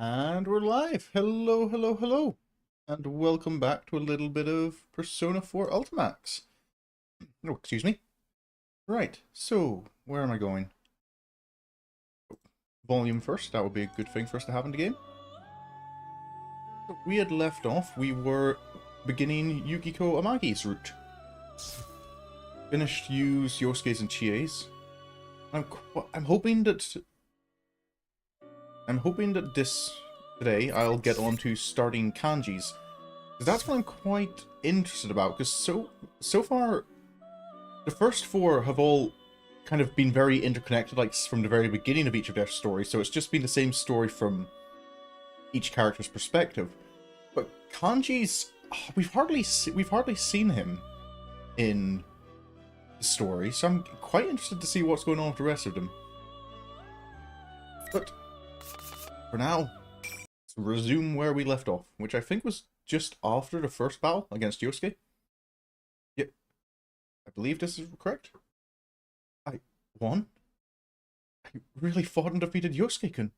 And we're live. Hello, hello, hello. And welcome back to a little bit of Persona 4 Ultimax. Oh, excuse me. Right, so, where am I going? Volume first, that would be a good thing for us to have in the game. We had left off, we were beginning Yukiko Amagi's route. Finished Yu's, Yosuke's, and Chie's. I'm hoping that today I'll get on to starting Kanji's. Because that's what I'm quite interested about, because so far, the first four have all kind of been very interconnected, like from the very beginning of each of their stories, so it's just been the same story from each character's perspective. But Kanji's, we've hardly seen him in the story, so I'm quite interested to see what's going on with the rest of them. But for now, let's resume where we left off, which I think was just after the first battle against Yosuke. Yep, I believe this is correct. I won? I really fought and defeated Yosuke-kun.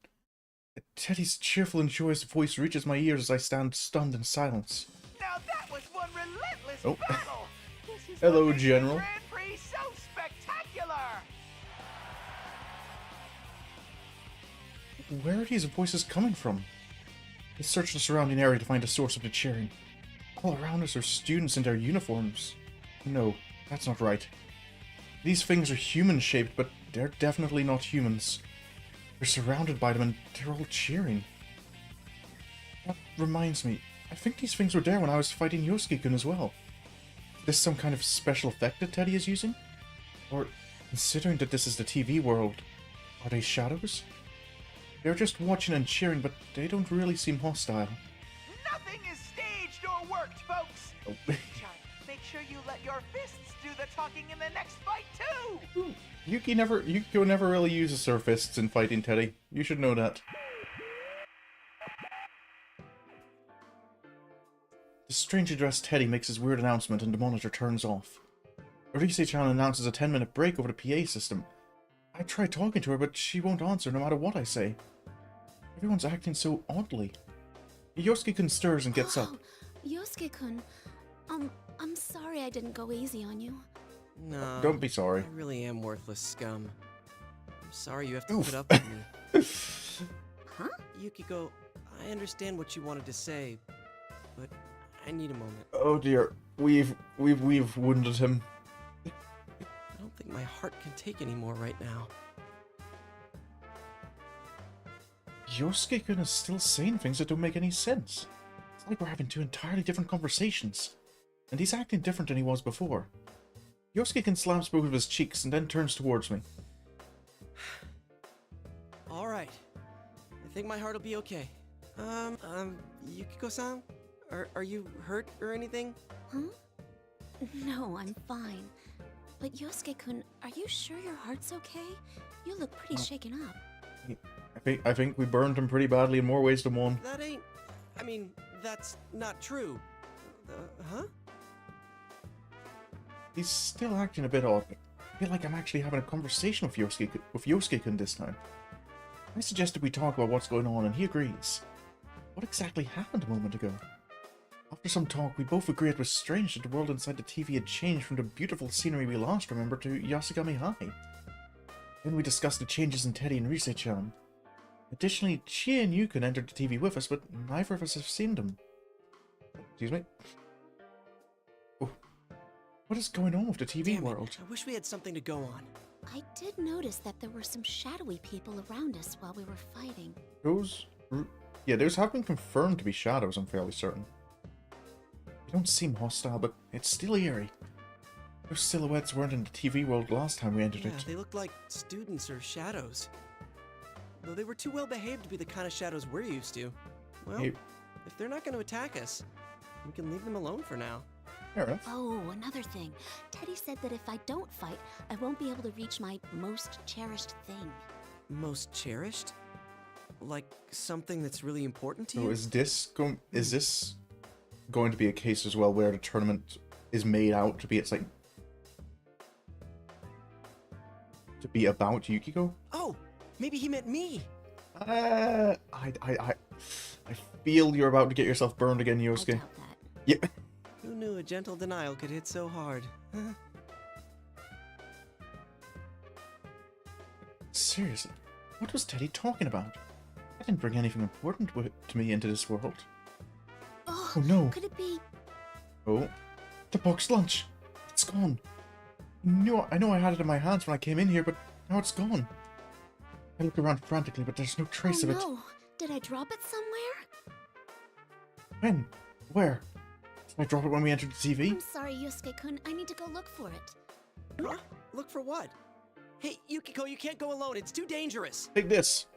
Teddy's cheerful and joyous voice reaches my ears as I stand stunned in silence. Now that was one relentless battle! This is Hello, what makes General. the Grand Prix so spectacular! Where are these voices coming from? I search the surrounding area to find a source of the cheering. All around us are students in their uniforms. No, that's not right. These things are human-shaped, but they're definitely not humans. They're surrounded by them and they're all cheering. That reminds me, I think these things were there when I was fighting Yosuke-kun as well. Is this some kind of special effect that Teddy is using? Or, considering that this is the TV world, are they shadows? They're just watching and cheering, but they don't really seem hostile. Nothing is staged or worked, folks! Oh. John, make sure you let your fists do the talking in the next fight, too! Yukiko never really uses her fists in fighting Teddy. You should know that. The strangely dressed Teddy makes his weird announcement and the monitor turns off. Arise-chan announces a 10-minute break over the PA system. I try talking to her, but she won't answer no matter what I say. Everyone's acting so oddly. Yosuke-kun stirs and gets up. Yosuke-kun, I'm sorry I didn't go easy on you. No. Don't be sorry. I really am worthless scum. I'm sorry you have to put up with me. Huh? Yukiko, I understand what you wanted to say, but I need a moment. Oh dear, we've wounded him. I don't think my heart can take any more right now. Yosuke-kun is still saying things that don't make any sense. It's like we're having two entirely different conversations. And he's acting different than he was before. Yosuke-kun slaps both of his cheeks and then turns towards me. Alright. I think my heart will be okay. Yukiko-san? Are you hurt or anything? Huh? No, I'm fine. But Yosuke-kun, are you sure your heart's okay? You look pretty shaken up. I think we burned him pretty badly in more ways than one. That ain't... I mean, that's not true. Huh? He's still acting a bit odd. I feel like I'm actually having a conversation with Yosuke-kun this time. I suggested we talk about what's going on and he agrees. What exactly happened a moment ago? After some talk, we both agreed it was strange that the world inside the TV had changed from the beautiful scenery we last remember to Yasugami High. Then we discussed the changes in Teddy and Rise-chan. Additionally, Chie and Yukon entered the TV with us, but neither of us have seen them. Excuse me? Oh. What is going on with the TV Damn it, world? I wish we had something to go on. I did notice that there were some shadowy people around us while we were fighting. Yeah, those have been confirmed to be shadows, I'm fairly certain. They don't seem hostile, but it's still eerie. Those silhouettes weren't in the TV world last time we entered Yeah, it. they looked like students or shadows. Though they were too well behaved to be the kind of shadows we're used to. Well, Hey. if they're not going to attack us, we can leave them alone for now. Fair enough. Oh, another thing. Teddy said that if I don't fight, I won't be able to reach my most cherished thing. Most cherished? Like something that's really important to So you? is this going to be a case as well where the tournament is made out to be Oh, maybe he meant me. I I feel you're about to get yourself burned again, I Yosuke. doubt that. Yeah. Who knew a gentle denial could hit so hard? Seriously, what was Teddy talking about? I didn't bring anything important to me into this world. Oh, Oh no. Could it be? Oh, the boxed lunch. It's gone. I know I had it in my hands when I came in here, but now it's gone. I look around frantically, but there's no trace Oh of it. no! Did I drop it somewhere? When? Where? Did I drop it when we entered the TV? I'm sorry, Yosuke-kun. I need to go look for it. Huh? Look for what? Hey, Yukiko, you can't go alone. It's too dangerous. Take this.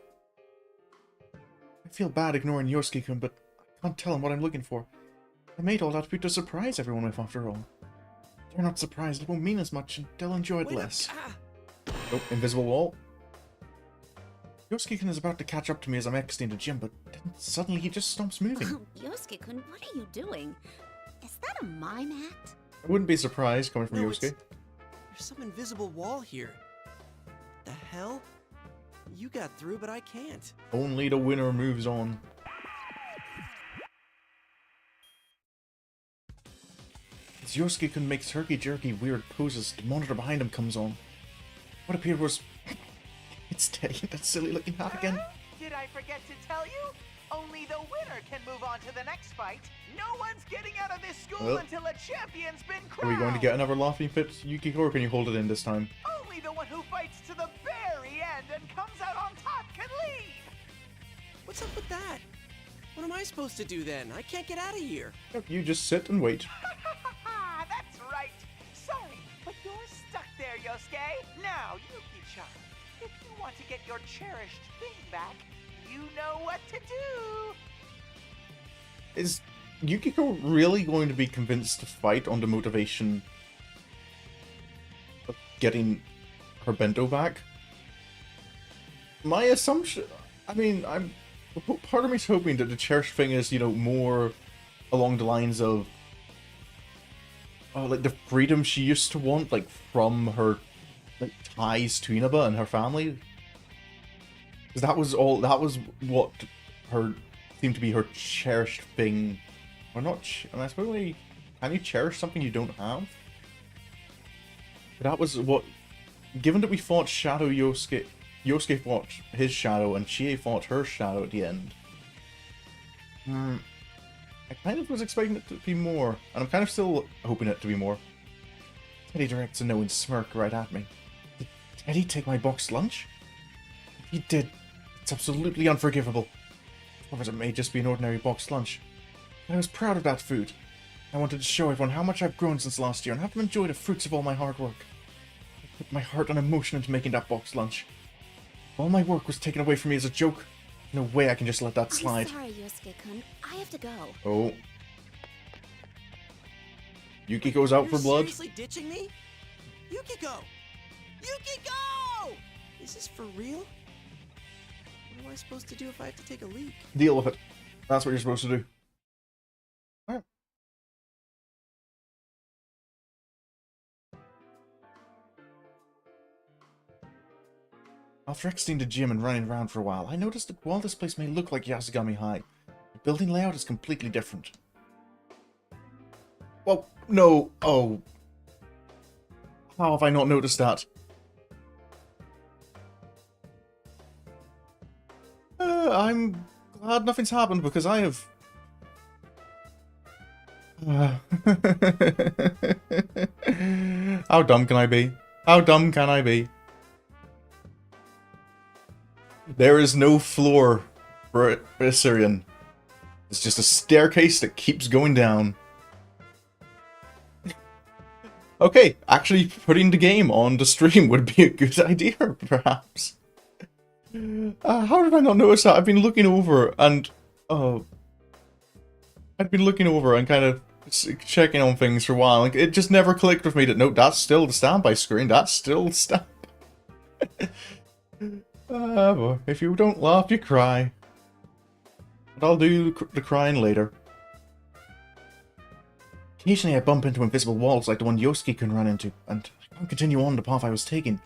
I feel bad ignoring Yosuke-kun, but I can't tell him what I'm looking for. I made all that food to surprise everyone with, after all. They're not surprised, it won't mean as much, and they'll enjoy it Wait less. Ah. Oh, invisible wall. Yosuke-kun is about to catch up to me as I'm exiting the gym, but then suddenly he just stops moving. Yosuke-kun, what are you doing? Is that a mime act? I wouldn't be surprised coming from No, Yosuke. There's some invisible wall here. The hell? You got through, but I can't. Only the winner moves on. As Yosuke-kun makes herky-jerky weird poses, the monitor behind him comes on. What appeared was... It's Teddy, that silly-looking hat again. Did I forget to tell you? Only the winner can move on to the next fight. No one's getting out of this school Well, until a champion's been Are crowned. we going to get another laughing fit, Yukiko, or can you hold it in this time? Only the one who fights to the very end and comes out on top can lead. What's up with that? What am I supposed to do then? I can't get out of here. Yep, you just sit and wait. That's right. Sorry, but you're stuck there, Yosuke. Now, Yuki-chan, if you want to get your cherished thing back, you know what to do. Is Yukiko really going to be convinced to fight on the motivation of getting her bento back? My assumption... I mean, part of me's hoping that the cherished thing is, you know, more along the lines of like the freedom she used to want, like from her like ties to Inaba and her family. Because that was what her seemed to be her cherished thing. Or not, and I suppose, can you cherish something you don't have? But that was what, given that we fought Shadow Yosuke fought his shadow and Chie fought her shadow at the end. I kind of was expecting it to be more, and I'm kind of still hoping it to be more. Teddy directs a knowing smirk right at me. Did Teddy take my boxed lunch? If he did, it's absolutely unforgivable. Or it may just be an ordinary boxed lunch. I was proud of that food. I wanted to show everyone how much I've grown since last year and have them enjoy the fruits of all my hard work. I put my heart and emotion into making that boxed lunch. All my work was taken away from me as a joke. No way I can just let that slide. I'm sorry, Yosuke-kun. I have to go. Oh. Yukiko's out for blood. Seriously ditching me? Yukiko! Yukiko! Is this for real? What am I supposed to do if I have to take a leak? Deal with it. That's what you're supposed to do. Alright. After exiting the gym and running around for a while, I noticed that while this place may look like Yasugami High, the building layout is completely different. Well, no. Oh. How have I not noticed that? I'm glad nothing's happened because I have... How dumb can I be? How dumb can I be? There is no floor for Assyrian. It's just a staircase that keeps going down. Okay, actually putting the game on the stream would be a good idea, perhaps. How did I not notice that? I've been looking over and... I've been looking over and kind of checking on things for a while. Like, it just never clicked with me that, no, that's still the standby screen. That's still the standby. Boy, if you don't laugh, you cry. But I'll do the crying later. Occasionally I bump into invisible walls like the one Yosuke-kun ran into, and I can't continue on the path I was taking.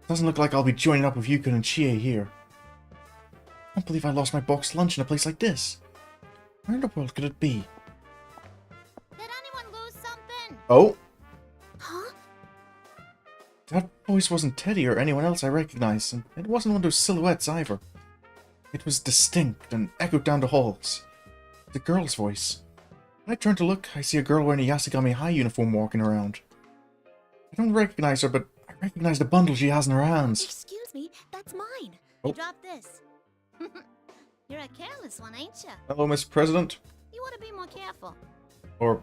Doesn't look like I'll be joining up with Yukon and Chie here. can't believe I lost my boxed lunch in a place like this. Where in the world could it be? Did anyone lose something? Oh, Huh? that voice wasn't Teddy or anyone else I recognized, and it wasn't one of those silhouettes either. It was distinct and echoed down the halls. The girl's voice. When I turn to look, I see a girl wearing a Yasugami High uniform walking around. I don't recognize her, but I recognize the bundle she has in her hands. Excuse me, that's mine. Oh. You dropped this. You're a careless one, ain't ya? Hello, Mr. President. You ought to be more careful. Or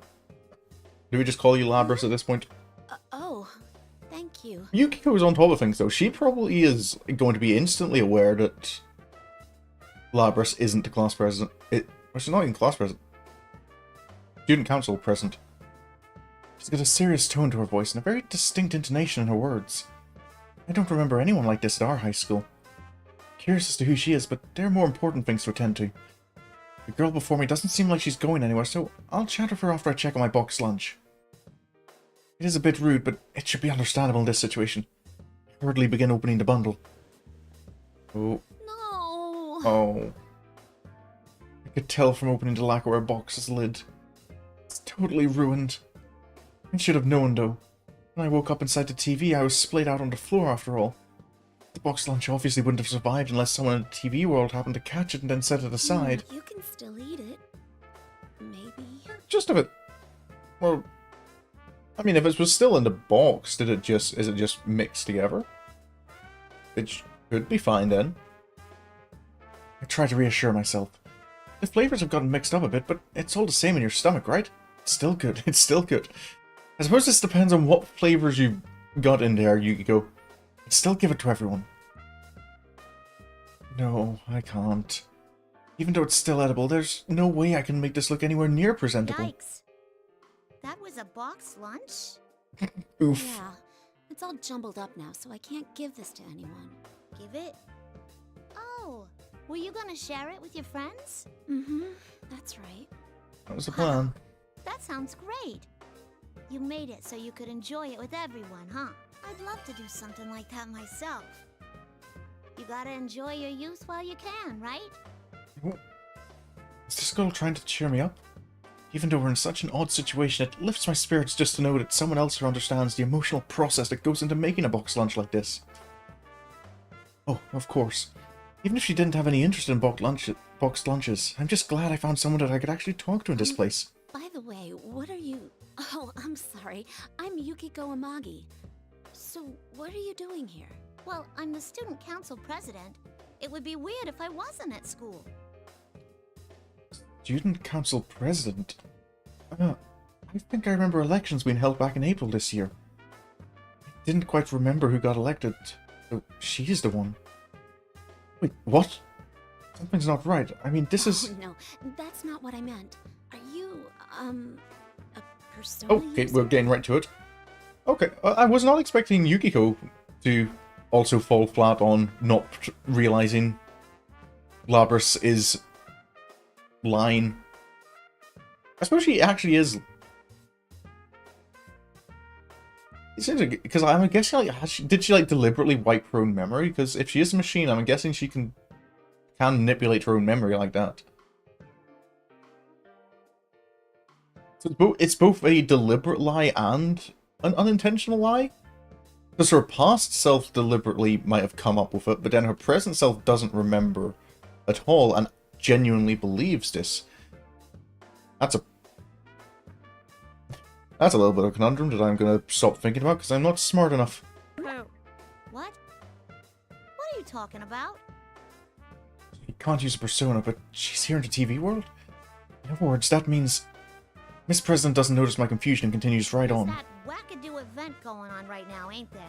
do we just call you Labras at this point? Oh, thank you. Yukiko is on top of things, though. She probably is going to be instantly aware that Labras isn't the class president. Well, she's not even class president. Student council president. She's got a serious tone to her voice and a very distinct intonation in her words. I don't remember anyone like this at our high school. Curious as to who she is, but there are more important things to attend to. The girl before me doesn't seem like she's going anywhere, so I'll chat with her after I check on my boxed lunch. It is a bit rude, but it should be understandable in this situation. I hurriedly begin opening the bundle. Oh. No. Oh. I could tell from opening the lacquerware box's lid. It's totally ruined. I should have known, though. When I woke up inside the TV, I was splayed out on the floor after all. The boxed lunch obviously wouldn't have survived unless someone in the TV world happened to catch it and then set it aside. You can still eat it. Maybe. Just if it... Well... I mean, if it was still in the box, is it just mixed together? It should be fine then. I try to reassure myself. The flavors have gotten mixed up a bit, but it's all the same in your stomach, right? It's still good. It's still good. I suppose this depends on what flavors you've got in there, Yukiko. I'd still give it to everyone. No, I can't. Even though it's still edible, there's no way I can make this look anywhere near presentable. Yikes. That was a boxed lunch? Oof. Yeah. It's all jumbled up now, so I can't give this to anyone. Give it? Oh, were you gonna share it with your friends? Mm-hmm. That's right. That was the plan. That sounds great. You made it so you could enjoy it with everyone, huh? I'd love to do something like that myself. You gotta enjoy your youth while you can, right? Is this girl trying to cheer me up? Even though we're in such an odd situation, it lifts my spirits just to know that someone else here understands the emotional process that goes into making a boxed lunch like this. Oh, of course. Even if she didn't have any interest in boxed lunches, I'm just glad I found someone that I could actually talk to in this place. By the way, what are you... Oh, I'm sorry. I'm Yukiko Amagi. So, what are you doing here? Well, I'm the student council president. It would be weird if I wasn't at school. Student council president? I think I remember elections being held back in April this year. I didn't quite remember who got elected. So she's the one. Wait, what? Something's not right. I mean, this is... Oh, no, that's not what I meant. Are you, a persona Okay, user? we're getting right to it. Okay, I was not expecting Yukiko to also fall flat on not realizing Labras is lying. I suppose she actually is. It seems like, because I'm guessing, like, did she like deliberately wipe her own memory? Because if she is a machine, I'm guessing she can manipulate her own memory like that. So it's both a deliberate lie and an unintentional lie. Because her past self deliberately might have come up with it, but then her present self doesn't remember at all and genuinely believes this. That's a little bit of a conundrum that I'm going to stop thinking about because I'm not smart enough. What? What are you talking about? You can't use a persona, but she's here in the TV world? In other words, that means Miss President doesn't notice my confusion and continues right on. There's that wackadoo event going on right now, ain't there?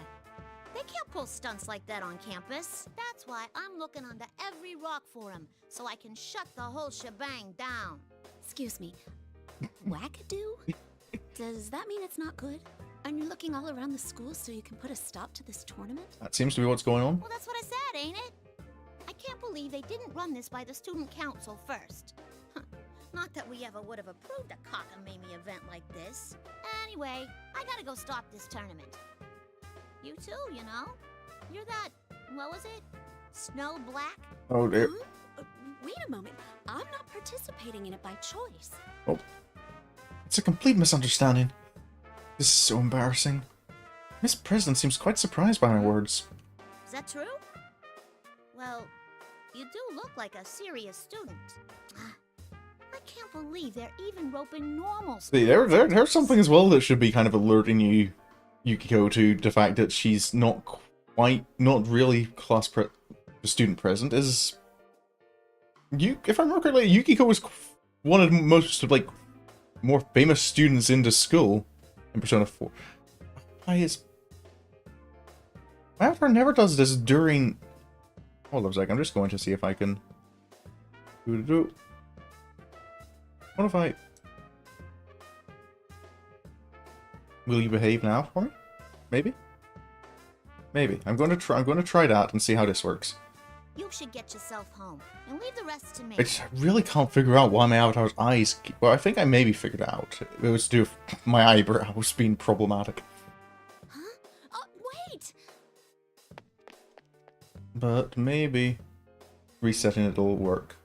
They can't pull stunts like that on campus. That's why I'm looking under every rock for him, so I can shut the whole shebang down. Excuse me, wackadoo? Does that mean it's not good? And you're looking all around the school so you can put a stop to this tournament? That seems to be what's going on. Well, that's what I said, ain't it? I can't believe they didn't run this by the student council first. Not that we ever would have approved a cockamamie event like this. Anyway, I gotta go stop this tournament. You too, you know? You're that, what was it? Snow Black? Oh dear. Huh? Wait a moment. I'm not participating in it by choice. Oh. It's a complete misunderstanding. This is so embarrassing. Miss President seems quite surprised by my words. Is that true? Well, you do look like a serious student. I can't believe they're even roping normal See, there's something as well that should be kind of alerting you, Yukiko, to the fact that she's not really student present. If I remember correctly, Yukiko was one of the most, like, more famous students in the school in Persona 4. My avatar never does this during... Hold on a sec, I'm just going to see if I can... What if I... Will you behave now for me? Maybe? Maybe. I'm going to try that and see how this works. You should get yourself home and leave the rest to me. I really can't figure out why my avatar's eyes... Well, I think I maybe figured it out. It was to do with my eyebrows being problematic. Huh? Wait! But maybe resetting it'll work.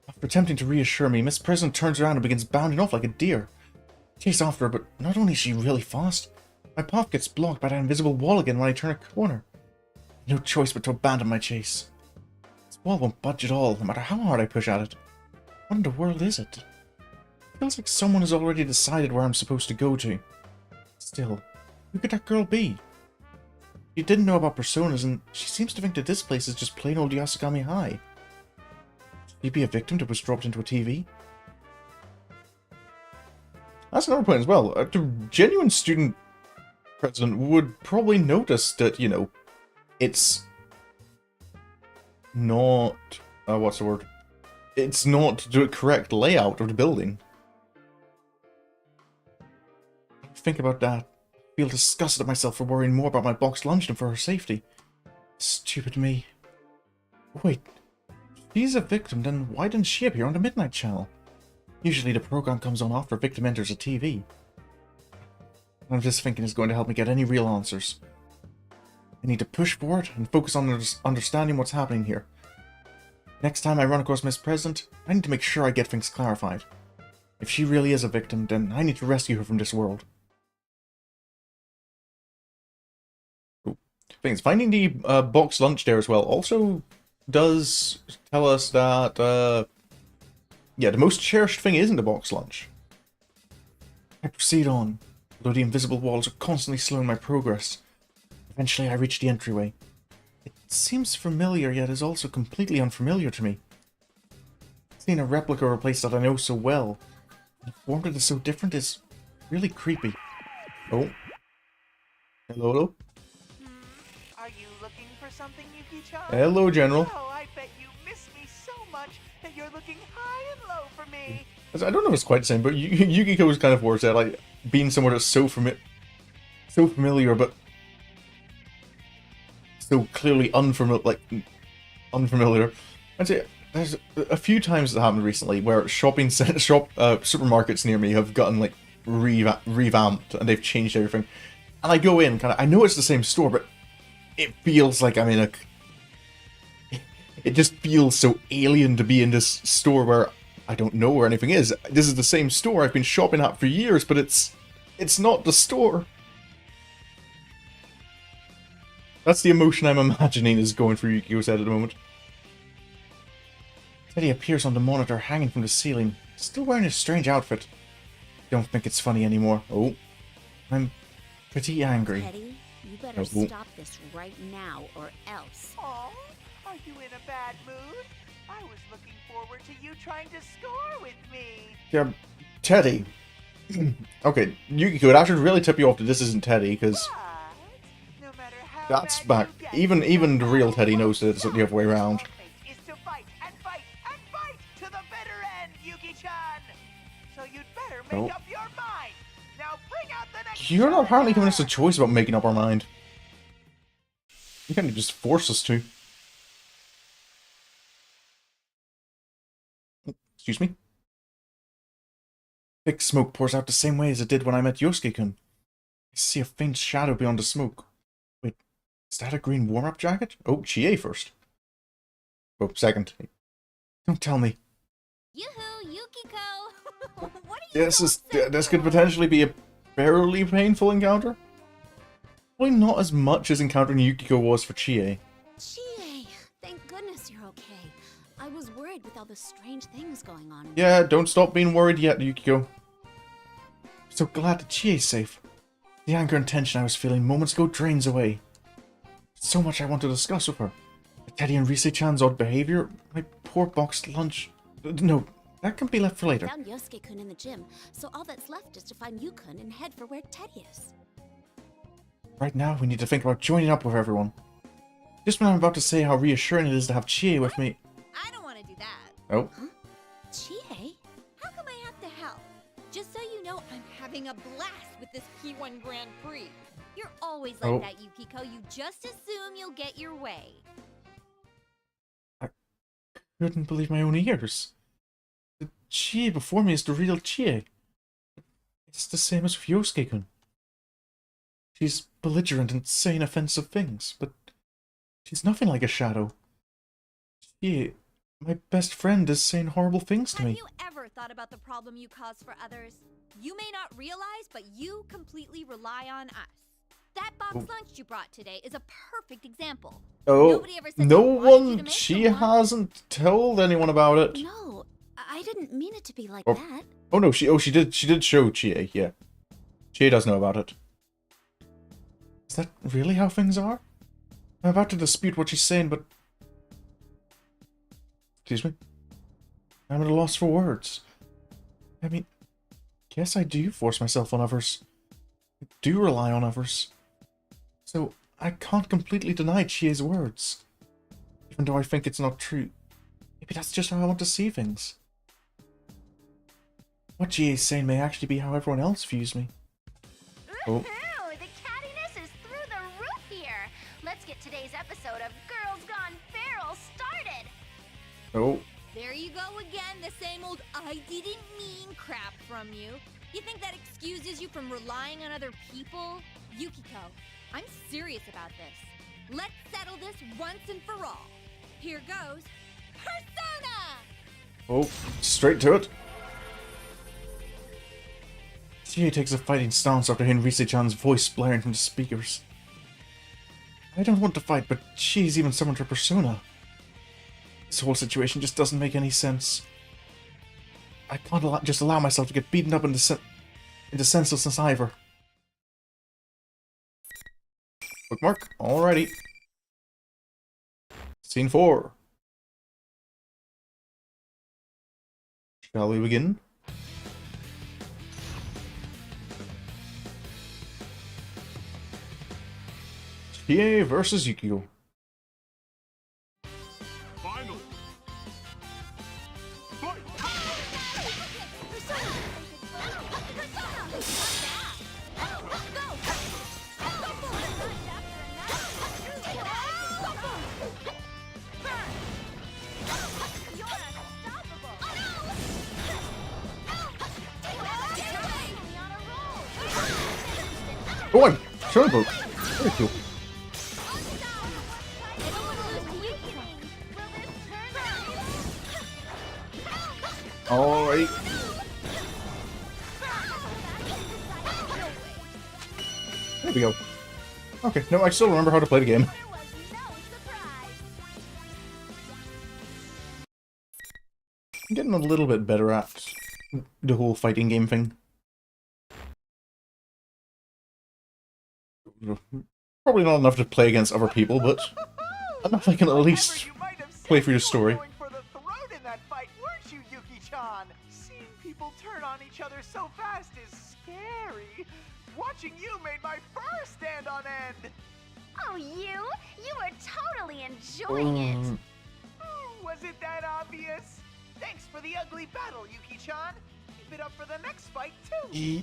After attempting to reassure me, Miss President turns around and begins bounding off like a deer. I chase after her, but not only is she really fast, my path gets blocked by that invisible wall again when I turn a corner. No choice but to abandon my chase. This wall won't budge at all, no matter how hard I push at it. What in the world is it? It feels like someone has already decided where I'm supposed to go to. Still, who could that girl be? She didn't know about personas, and she seems to think that this place is just plain old Yasukami High. Should she be a victim that was dropped into a TV? That's another point as well. A genuine student president would probably notice that, you know, it's not... what's the word? It's not the correct layout of the building. Think about that. I feel disgusted at myself for worrying more about my boxed lunch than for her safety. Stupid me. Wait, if she's a victim, then why didn't she appear on the Midnight Channel? Usually the program comes on after a victim enters a TV. None of this thinking is going to help me get any real answers. I need to push forward and focus on understanding what's happening here. Next time I run across Miss President, I need to make sure I get things clarified. If she really is a victim, then I need to rescue her from this world. Things. Finding the boxed lunch there as well also does tell us that, yeah, the most cherished thing isn't the boxed lunch. I proceed on, although the invisible walls are constantly slowing my progress. Eventually I reach the entryway. It seems familiar, yet is also completely unfamiliar to me. Seeing a replica of a place that I know so well, and a form that is so different, is really creepy. Oh. Hello, hello? Are you looking for something, Yuki-chan? Hello, General. Oh, I bet you miss me so much that you're looking high and low for me. I don't know if it's quite the same, but Yukiko was kind of worse at, like, being somewhere that's so familiar, but so clearly unfamiliar. I'd say there's a few times that happened recently where supermarkets near me have gotten, like, revamped and they've changed everything. And I go in, I know it's the same store, but it feels like I'm in a... It just feels so alien to be in this store where I don't know where anything is. This is the same store I've been shopping at for years, but it's not the store. That's the emotion I'm imagining is going through Yukiko's head at the moment. Teddy appears on the monitor hanging from the ceiling, still wearing a strange outfit. Don't think it's funny anymore. Oh, I'm pretty angry. Teddy, you better stop this right now or else. Aw, are you in a bad mood? I was looking forward to you trying to score with me. Yeah, Teddy. Okay, Yukiko, it should really tip you off that this isn't Teddy, because No matter how that's bad back. you get, Even the real Teddy knows that it's the other way around. Is to fight and fight and fight to the bitter end, Yuki-chan. So you'd better make up your mind. Now bring out the next. You're not apparently giving us a choice about making up our mind. You kind of just force us to. Excuse me? Thick smoke pours out the same way as it did when I met Yosuke-kun. I see a faint shadow beyond the smoke. Wait, is that a green warm-up jacket? Oh, Chie first. Oh, second. Don't tell me. Yoo-hoo, Yukiko! What are you This so is upset this could for? potentially be a fairly painful encounter. Probably not as much as encountering Yukiko was for Chie. Chie, thank goodness you're okay. I was worried with all the strange things going on. Yeah, don't stop being worried yet, Yukiko. So glad that Chie's safe. The anger and tension I was feeling moments ago drains away. So much I want to discuss with her. Teddy and Rise-chan's odd behavior, my poor boxed lunch. No, that can be left for later. Found Yosuke-kun in the gym, so all that's left is to find Yu-kun and head for where Teddy is. Right now, we need to think about joining up with everyone. Just when I'm about to say how reassuring it is to have Chie with me. I don't want to do that. Oh, Chie? How come I have to help? Just so you know, I'm having a blast with this P-1 Grand Prix. You're always like Oh. that, Yukiko. You just assume you'll get your way. couldn't believe my own ears. The Chie before me is the real Chie. It's the same as with Yosuke-kun. She's belligerent and saying offensive things, but she's nothing like a shadow. Chie, my best friend, is saying horrible things to Have me. you ever thought about the problem you cause for others? You may not realize, but you completely rely on us. That box lunch you brought today is a perfect example. Oh, Nobody ever said no they wanted you to one. make She someone. hasn't told anyone about it. No, I didn't mean it to be like Oh. that. Oh no, she did show Chie. Yeah, Chie does know about it. Is that really how things are? I'm about to dispute what she's saying, but excuse me. I'm at a loss for words. I mean, guess I do force myself on others. I do rely on others. So I can't completely deny Chie's words, even though I think it's not true. Maybe that's just how I want to see things. What Chie is saying may actually be how everyone else views me. Oh. Ooh, the cattiness is through the roof here. Let's get today's episode of Girls Gone Feral started. Oh, There you go again, the same old I didn't mean crap from you. You think that excuses you from relying on other people? Yukiko, I'm serious about this. Let's settle this once and for all. Here goes Persona! oh, straight to it. Chie takes a fighting stance after hearing Rise-chan's voice blaring from the speakers. I don't want to fight, but she's even summoned her persona. This whole situation just doesn't make any sense. I can't just allow myself to get beaten up into senselessness either. Bookmark, alrighty. Scene 4. Shall we begin? Chie versus Yukio. Final. Fight! Oh, I'm Showboat. Very cool. Alright. There we go. Okay, no, I still remember how to play the game. I'm getting a little bit better at the whole fighting game thing. Probably not enough to play against other people, but enough I can at least play through the story. Going for the throat in that fight, weren't you, Yuki-chan? Seeing people turn on each other so fast is scary. Watching you made my fur stand on end. Oh, you were totally enjoying it. Was it that obvious? Thanks for the ugly battle, Yuki-chan. Keep it up for the next fight, too.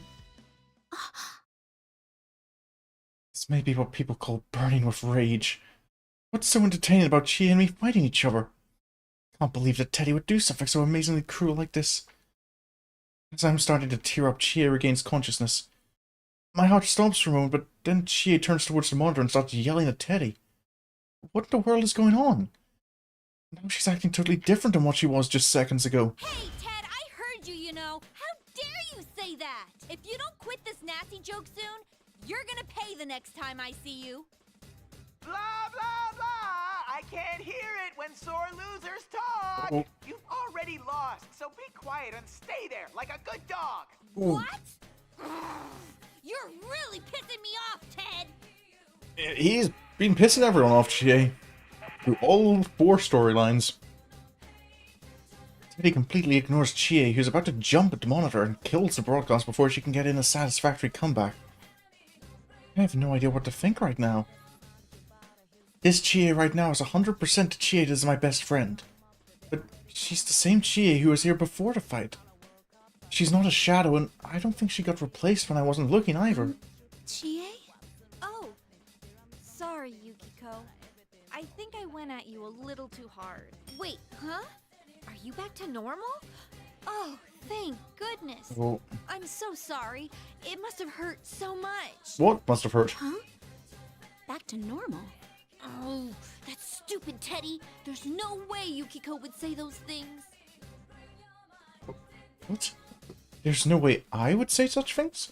This may be what people call burning with rage. What's so entertaining about Chie and me fighting each other? Can't believe that Teddy would do something so amazingly cruel like this. As I'm starting to tear up, Chie regains consciousness. My heart stops for a moment, but then Chie turns towards the monitor and starts yelling at Teddy. What in the world is going on? Now she's acting totally different than what she was just seconds ago. Hey, Ted, I heard you, you know. How dare you say that? If you don't quit this nasty joke soon, you're gonna pay the next time I see you. Blah, blah, blah! I can't hear it when sore losers talk! Oh. You've already lost, so be quiet and stay there like a good dog! Ooh. What? You're really pissing me off, Ted! He's been pissing everyone off, Chie. Through all 4 storylines. Teddy completely ignores Chie, who's about to jump at the monitor and kills the broadcast before she can get in a satisfactory comeback. I have no idea what to think right now. This Chie right now is 100% Chie that is my best friend. But she's the same Chie who was here before the fight. She's not a shadow, and I don't think she got replaced when I wasn't looking either. Chie? Oh, sorry, Yukiko. I think I went at you a little too hard. Wait, huh? Are you back to normal? Oh, thank goodness. Oh, I'm so sorry. It must have hurt so much. what must have hurt? Huh? Back to normal? Oh, that stupid Teddy. There's no way Yukiko would say those things. What? There's no way I would say such things?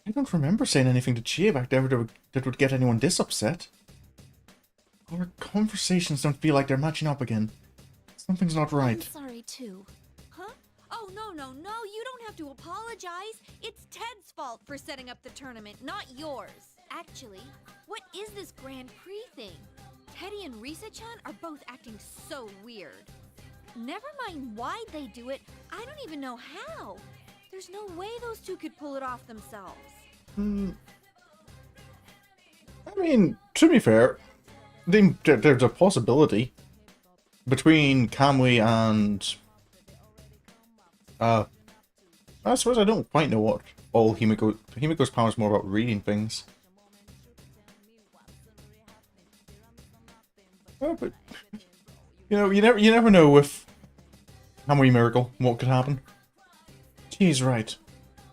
I don't remember saying anything to Chie back there that would get anyone this upset. Our conversations don't feel like they're matching up again. Something's not right. I'm sorry too. Huh? Oh, no, you don't have to apologize. It's Ted's fault for setting up the tournament, not yours. Actually, what is this Grand Prix thing? Teddy and Risa-chan are both acting so weird. Never mind why they do it, I don't even know how. There's no way those two could pull it off themselves. I mean, to be fair, there's a possibility between Kamui and I suppose I don't quite know what all Himiko's power is more about reading things. Oh, but you never know with Kamui Miracle what could happen. She's right.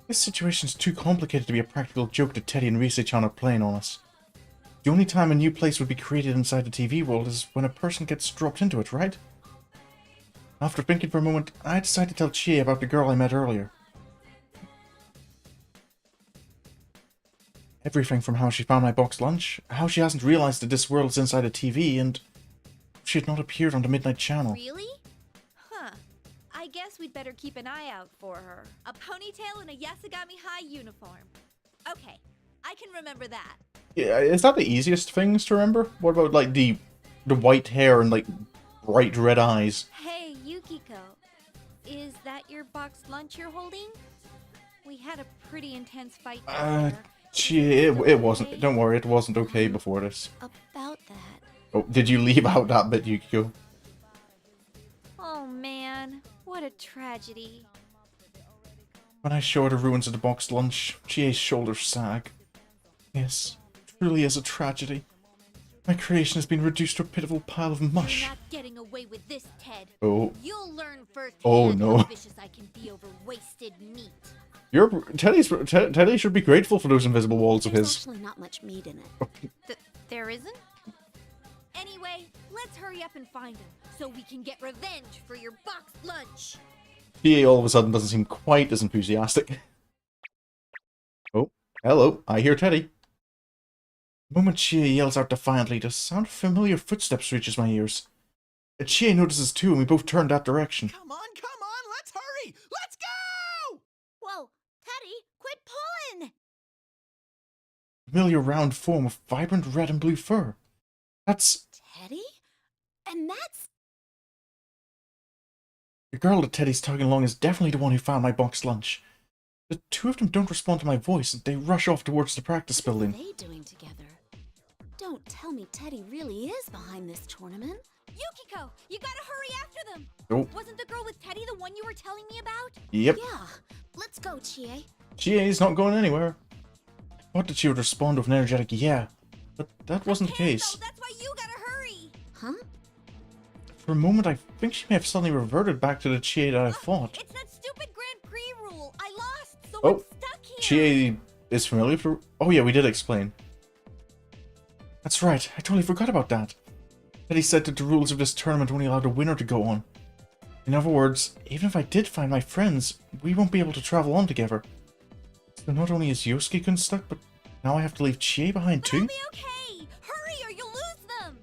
This situation's too complicated to be a practical joke that Teddy and Risa-chan are playing on us. The only time a new place would be created inside the TV world is when a person gets dropped into it, right? After thinking for a moment, I decided to tell Chie about the girl I met earlier. Everything from how she found my boxed lunch, how she hasn't realized that this world is inside a TV, and she had not appeared on the Midnight Channel. Really? Huh. I guess we'd better keep an eye out for her. A ponytail and a Yasagami High uniform. Okay, I can remember that. Yeah, is that the easiest things to remember? What about, like, the white hair and, like, bright red eyes? Hey, Yukiko. Is that your boxed lunch you're holding? We had a pretty intense fight there. It wasn't. Don't worry, it wasn't okay before this. About that. Oh, did you leave out that bit, Yukiko? Oh man, what a tragedy. When I show her the ruins of the boxed lunch, Chie's shoulders sag. Yes, it truly is a tragedy. My creation has been reduced to a pitiful pile of mush. You're not getting away with this, Ted. Oh. You'll learn firsthand Oh, no. how vicious I can be over wasted meat. Teddy should be grateful for those invisible walls of There's his. actually not much meat in it. There isn't? Anyway, let's hurry up and find him so we can get revenge for your boxed lunch. Chie all of a sudden doesn't seem quite as enthusiastic. Oh, hello, I hear Teddy. The moment Chie yells out defiantly, the sound of familiar footsteps reaches my ears. Chie notices too, and we both turn that direction. Come on, let's hurry! Let's go! Whoa, Teddy, quit pulling! Familiar round form of vibrant red and blue fur. That's Teddy? And that's... the girl that Teddy's tugging along is definitely the one who found my boxed lunch. The two of them don't respond to my voice, and they rush off towards the practice building. What are they doing together? Don't tell me Teddy really is behind this tournament. Yukiko, you gotta hurry after them. Oh, Wasn't the girl with Teddy the one you were telling me about? yep. Yeah, let's go, Chie. Chie's not going anywhere. I thought that she would respond with an energetic yeah, but that wasn't the case. No, that's why you gotta hurry. Huh? For a moment, I think she may have suddenly reverted back to the Chie that I fought. It's that stupid Grand Prix rule. I lost, so Oh, I'm stuck here. Chie is familiar for... Oh yeah, we did explain. That's right, I totally forgot about that. Teddy said that the rules of this tournament only allowed a winner to go on. In other words, even if I did find my friends, we won't be able to travel on together. So not only is Yosuke-kun stuck, but now I have to leave Chie behind too? It'll be okay! Hurry or you'll lose them!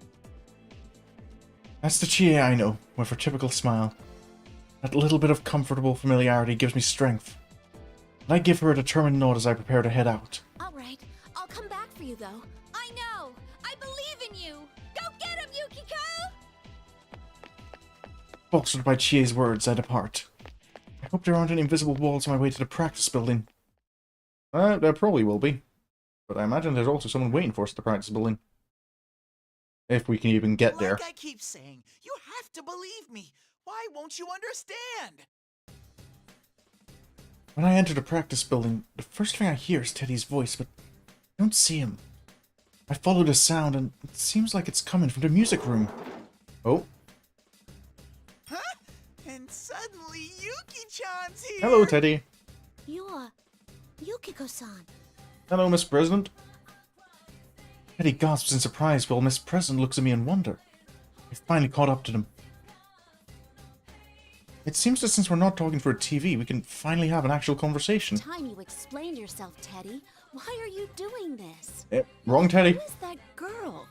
That's the Chie I know, with her typical smile. That little bit of comfortable familiarity gives me strength. And I give her a determined nod as I prepare to head out. Alright, I'll come back for you though. I know! I believe in you! Go get him, Yukiko! Bolstered by Chie's words, I depart. I hope there aren't any invisible walls on my way to the practice building. There probably will be. But I imagine there's also someone waiting for us at the practice building. If we can even get there. Like I keep saying, you have to believe me. Why won't you understand? When I enter the practice building, the first thing I hear is Teddy's voice, but I don't see him. I follow the sound, and it seems like it's coming from the music room. Oh. Huh? And suddenly Yuki-chan's here! Hello, Teddy. You're Yukiko-san. Hello, Miss President. Teddy gasps in surprise while Miss President looks at me in wonder. I've finally caught up to them. It seems that since we're not talking for a TV, we can finally have an actual conversation. Time you explained yourself, Teddy. Why are you doing this? Wrong Teddy. Who is that girl?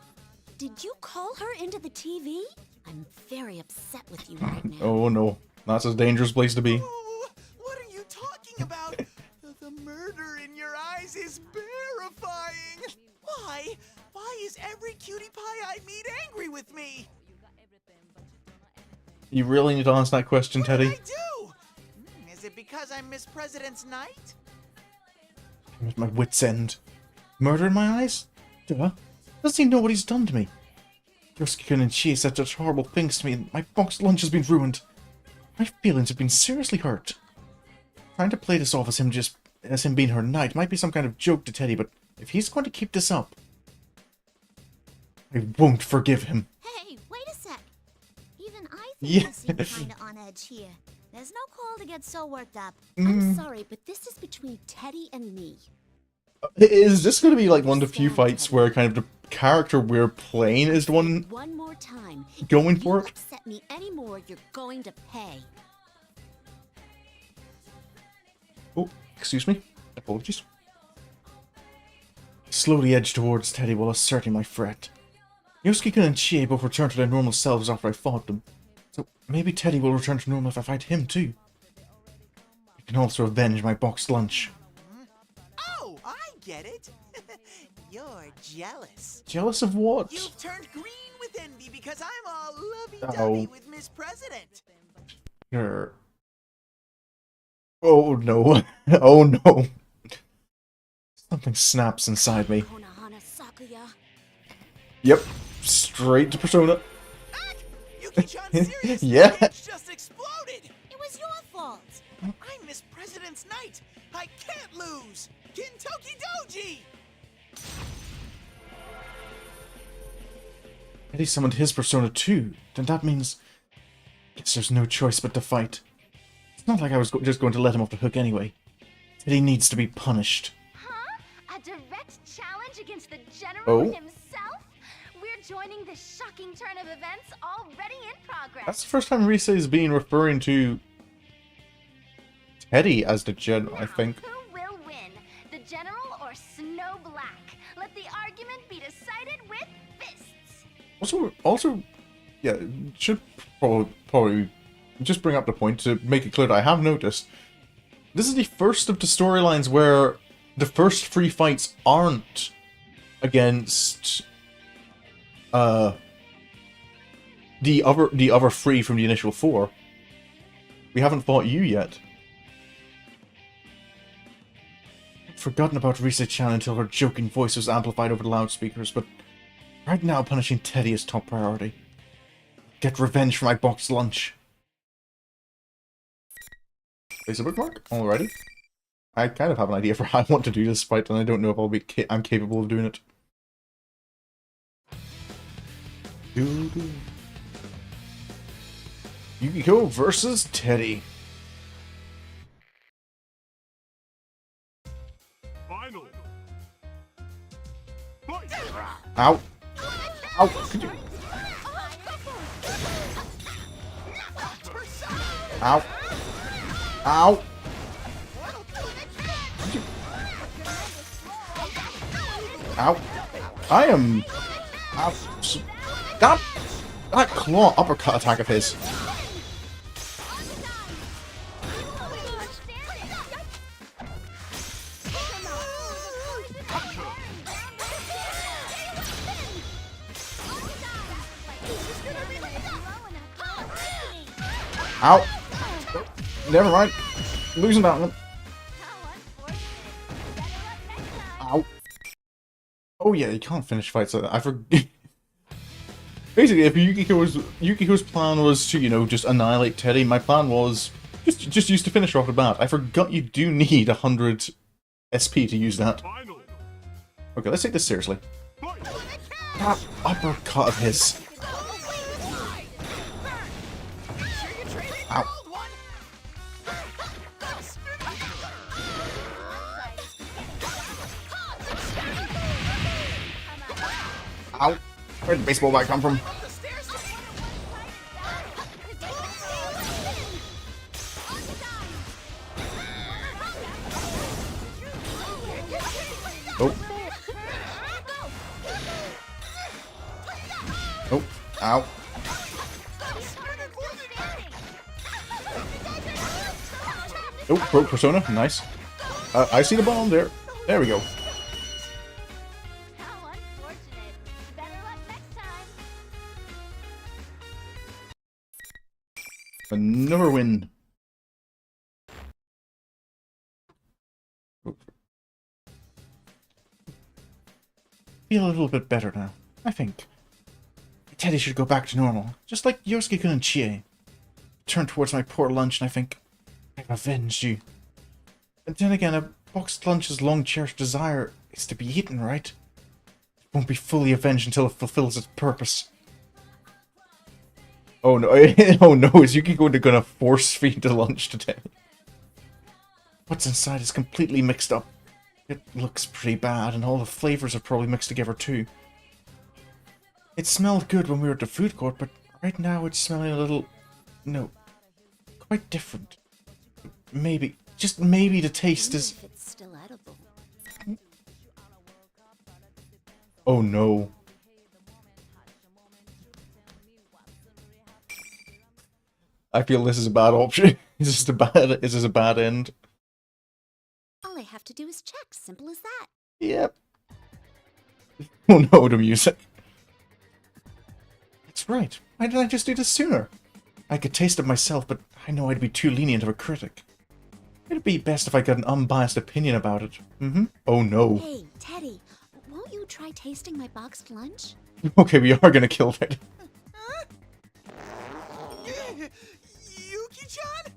Did you call her into the TV? I'm very upset with you right now. Oh no, that's a dangerous place to be. Oh, what are you talking about? The murder in your eyes is terrifying. Why? Why is every cutie pie I meet angry with me? You really need to answer that question, What Teddy. did I do? Is it because I'm Miss President's Knight? I'm at my wit's end. Murder in my eyes? Duh. Doesn't he know what he's done to me? Yosuke-kun and Chie said such horrible things to me, and my boxed lunch has been ruined. My feelings have been seriously hurt. Trying to play this off as him being her knight might be some kind of joke to Teddy, but if he's going to keep this up, I won't forgive him. Hey, wait a sec. Even I Yeah. think I seem kinda on edge here. There's no call to get so worked up. I'm sorry, but this is between Teddy and me. Is this going to be like one of the few fights where kind of the character we're playing is the one One more time. going If for you it? upset me anymore, you're going to pay. Oh, excuse me. Apologies. I slowly edge towards Teddy while asserting my threat. Yosuke-kun and Chie both returned to their normal selves after I fought them. So maybe Teddy will return to normal if I fight him too. I can also avenge my boxed lunch. Oh, I get it. You're jealous. Jealous of what? You've turned green with envy because I'm all lovey-dovey with Miss President. You're... Oh no. Oh no. Something snaps inside me. Konohana Sakuya. Yep. Straight to Persona. Yuki-chan's serious Yeah. rage just exploded. It was your fault. I'm Miss President's Knight. I can't lose. Kintoki Doji. Teddy summoned his Persona too. Then that means... Guess there's no choice but to fight. It's not like I was just going to let him off the hook anyway. Teddy needs to be punished. Huh? A direct challenge against the General Oh. himself? We're joining this shocking turn of events already in progress. That's the first time Risa is being referring to Teddy as the general, I think. Who will win? The General or Snow Black? Let the argument be decided with fists. Also, yeah, should probably just bring up the point to make it clear that I have noticed this is the first of the storylines where the first 3 fights aren't against the other 3 from the initial 4. We haven't fought you yet. I'd forgotten about Risa-chan until her joking voice was amplified over the loudspeakers, but right now punishing Teddy is top priority. Get revenge for my boxed lunch. Place a bookmark? Alrighty. I kind of have an idea for how I want to do this fight, and I don't know if I'm capable of doing it. Yukiko versus Teddy. Final. Fight. Ow. Ow. Could you... Ow. Ow. Ow. I am... Ow. That claw uppercut attack of his. Ow. Never mind. Losing that one. Ow. Oh yeah, you can't finish fights like that. I forgot. Basically, if Yukiko's plan was to, you know, just annihilate Teddy, my plan was just use to finish her off the bat. I forgot you do need 100 SP to use that. Okay, let's take this seriously. That uppercut of his. Ow. Ow. Where'd the baseball bat come from? Oh. Oh. Ow. Oh, broke Persona. Nice. I see the bomb there. There we go. How unfortunate. Better luck next time. Another win. Feel a little bit better now, I think. Teddy should go back to normal, just like Yosuke-kun and Chie. Turn towards my poor lunch and I think, I've avenged you. And then again, a boxed lunch's long-cherished desire is to be eaten, right? It won't be fully avenged until it fulfills its purpose. Oh no, oh no, is Yukiko gonna force feed the lunch to Teddy? What's inside is completely mixed up. It looks pretty bad, and all the flavors are probably mixed together too. It smelled good when we were at the food court, but right now it's smelling a little... no, quite different. Maybe, just maybe the taste is... If it's still edible. Oh no. I feel this is a bad option. Is this a bad end? All I have to do is check. Simple as that. Yep. Oh no, the music. That's right. Why didn't I just do this sooner? I could taste it myself, but I know I'd be too lenient of a critic. It'd be best if I got an unbiased opinion about it. Oh no. Hey, Teddy, won't you try tasting my boxed lunch? Okay, we are gonna kill Teddy. Yuki-chan?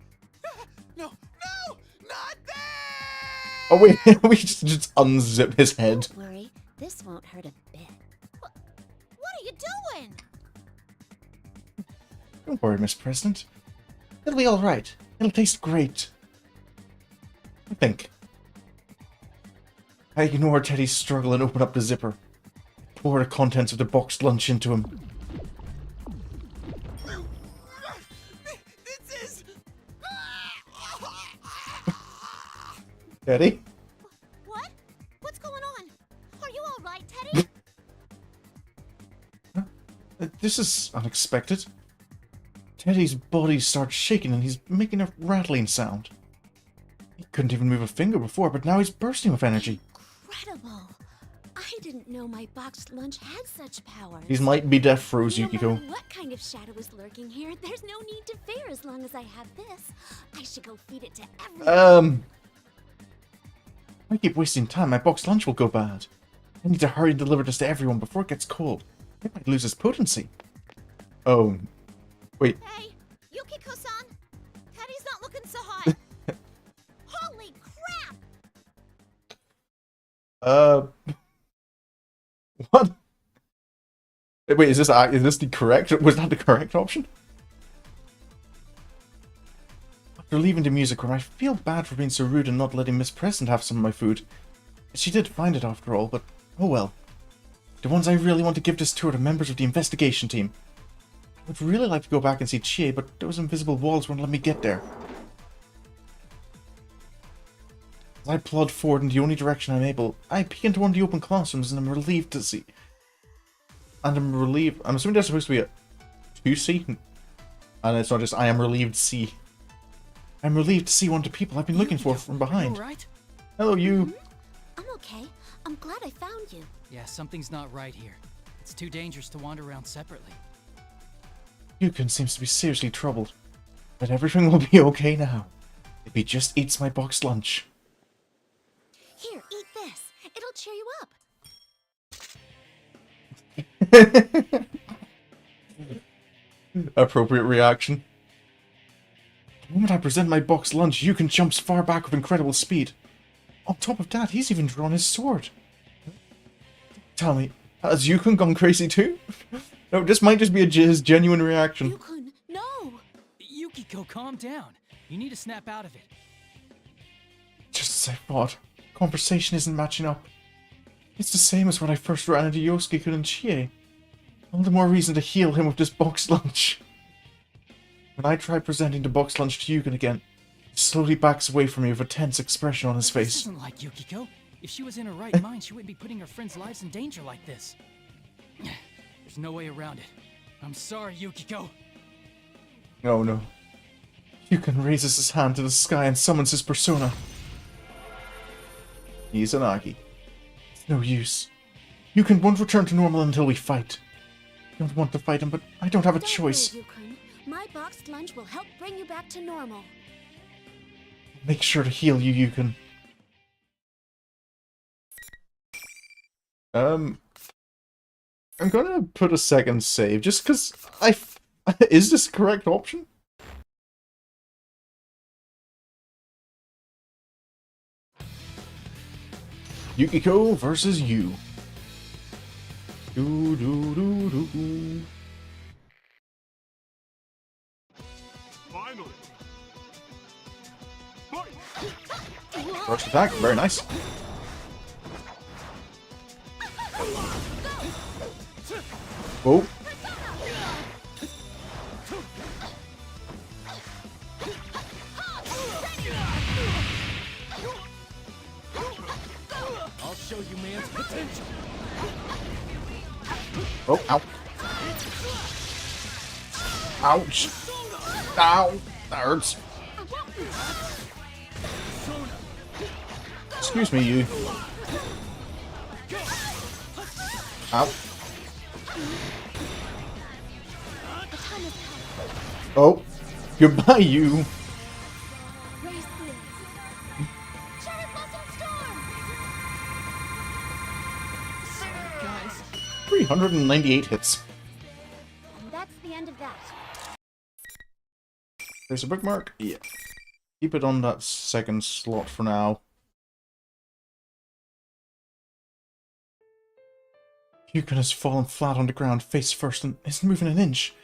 No, no, not there! Oh wait, we just unzip his head. Don't worry, this won't hurt a bit. What are you doing? Don't worry, Miss President. It'll be alright. It'll taste great. I think. I ignore Teddy's struggle and open up the zipper. Pour the contents of the boxed lunch into him. This is... Teddy? What? What's going on? Are you all right, Teddy? This is unexpected. Teddy's body starts shaking and he's making a rattling sound. He couldn't even move a finger before, but now he's bursting with energy. Incredible! I didn't know my boxed lunch had such powers. These might be death throes, No Yukiko. matter what kind of shadow is lurking here, there's no need to fear as long as I have this. I should go feed it to everyone. I keep wasting time. My boxed lunch will go bad. I need to hurry and deliver this to everyone before it gets cold. It might lose its potency. Oh. Wait. Hey, Yukiko-san. Teddy's not looking so hot. Holy crap! What? Wait, is this the correct? Was that the correct option? After leaving the music room, I feel bad for being so rude and not letting Miss President have some of my food. She did find it after all, but oh well. The ones I really want to give this to are the members of the investigation team. I'd really like to go back and see Chie, but those invisible walls won't let me get there. As I plod forward in the only direction I'm able, I peek into one of the open classrooms and I'm relieved to see... I'm assuming there's supposed to be a 2C? And it's not just I am relieved to see. I'm relieved to see one of the people I've been looking for from behind. You all right? Hello, you. I'm okay. I'm glad I found you. Yeah, something's not right here. It's too dangerous to wander around separately. Yukon seems to be seriously troubled. But everything will be okay now. If he just eats my boxed lunch. Here, eat this. It'll cheer you up. Appropriate reaction. The moment I present my boxed lunch, Yukon jumps far back with incredible speed. On top of that, he's even drawn his sword. Tell me, has Yukon gone crazy too? No, this might just be his genuine reaction. Yukon, no! Yukiko, calm down. You need to snap out of it. Just as I thought, conversation isn't matching up. It's the same as when I first ran into Yosuke-kun and Chie. All the more reason to heal him with this boxed lunch. When I try presenting the boxed lunch to Yukon again, he slowly backs away from me with a tense expression on his face. This isn't like Yukiko. If she was in her right mind, she wouldn't be putting her friends' lives in danger like this. There's no way around it. I'm sorry, Yukiko. Oh no. Yukon raises his hand to the sky and summons his persona. He's Amagi. It's no use. Yukon won't return to normal until we fight. I don't want to fight him, but I don't have a choice. Don't worry, Yukon. My boxed lunch will help bring you back to normal. Make sure to heal you, Yukon. I'm gonna put a second save, just because is this the correct option? Yukiko versus you. Do do do do do. Finally. First attack, very nice. Oh. I'll show you man's potential. Oh, ow. Ouch. Ow. That hurts. Excuse me, you. Ow. Oh. Goodbye, you. 398 hits. And that's the end of that. There's a bookmark? Yeah. Keep it on that second slot for now. Yukon has fallen flat on the ground face first and isn't moving an inch.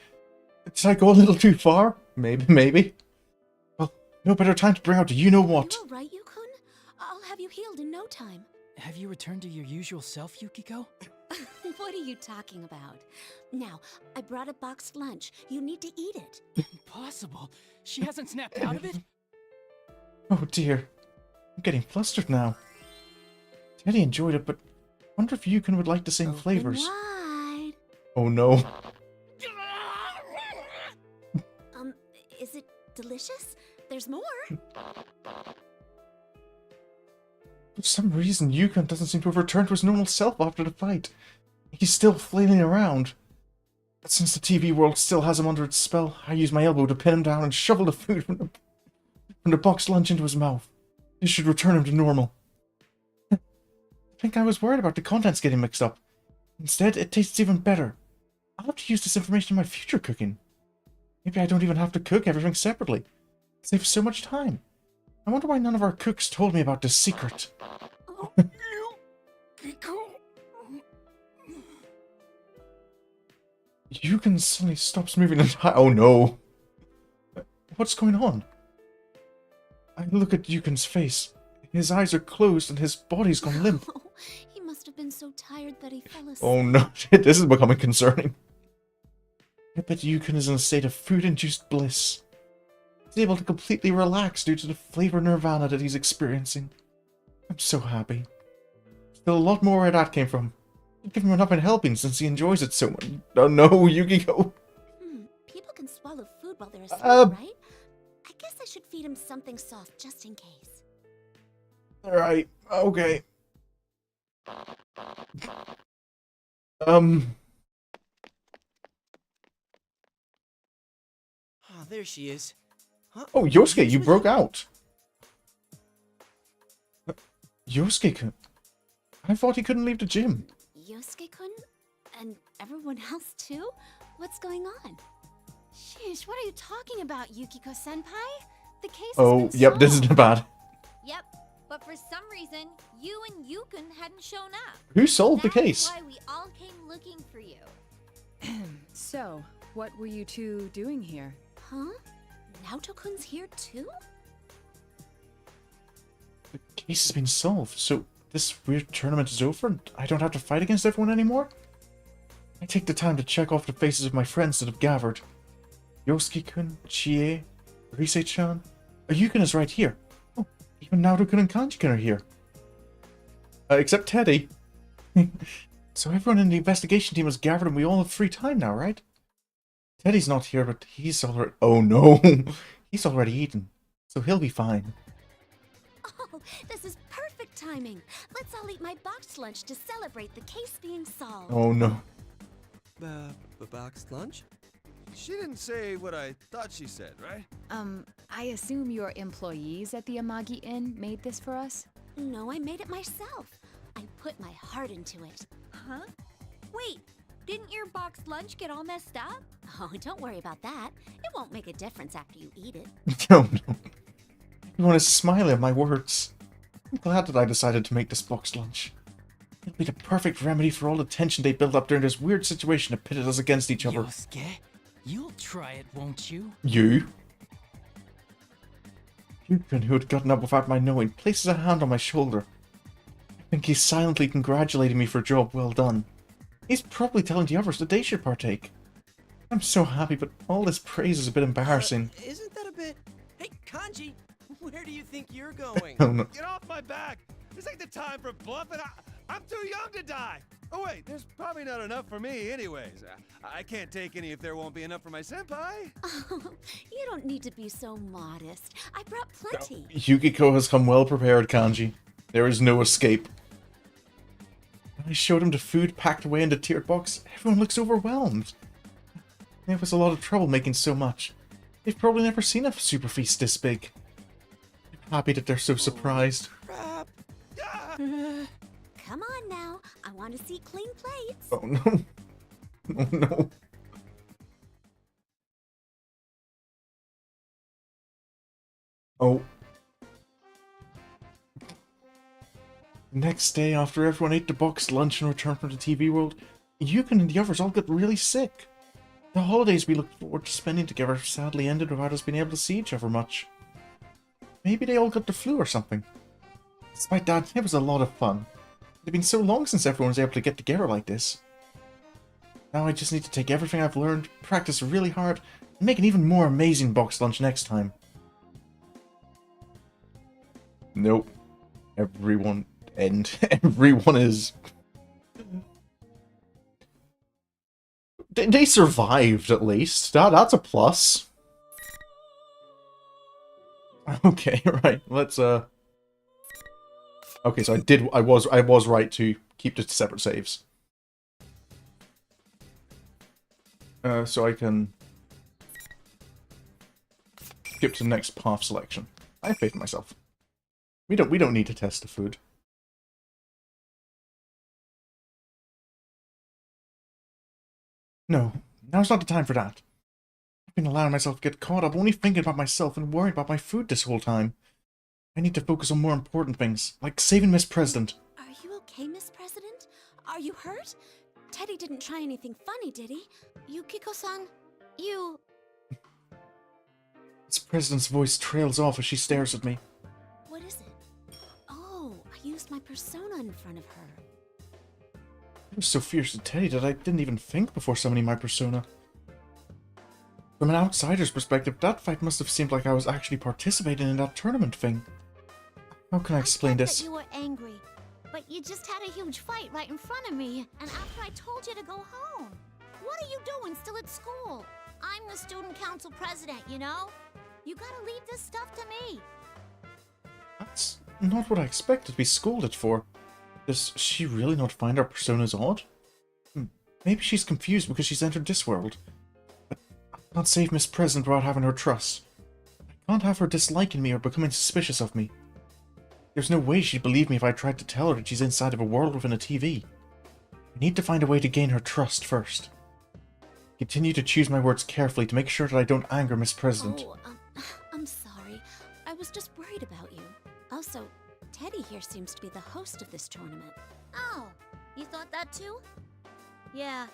Did I go a little too far? Maybe. Well, no better time to bring out the you-know-what. You all right, Yukon? I'll have you healed in no time. Have you returned to your usual self, Yukiko? What are you talking about? Now, I brought a boxed lunch. You need to eat it. Impossible. She hasn't snapped out of it? Oh dear. I'm getting flustered now. Teddy enjoyed it, but I wonder if Yukon would like the same flavors. Wide. Oh no. Is it delicious? There's more. For some reason, Yukon doesn't seem to have returned to his normal self after the fight. He's still flailing around. But since the TV world still has him under its spell, I use my elbow to pin him down and shovel the food from the boxed lunch into his mouth. This should return him to normal. I think I was worried about the contents getting mixed up. Instead, it tastes even better. I'll have to use this information in my future cooking. Maybe I don't even have to cook everything separately. It saves so much time. I wonder why none of our cooks told me about this secret. Yukon suddenly stops moving entirely. Oh no. What's going on? I look at Yukon's face. His eyes are closed and his body's gone limp. Oh, he must have been so tired that he fell asleep. Oh no, this is becoming concerning. I bet Yukon is in a state of food-induced bliss. He's able to completely relax due to the flavor nirvana that he's experiencing. I'm so happy. Still a lot more where that came from. I'd give him enough in helping since he enjoys it so much. Oh no, Yukiko. People can swallow food while they're asleep, right? I guess I should feed him something soft just in case. Alright, okay. Oh, there she is. Huh? Oh, Yosuke, you broke out. Yosuke, I thought he couldn't leave the gym. Yosuke-kun? And everyone else too? What's going on? Sheesh, what are you talking about, Yukiko-senpai? The case Oh, has been yep, this solved. isn't bad. Yep, but for some reason, you and Yukon hadn't shown up. Who solved the That's case? why we all came looking for you. So, what were you two doing here? Huh? Naoto-kun's here too? The case has been solved, so this weird tournament is over and I don't have to fight against everyone anymore? I take the time to check off the faces of my friends that have gathered. Yosuke-kun, Chie, Rise-chan. Yukon is right here. Oh, even Naoto-kun and Kanji-kun are here. Except Teddy. So everyone in the investigation team has gathered and we all have free time now, right? Teddy's not here, but he's already... Oh no! He's already eaten, so he'll be fine. Oh, this is perfect timing. Let's all eat my boxed lunch to celebrate the case being solved. Oh no. Boxed lunch? She didn't say what I thought she said, right? I assume your employees at the Amagi Inn made this for us? No, I made it myself. I put my heart into it. Huh? Wait, didn't your boxed lunch get all messed up? Oh, don't worry about that. It won't make a difference after you eat it. Oh no. Everyone is smiling at my words. I'm glad that I decided to make this boxed lunch. It'll be the perfect remedy for all the tension they built up during this weird situation that pitted us against each other. Yosuke, you'll try it, won't you? You? Yukon, who had gotten up without my knowing, places a hand on my shoulder. I think he's silently congratulating me for a job well done. He's probably telling the others that they should partake. I'm so happy, but all this praise is a bit embarrassing. Isn't that a bit... Hey, Kanji, where do you think you're going? Oh no. Get off my back! This ain't the time for bluffing. I'm too young to die. Oh wait, there's probably not enough for me anyways. I can't take any if there won't be enough for my senpai. Oh, you don't need to be so modest. I brought plenty. Yukiko has come well prepared, Kanji. There is no escape. When I showed him the food packed away in the tiered box, everyone looks overwhelmed. It was a lot of trouble making so much. They've probably never seen a super feast this big. I'm happy that they're so surprised. Crap. Ah! Come on now. I want to see clean plates. Oh no. Oh no. Oh. Next day, after everyone ate the boxed lunch and returned from the TV world, Yukon and the others all got really sick. The holidays we looked forward to spending together sadly ended without us being able to see each other much. Maybe they all got the flu or something. Despite that, it was a lot of fun. It had been so long since everyone was able to get together like this. Now I just need to take everything I've learned, practice really hard, and make an even more amazing boxed lunch next time. Nope. Everyone is... They survived, at least. That's a plus. Okay, right. Let's okay, so I was right to keep the separate saves. So I can skip to the next path selection. I have faith in myself. We don't need to test the food. No, now's not the time for that. I've been allowing myself to get caught up only thinking about myself and worrying about my food this whole time. I need to focus on more important things, like saving Miss President. Are you okay, Miss President? Are you hurt? Teddy didn't try anything funny, did he? Yukiko-san, you... Miss President's voice trails off as she stares at me. What is it? Oh, I used my persona in front of her. I was so fierce at Teddy that I didn't even think before summoning my persona. From an outsider's perspective, that fight must have seemed like I was actually participating in that tournament thing. How can I explain get this? that you were angry, but you just had a huge fight right in front of me, and after I told you to go home. What are you doing still at school? I'm the student council president, you know? You gotta leave this stuff to me. That's not what I expected to be scolded for. Does she really not find our personas odd? Maybe she's confused because she's entered this world. But I can't save Miss President without having her trust. I can't have her disliking me or becoming suspicious of me. There's no way she'd believe me if I tried to tell her that she's inside of a world within a TV. I need to find a way to gain her trust first. Continue to choose my words carefully to make sure that I don't anger Miss President. Oh, I'm sorry. I was just worried about you. Also, Teddy here seems to be the host of this tournament. Oh, you thought that too? Yeah,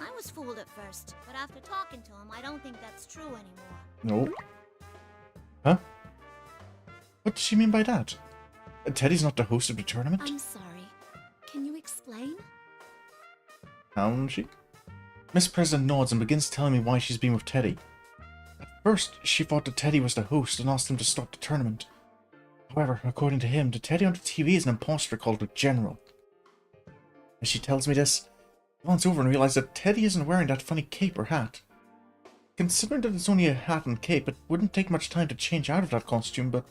I was fooled at first, but after talking to him, I don't think that's true anymore. No. Huh? What does she mean by that? Teddy's not the host of the tournament? I'm sorry. Can you explain? Can she? Miss President nods and begins telling me why she's been with Teddy. At first, she thought that Teddy was the host and asked him to stop the tournament. However, according to him, the Teddy on the TV is an imposter called the General. As she tells me this, I glance over and realize that Teddy isn't wearing that funny cape or hat. Considering that it's only a hat and cape, it wouldn't take much time to change out of that costume, but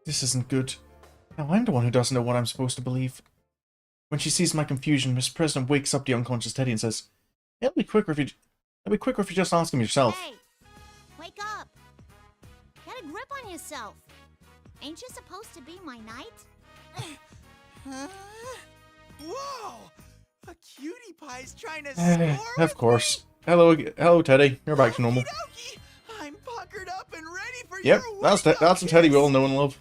this isn't good. Now I'm the one who doesn't know what I'm supposed to believe. When she sees my confusion, Miss President wakes up the unconscious Teddy and says, It'll be quicker if you just ask him yourself. Hey, wake up. Get a grip on yourself. Ain't you supposed to be my knight? Whoa! A cutie pie's trying to score Of course. Hello, Teddy. You're back to normal. Okie dokie. I'm puckered up and ready for Yep, your that's workout, the Teddy we all kids. know and love.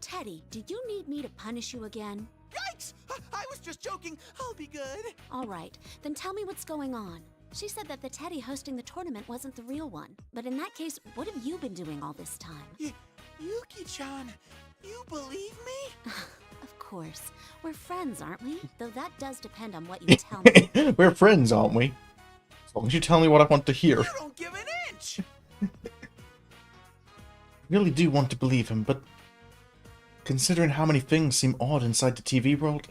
Teddy, did you need me to punish you again? Yikes! I was just joking. I'll be good. All right, then tell me what's going on. She said that the Teddy hosting the tournament wasn't the real one. But in that case, what have you been doing all this time? Yuki-chan, you believe me? Of course. We're friends, aren't we? Though that does depend on what you tell me. We're friends, aren't we? As long as you tell me what I want to hear. You don't give an inch! I really do want to believe him, but considering how many things seem odd inside the TV world,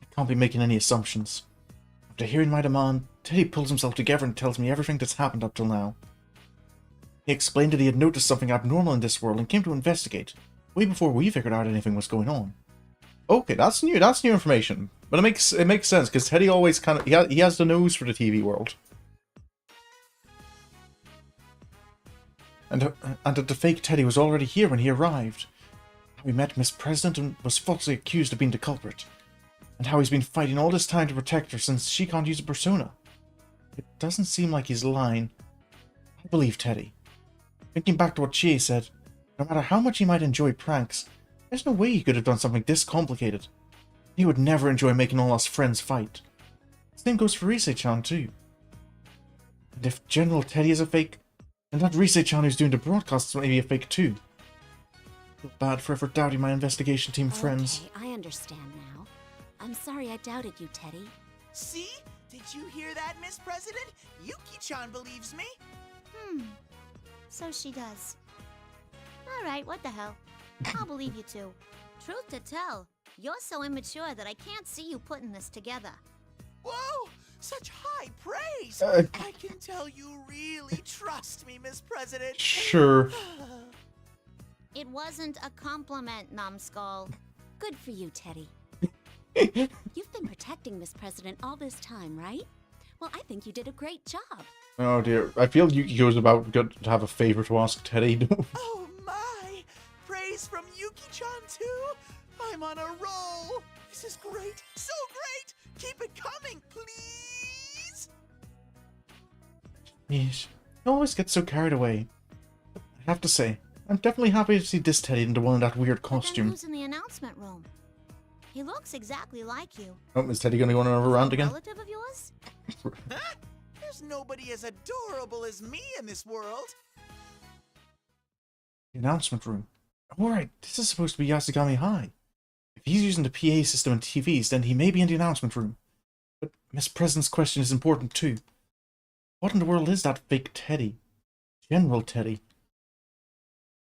I can't be making any assumptions. After hearing my demand, Teddy pulls himself together and tells me everything that's happened up till now. He explained that he had noticed something abnormal in this world and came to investigate, way before we figured out anything was going on. Okay, that's new information. But it makes sense, because Teddy always he has the nose for the TV world. And that the fake Teddy was already here when he arrived. How he met Miss President and was falsely accused of being the culprit. And how he's been fighting all this time to protect her since she can't use a persona. It doesn't seem like he's lying. I believe Teddy. Thinking back to what Chie said, no matter how much he might enjoy pranks, there's no way he could have done something this complicated. He would never enjoy making all us friends fight. Same goes for Rise-chan too. And if General Teddy is a fake, then that Rise-chan who's doing the broadcasts may be a fake too. I feel bad for ever doubting my investigation team friends. Okay, I understand now. I'm sorry I doubted you, Teddy. See? Did you hear that, Miss President? Yuki-chan believes me. So she does. Alright, what the hell. I'll believe you too. Truth to tell, you're so immature that I can't see you putting this together. Whoa! Such high praise! I can tell you really trust me, Miss President. Sure. It wasn't a compliment, numbskull. Good for you, Teddy. You've been protecting Miss President all this time, right? Well, I think you did a great job. Oh dear, I feel Yukiko's about to have a favor to ask Teddy. Oh my! Praise from Yuki-chan too? I'm on a roll! This is great! So great! Keep it coming, please! Yeesh, he always gets so carried away. I have to say, I'm definitely happy to see this Teddy into one in that weird But then costume. who's in the announcement room? He looks exactly like you. Oh, is Teddy gonna go on another round A again? relative of yours? Huh? There's nobody as adorable as me in this world. The announcement room. Alright, this is supposed to be Yasugami High. If he's using the PA system and TVs, then he may be in the announcement room. But Miss President's question is important too. What in the world is that fake Teddy? General Teddy.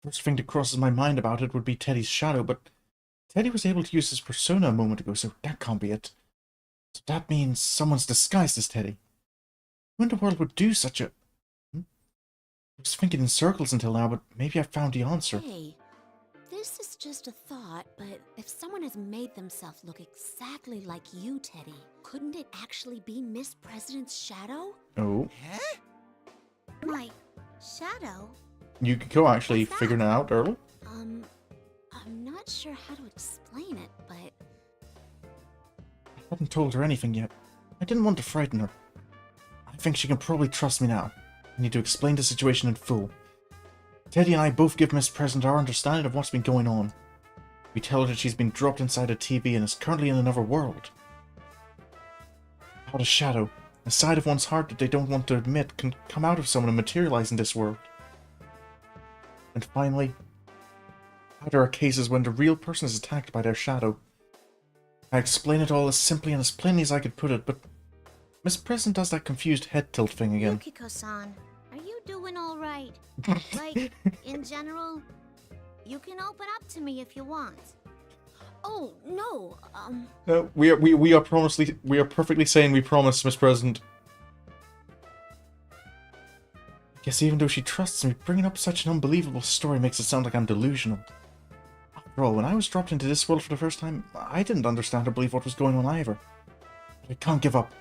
First thing that crosses my mind about it would be Teddy's shadow, but Teddy was able to use his persona a moment ago, so that can't be it. So that means someone's disguised as Teddy. Who in the world would do such a... I was thinking in circles until now, but maybe I found the answer. Hey, this is just a thought, but if someone has made themselves look exactly like you, Teddy, couldn't it actually be Miss President's shadow? Oh. Huh? My shadow? Yukiko actually What's that? figuring it out early. I'm not sure how to explain it, but I hadn't told her anything yet. I didn't want to frighten her. I think she can probably trust me now. I need to explain the situation in full. Teddy and I both give Miss President our understanding of what's been going on. We tell her that she's been dropped inside a TV and is currently in another world. How the shadow, a side of one's heart that they don't want to admit, can come out of someone and materialize in this world. And finally, how there are cases when the real person is attacked by their shadow. I explain it all as simply and as plainly as I could put it, but Miss President does that confused head tilt thing again. Yukiko-san, are you doing alright? Like, in general? You can open up to me if you want. oh no, No, we are perfectly saying we promise, Miss President. I guess even though she trusts me, bringing up such an unbelievable story makes it sound like I'm delusional. After all, when I was dropped into this world for the first time, I didn't understand or believe what was going on either. But I can't give up.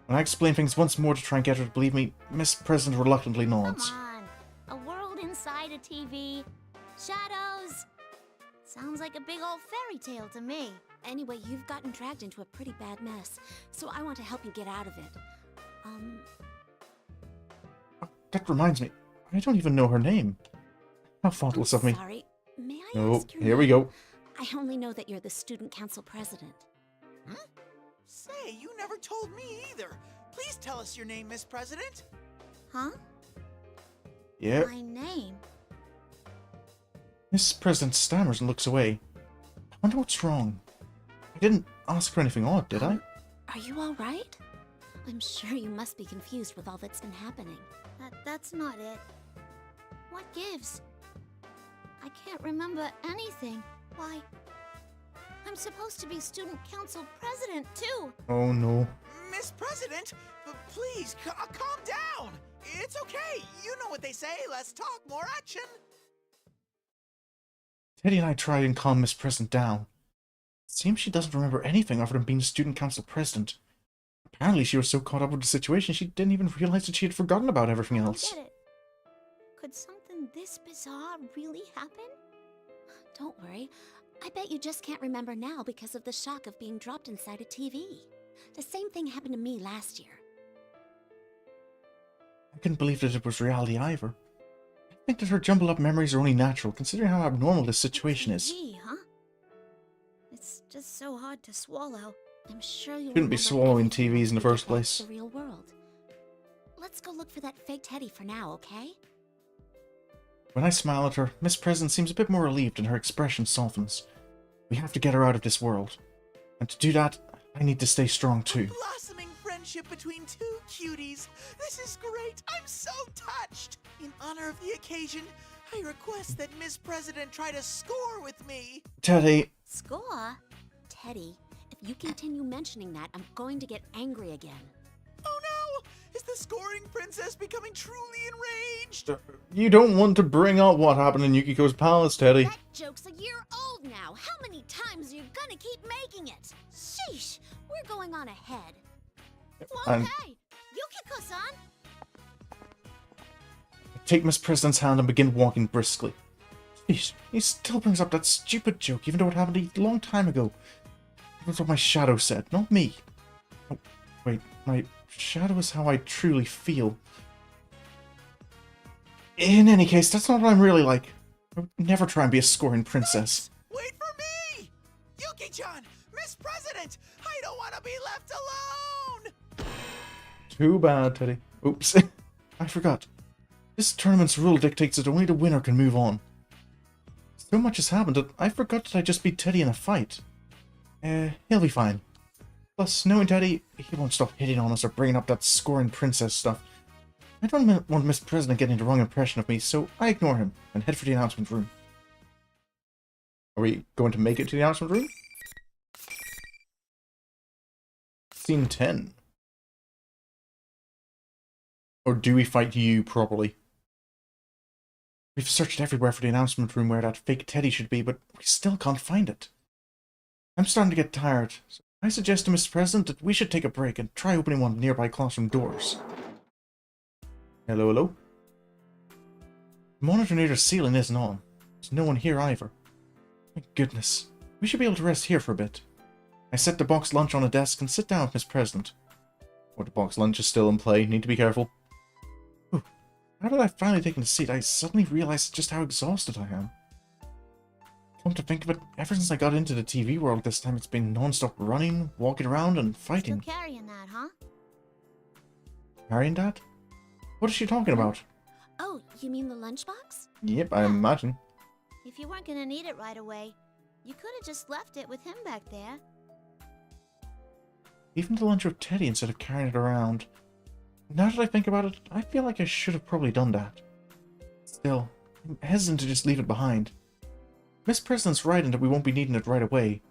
When I explain things once more to try and get her to believe me, Miss President reluctantly nods. Come on. A world inside a TV. Shadows. Sounds like a big old fairy tale to me. anyway, you've gotten dragged into a pretty bad mess, so I want to help you get out of it. That reminds me, I don't even know her name. How thoughtless of me. Sorry, may I No, ask your here we name? go. I only know that you're the student council president. Say, you never told me either. Please tell us your name, Miss President. Huh? Yeah. My name? Miss President stammers and looks away. I wonder what's wrong. I didn't ask her anything odd, did I? Are you all right? I'm sure you must be confused with all that's been happening. That's not it. What gives? I can't remember anything. Why? I'm supposed to be student council president, too. Oh no. Miss President, please, calm down. It's okay. You know what they say. Let's talk more action. Teddy and I tried and calm Miss President down. It seems she doesn't remember anything other than being student council president. Apparently she was so caught up with the situation she didn't even realize that she had forgotten about everything else. I get it. Could something this bizarre really happen? Don't worry. I bet you just can't remember now because of the shock of being dropped inside a TV. The same thing happened to me last year. I couldn't believe that it was reality either. I think that her jumbled up memories are only natural, considering how abnormal this situation is. TV, huh? It's just so hard to swallow. I'm sure you Shouldn't be swallowing TVs in the first place. The real world. Let's go look for that fake Teddy for now, okay? When I smile at her, Miss President seems a bit more relieved and her expression softens. We have to get her out of this world. And to do that, I need to stay strong too. Blossoming friendship between two cuties. This is great. I'm so touched. In honor of the occasion, I request that Miss President try to score with me. Teddy! Score? Teddy, if you continue mentioning that, I'm going to get angry again. Oh no! Is the scoring princess becoming truly enraged? You don't want to bring up what happened in Yukiko's palace, Teddy. That joke's a year old now. How many times are you gonna keep making it? Sheesh, we're going on ahead. And Hey, Yukiko-san! I take Miss President's hand and begin walking briskly. Jeez, he still brings up that stupid joke, even though it happened a long time ago. That's what my shadow said, not me. Oh, wait, my shadow is how I truly feel. In any case, that's not what I'm really like. I would never try and be a scoring princess. Wait for me! Yuki-chan! Miss President! I don't want to be left alone! Too bad, Teddy. Oops. I forgot. This tournament's rule dictates that only the winner can move on. So much has happened that I forgot that I just beat Teddy in a fight. He'll be fine. Plus, knowing Teddy, he won't stop hitting on us or bringing up that scoring princess stuff. I don't want Miss President getting the wrong impression of me, so I ignore him and head for the announcement room. Are we going to make it to the announcement room? Scene 10. Or do we fight you properly? We've searched everywhere for the announcement room where that fake Teddy should be, but we still can't find it. I'm starting to get tired, so I suggest to Mr. President that we should take a break and try opening one of the nearby classroom doors. Hello, hello? The monitor near the ceiling isn't on. There's no one here either. My goodness. We should be able to rest here for a bit. I set the box lunch on a desk and sit down with Miss President. Oh, the box lunch is still in play. Need to be careful. Ooh. Now that I've finally taken a seat, I suddenly realized just how exhausted I am. Come to think of it, ever since I got into the TV world this time, it's been non-stop running, walking around, and fighting. Still carrying that, huh? Carrying that? What is she talking about? Oh, you mean the lunchbox? Yep, I imagine. If you weren't gonna need it right away, you could have just left it with him back there. Even the lunch with Teddy instead of carrying it around. Now that I think about it, I feel like I should have probably done that. Still, I'm hesitant to just leave it behind. Miss President's right in that we won't be needing it right away.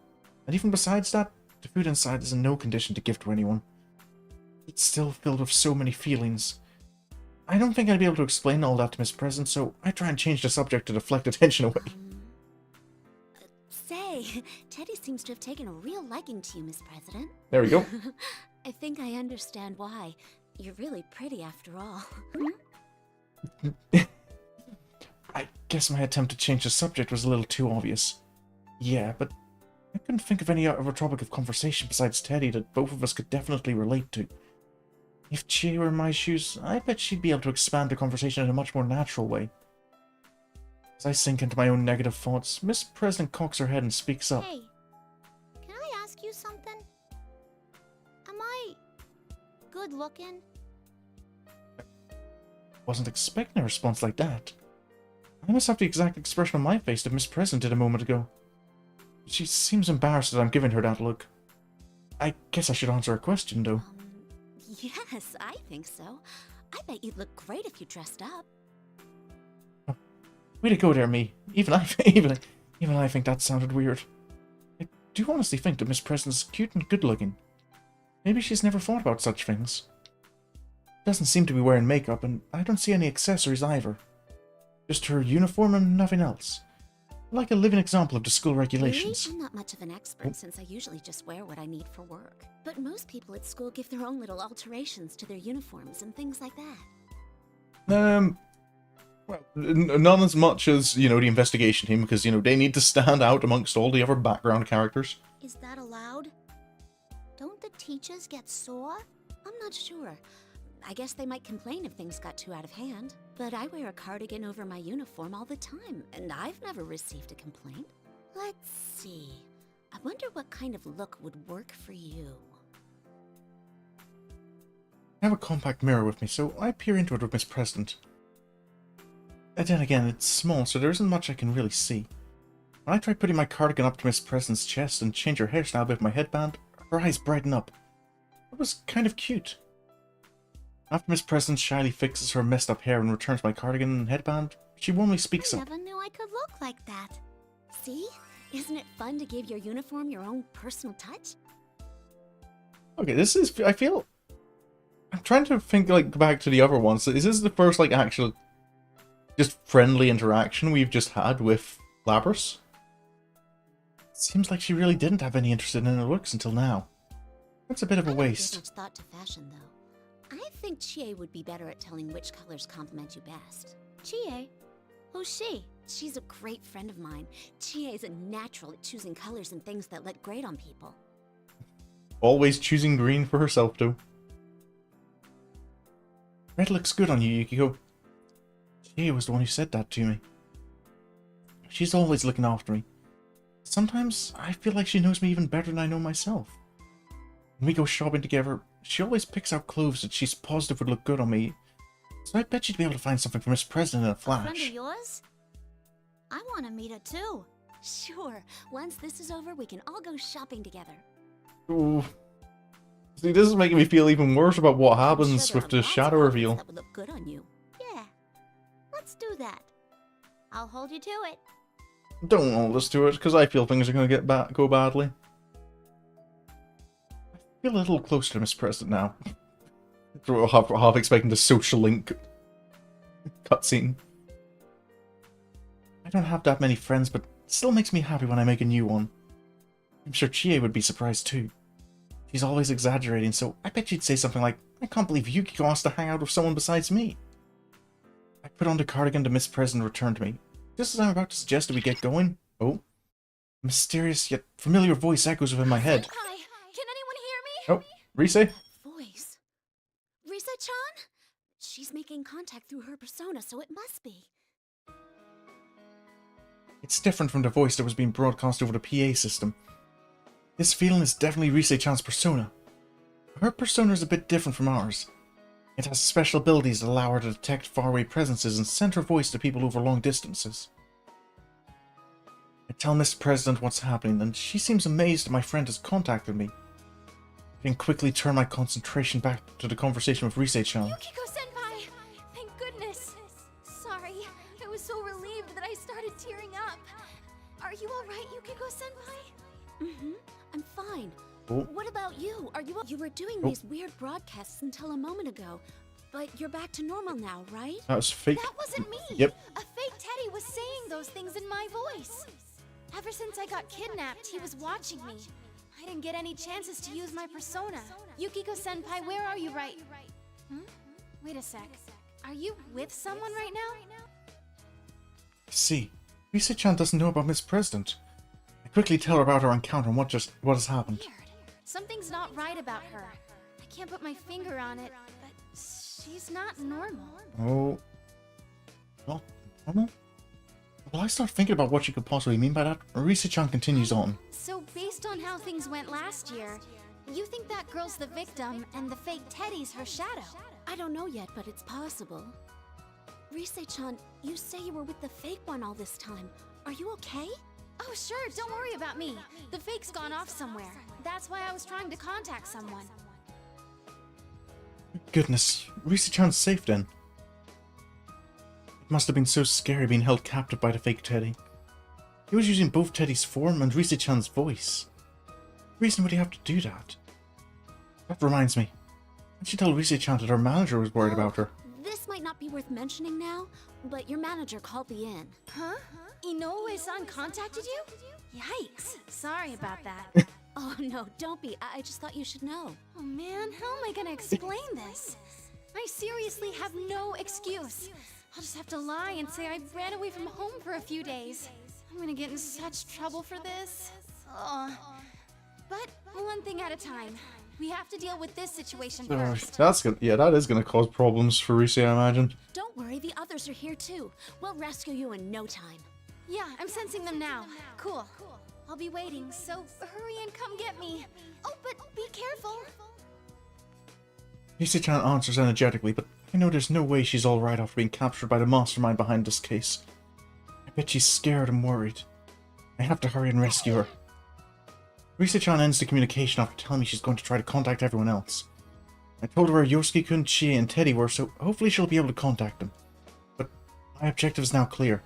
And even besides that, the food inside is in no condition to give to anyone. It's still filled with so many feelings. I don't think I'd be able to explain all that to Miss President, so I try and change the subject to deflect attention away. Say, Teddy seems to have taken a real liking to you, Miss President. There we go. I think I understand why. You're really pretty after all. I guess my attempt to change the subject was a little too obvious. Yeah, but I couldn't think of any other topic of conversation besides Teddy that both of us could definitely relate to. If Chie were in my shoes, I bet she'd be able to expand the conversation in a much more natural way. As I sink into my own negative thoughts, Miss President cocks her head and speaks up. Hey, can I ask you something? Am I good looking? Wasn't expecting a response like that. I must have the exact expression on my face that Miss President did a moment ago. She seems embarrassed that I'm giving her that look. I guess I should answer her question, though. Yes, I think so. I bet you'd look great if you dressed up. Way to go there, me. Even I think that sounded weird. I do honestly think that Miss President's cute and good-looking. Maybe she's never thought about such things. Doesn't seem to be wearing makeup, and I don't see any accessories either. Just her uniform and nothing else. Like a living example of the school regulations. Really? I'm not much of an expert since I usually just wear what I need for work. But most people at school give their own little alterations to their uniforms and things like that. Well, not as much as, you know, the investigation team, because, you know, they need to stand out amongst all the other background characters. Is that allowed? Don't the teachers get sore? I'm not sure. I guess they might complain if things got too out of hand. But I wear a cardigan over my uniform all the time, and I've never received a complaint. Let's see. I wonder what kind of look would work for you. I have a compact mirror with me, so I peer into it with Miss President. And then again, it's small, so there isn't much I can really see. When I try putting my cardigan up to Miss President's chest and change her hairstyle with my headband, her eyes brighten up. It was kind of cute. After Miss President shyly fixes her messed up hair and returns my cardigan and headband, she warmly speaks I up. never knew I could look like that. See? Isn't it fun to give your uniform your own personal touch? Okay, I'm trying to think, like, back to the other ones. Is this the first, like, actual, just friendly interaction we've just had with Labras? Seems like she really didn't have any interest in her looks until now. That's a bit of a waste. I don't give much thought to fashion, though. I think Chie would be better at telling which colors compliment you best. Chie? Who's she? She's a great friend of mine. Chie is a natural at choosing colors and things that look great on people. Always choosing green for herself, too. Red looks good on you, Yukiko. Chie was the one who said that to me. She's always looking after me. Sometimes I feel like she knows me even better than I know myself. When we go shopping together, she always picks out clothes that she's positive would look good on me. So I bet she'd be able to find something for Miss President in a flash. A friend of yours? I want to meet her too. Sure. Once this is over, we can all go shopping together. Ooh. See, this is making me feel even worse about what I'm happens sure with there the are lots shadow of outfits reveal. that would look good on you. Yeah. Let's do that. I'll hold you to it. Don't hold us to it, because I feel things are going to go badly. I feel a little closer to Miss President now. Half expecting the social link cutscene. I don't have that many friends, but it still makes me happy when I make a new one. I'm sure Chie would be surprised too. She's always exaggerating, so I bet she'd say something like, I can't believe Yukiko wants to hang out with someone besides me. I put on the cardigan to Miss President returned to me. Just as I'm about to suggest that we get going, oh, a mysterious yet familiar voice echoes within my head. Hi, can anyone hear me? Oh, Rise? Voice. Risa-chan? She's making contact through her persona, so it must be. It's different from the voice that was being broadcast over the PA system. This feeling is definitely Rise-chan's persona. Her persona is a bit different from ours. It has special abilities that allow her to detect faraway presences and send her voice to people over long distances. I tell Miss President what's happening, and she seems amazed that my friend has contacted me. I can quickly turn my concentration back to the conversation with Rise-chan. Yukiko-senpai! Thank goodness! Sorry, I was so relieved that I started tearing up. Are you alright, Yukiko-senpai? Mm-hmm. I'm fine. Oh. What about you? Are you? You were doing these weird broadcasts until a moment ago, but you're back to normal now, right? That was fake. That wasn't me! Yep. A fake Teddy was saying those things in my voice. Ever since I got kidnapped, he was watching me. I didn't get any chances to use my persona. Yukiko-senpai, where are you right? Wait a sec. Are you with someone right now? See, Rise-chan doesn't know about Miss President. I quickly tell her about our encounter and what has happened. Weird. Something's not right about her. I can't put my finger on it, but she's not normal. Oh. Not normal? Well, I start thinking about what she could possibly mean by that. Rise-chan continues on. So based on how things went last year, you think that girl's the victim and the fake Teddy's her shadow? I don't know yet, but it's possible. Rise-chan, you say you were with the fake one all this time. Are you okay? Oh sure, don't worry about me. The fake's gone off somewhere. That's why I was trying to contact someone. Goodness, Rise-chan's safe then. It must have been so scary being held captive by the fake Teddy. He was using both Teddy's form and Rise-chan's voice. What reason would he have to do that? That reminds me. I should tell Rise-chan that her manager was worried about her. This might not be worth mentioning now, but your manager called me in. Huh? Inoue-san contacted you? Yikes. Sorry about that. Oh no, don't be. I just thought you should know. Oh man, how am I gonna explain this? I seriously have no excuse. I'll just have to lie and say I ran away from home for a few days. I'm gonna get in such trouble for this. But one thing at a time. We have to deal with this situation first. That is gonna cause problems for Rise, I imagine. Don't worry, the others are here too. We'll rescue you in no time. Yeah, I'm sensing them now. Cool. I'll be waiting, so hurry and come get me. Oh, but be careful. Rise-chan answers energetically, but I know there's no way she's alright after being captured by the mastermind behind this case. I bet she's scared and worried. I have to hurry and rescue her. Rise-chan ends the communication after telling me she's going to try to contact everyone else. I told her where Yosuke-kun, Chie, and Teddy were, so hopefully she'll be able to contact them. But my objective is now clear.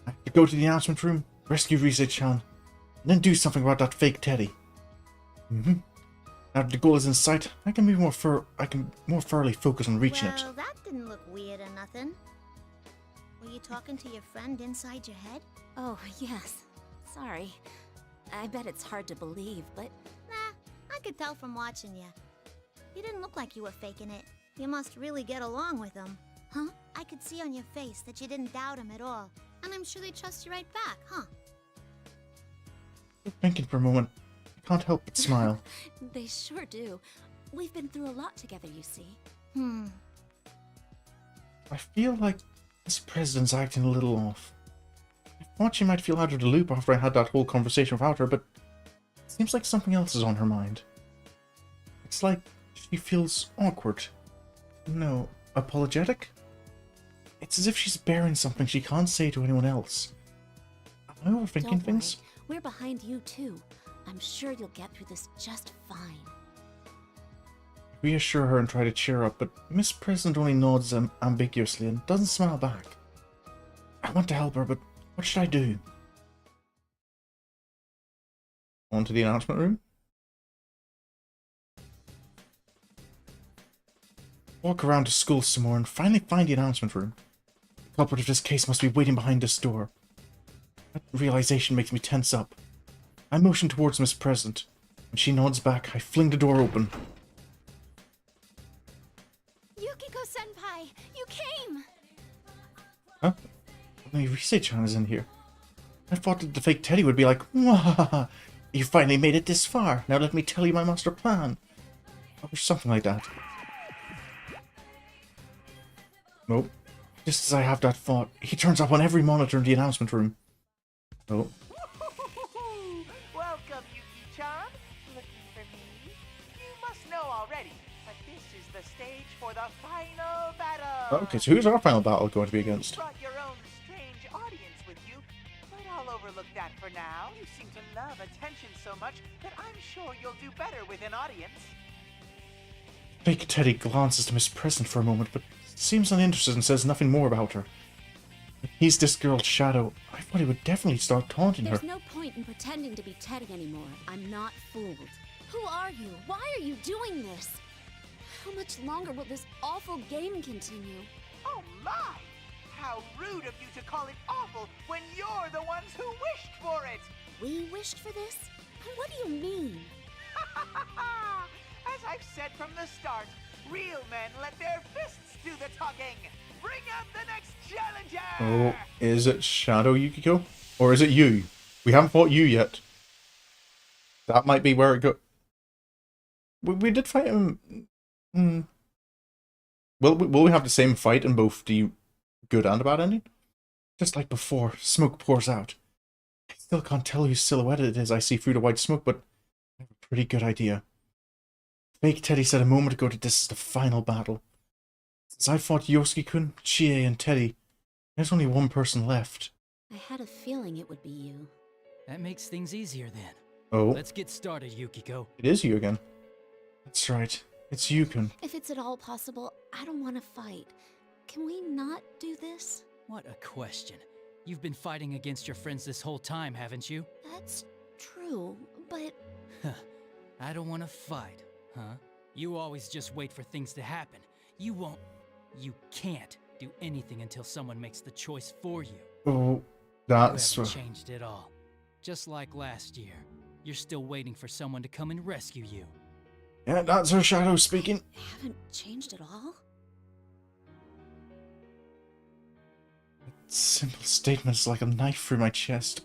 I have to go to the announcement room, rescue Rise-chan, and then do something about that fake Teddy. Now that the goal is in sight, I can more thoroughly focus on reaching it. Well, that didn't look weird or nothing. Were you talking to your friend inside your head? Oh, yes. Sorry. I bet it's hard to believe, but... Nah, I could tell from watching you. You didn't look like you were faking it. You must really get along with him. Huh? I could see on your face that you didn't doubt him at all. And I'm sure they trust you right back, huh? Thinking for a moment, I can't help but smile. They sure do. We've been through a lot together, you see. I feel like this president's acting a little off. I thought she might feel out of the loop after I had that whole conversation without her, but it seems like something else is on her mind. It's like she feels awkward. No, apologetic? It's as if she's bearing something she can't say to anyone else. Am I overthinking Don't things? worry. We're behind you, too. I'm sure you'll get through this just fine. reassure her and try to cheer her up, but Miss President only nods ambiguously and doesn't smile back. I want to help her, but what should I do? On to the announcement room. Walk around to school some more and finally find the announcement room. The culprit of this case must be waiting behind this door. That realization makes me tense up. I motion towards Miss President. When she nods back, I fling the door open. Yukiko-senpai, you came! Huh? Only Rise-chan is in here. I thought that the fake Teddy would be like, "Wahaha, you finally made it this far. Now let me tell you my master plan." Or something like that. Nope. Just as I have that thought, he turns up on every monitor in the announcement room. Oh. Welcome, Yuki-chan. Looking for me? You must know already, but this is the stage for the final battle. Okay, so who's our final battle going to be against? You brought your own strange audience with you, but I'll overlook that for now. You seem to love attention so much that I'm sure you'll do better with an audience. Fake Teddy glances to Miss President for a moment, but seems uninterested and says nothing more about her. He's this girl's shadow. I thought he would definitely start taunting her. There's no point in pretending to be Teddy anymore. I'm not fooled. Who are you? Why are you doing this? How much longer will this awful game continue? Oh my! How rude of you to call it awful when you're the ones who wished for it! We wished for this? What do you mean? As I've said from the start, real men let their fists do the talking! Bring out the next challenger! Oh, is it Shadow Yukiko? Or is it you? We haven't fought you yet. That might be where it go. We did fight him. Will we have the same fight in both the good and the bad ending? Just like before, smoke pours out. I still can't tell whose silhouette it is I see through the white smoke, but I have a pretty good idea. Fake Teddy said a moment ago that this is the final battle. Since I fought Yosuke-kun, Chie, and Teddy, there's only one person left. I had a feeling it would be you. That makes things easier then. Oh. Let's get started, Yukiko. It is you again. That's right. It's Yukon. If it's at all possible, I don't want to fight. Can we not do this? What a question. You've been fighting against your friends this whole time, haven't you? That's true, but... I don't want to fight, huh? You always just wait for things to happen. You won't... You can't do anything until someone makes the choice for you. Oh, that's... You haven't changed at all. Just like last year. You're still waiting for someone to come and rescue you. Yeah, that's her shadow speaking. I haven't changed at all? That simple statement is like a knife through my chest.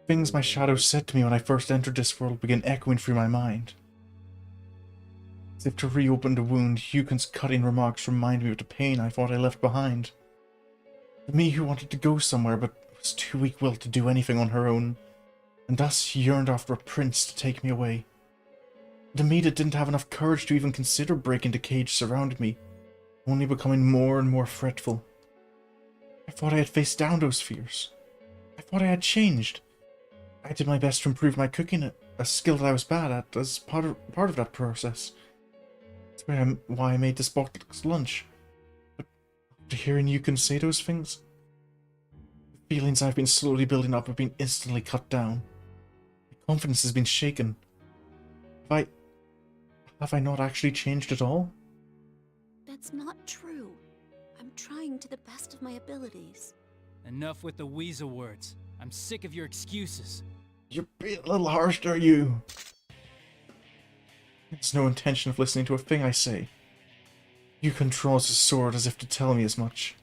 Things my shadow said to me when I first entered this world begin echoing through my mind. As if to reopen the wound, Yukon's cutting remarks remind me of the pain I thought I left behind. The me who wanted to go somewhere but was too weak-willed to do anything on her own, and thus yearned after a prince to take me away. The me that didn't have enough courage to even consider breaking the cage surrounded me, only becoming more and more fretful. I thought I had faced down those fears. I thought I had changed. I did my best to improve my cooking, a skill that I was bad at, as part of that process. That's why I made this boxed lunch. But after hearing Yukon say those things, the feelings I've been slowly building up have been instantly cut down. My confidence has been shaken. Have I not actually changed at all? That's not true. I'm trying to the best of my abilities. Enough with the weasel words. I'm sick of your excuses. You're being a little harsh, are you? There's no intention of listening to a thing I say. Yukon draws his sword as if to tell me as much.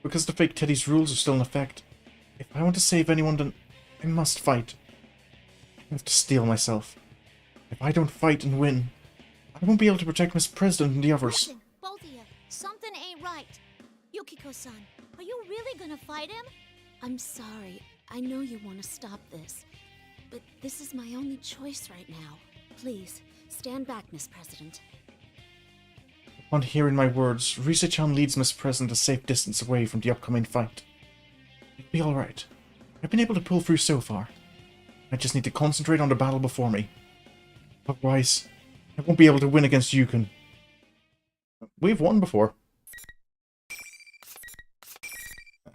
Because the fake Teddy's rules are still in effect, if I want to save anyone, then I must fight. I have to steel myself. If I don't fight and win, I won't be able to protect Miss President and the others. Listen, both of you, something ain't right. Yukiko-san, are you really gonna fight him? I'm sorry. I know you want to stop this. But this is my only choice right now. Please, stand back, Miss President. Upon hearing my words, Rise-chan leads Miss President a safe distance away from the upcoming fight. It'll be alright. I've been able to pull through so far. I just need to concentrate on the battle before me. Otherwise, I won't be able to win against Yukon. We've won before.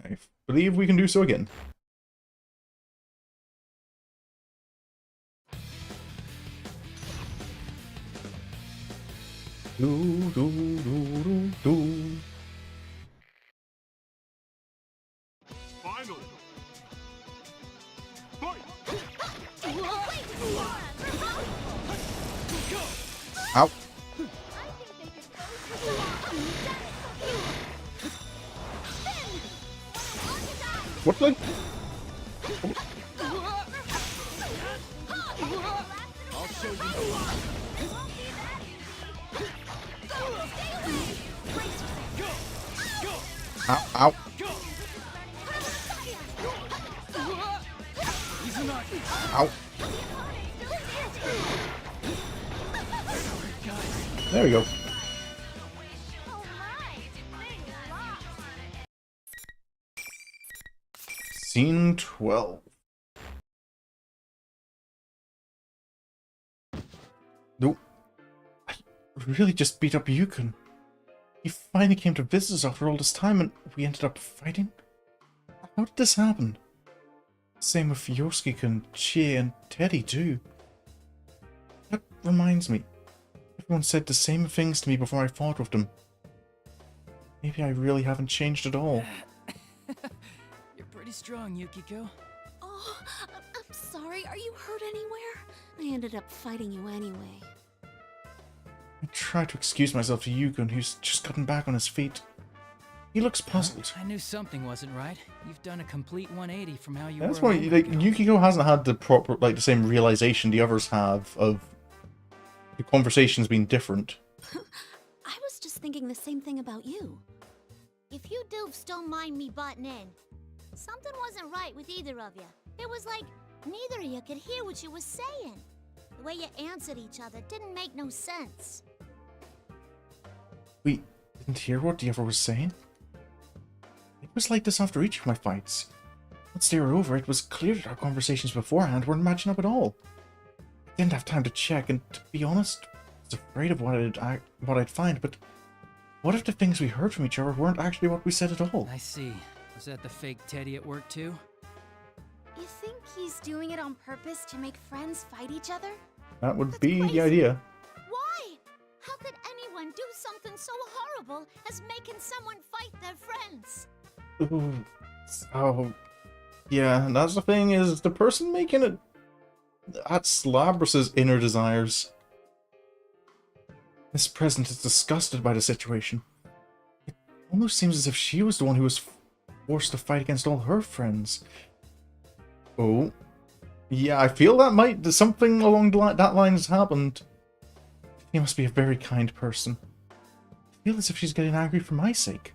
I believe we can do so again. Do, do, do, do, do. Finally. Ow. What the? I'll show you. Ow, ow. Ow. There we go. Scene 12. Nope. I really just beat up Yukon. He finally came to visit us after all this time and we ended up fighting? How did this happen? Same with Yosuke and Chie and Teddy too. That reminds me. Everyone said the same things to me before I fought with them. Maybe I really haven't changed at all. You're pretty strong, Yukiko. Oh, I'm sorry. Are you hurt anywhere? I ended up fighting you anyway. I tried to excuse myself to Yukon, who's just gotten back on his feet. He looks puzzled. I knew something wasn't right. You've done a complete 180 from how you That's were. why, like, Yukiko hasn't had the proper, like, the same realization the others have of the conversations being different. I was just thinking the same thing about you. If you doofs don't mind me butting in, something wasn't right with either of you. It was like neither of you could hear what you was saying. The way you answered each other didn't make no sense. We didn't hear what the other was saying? It was like this after each of my fights. Once they were over, it was clear that our conversations beforehand weren't matching up at all. I didn't have time to check, and to be honest, I was afraid of what I'd find, but what if the things we heard from each other weren't actually what we said at all? I see. Was that the fake Teddy at work too? You think he's doing it on purpose to make friends fight each other? That would That's be crazy. the idea. Why? How could anyone do something so horrible as making someone fight their friends? Ooh. Oh, yeah, and that's the thing, is the person making it... That's Labras's inner desires. Miss President is disgusted by the situation. It almost seems as if she was the one who was forced to fight against all her friends. Oh. Yeah, I feel that might... Something along that line has happened. She must be a very kind person. I feel as if she's getting angry for my sake.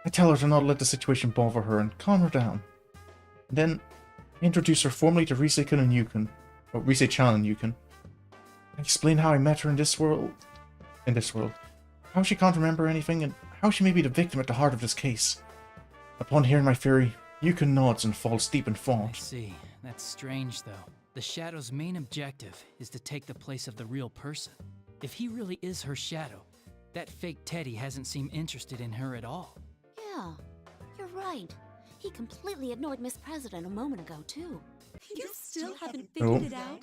I tell her to not let the situation bother her and calm her down. And then I introduce her formally to Rise-kun and Yukon. Or Rise-chan and Yukon. I explain how I met her in this world. How she can't remember anything, and how she may be the victim at the heart of this case. Upon hearing my theory, Yukon nods and falls deep in I thought. see. That's strange, though. The Shadow's main objective is to take the place of the real person. If he really is her shadow, that fake Teddy hasn't seemed interested in her at all. Yeah, you're right. He completely ignored Miss President a moment ago, too. You still haven't figured it out?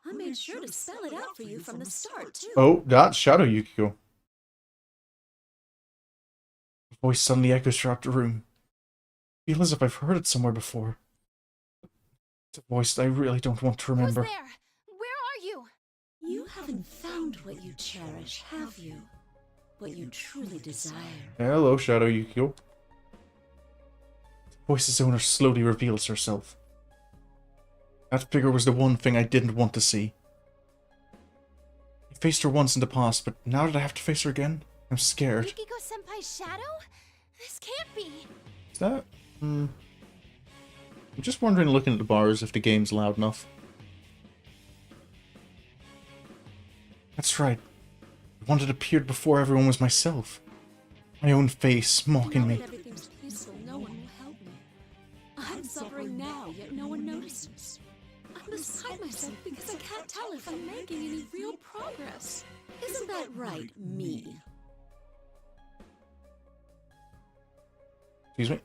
I made sure to spell it out for you from the start, too. Oh, that's Shadow Yukiko. The voice suddenly echoes throughout the room. I feel as if I've heard it somewhere before. It's a voice that I really don't want to remember. Who's there? Where are you? You haven't found what you cherish, have you? What you truly desire. Hello, Shadow Yukiko. The voice's owner slowly reveals herself. That figure was the one thing I didn't want to see. I faced her once in the past, but now that I have to face her again, I'm scared. Yukiko-senpai's shadow? This can't be. Is that... I'm just wondering, looking at the bars, if the game's loud enough. That's right. The one that appeared before everyone was myself. My own face, mocking me. Everything's peaceful, no one will help me. I'm suffering now, yet no one notices. I'm beside myself because I can't tell if I'm making any real progress. Isn't that right, me? Excuse me?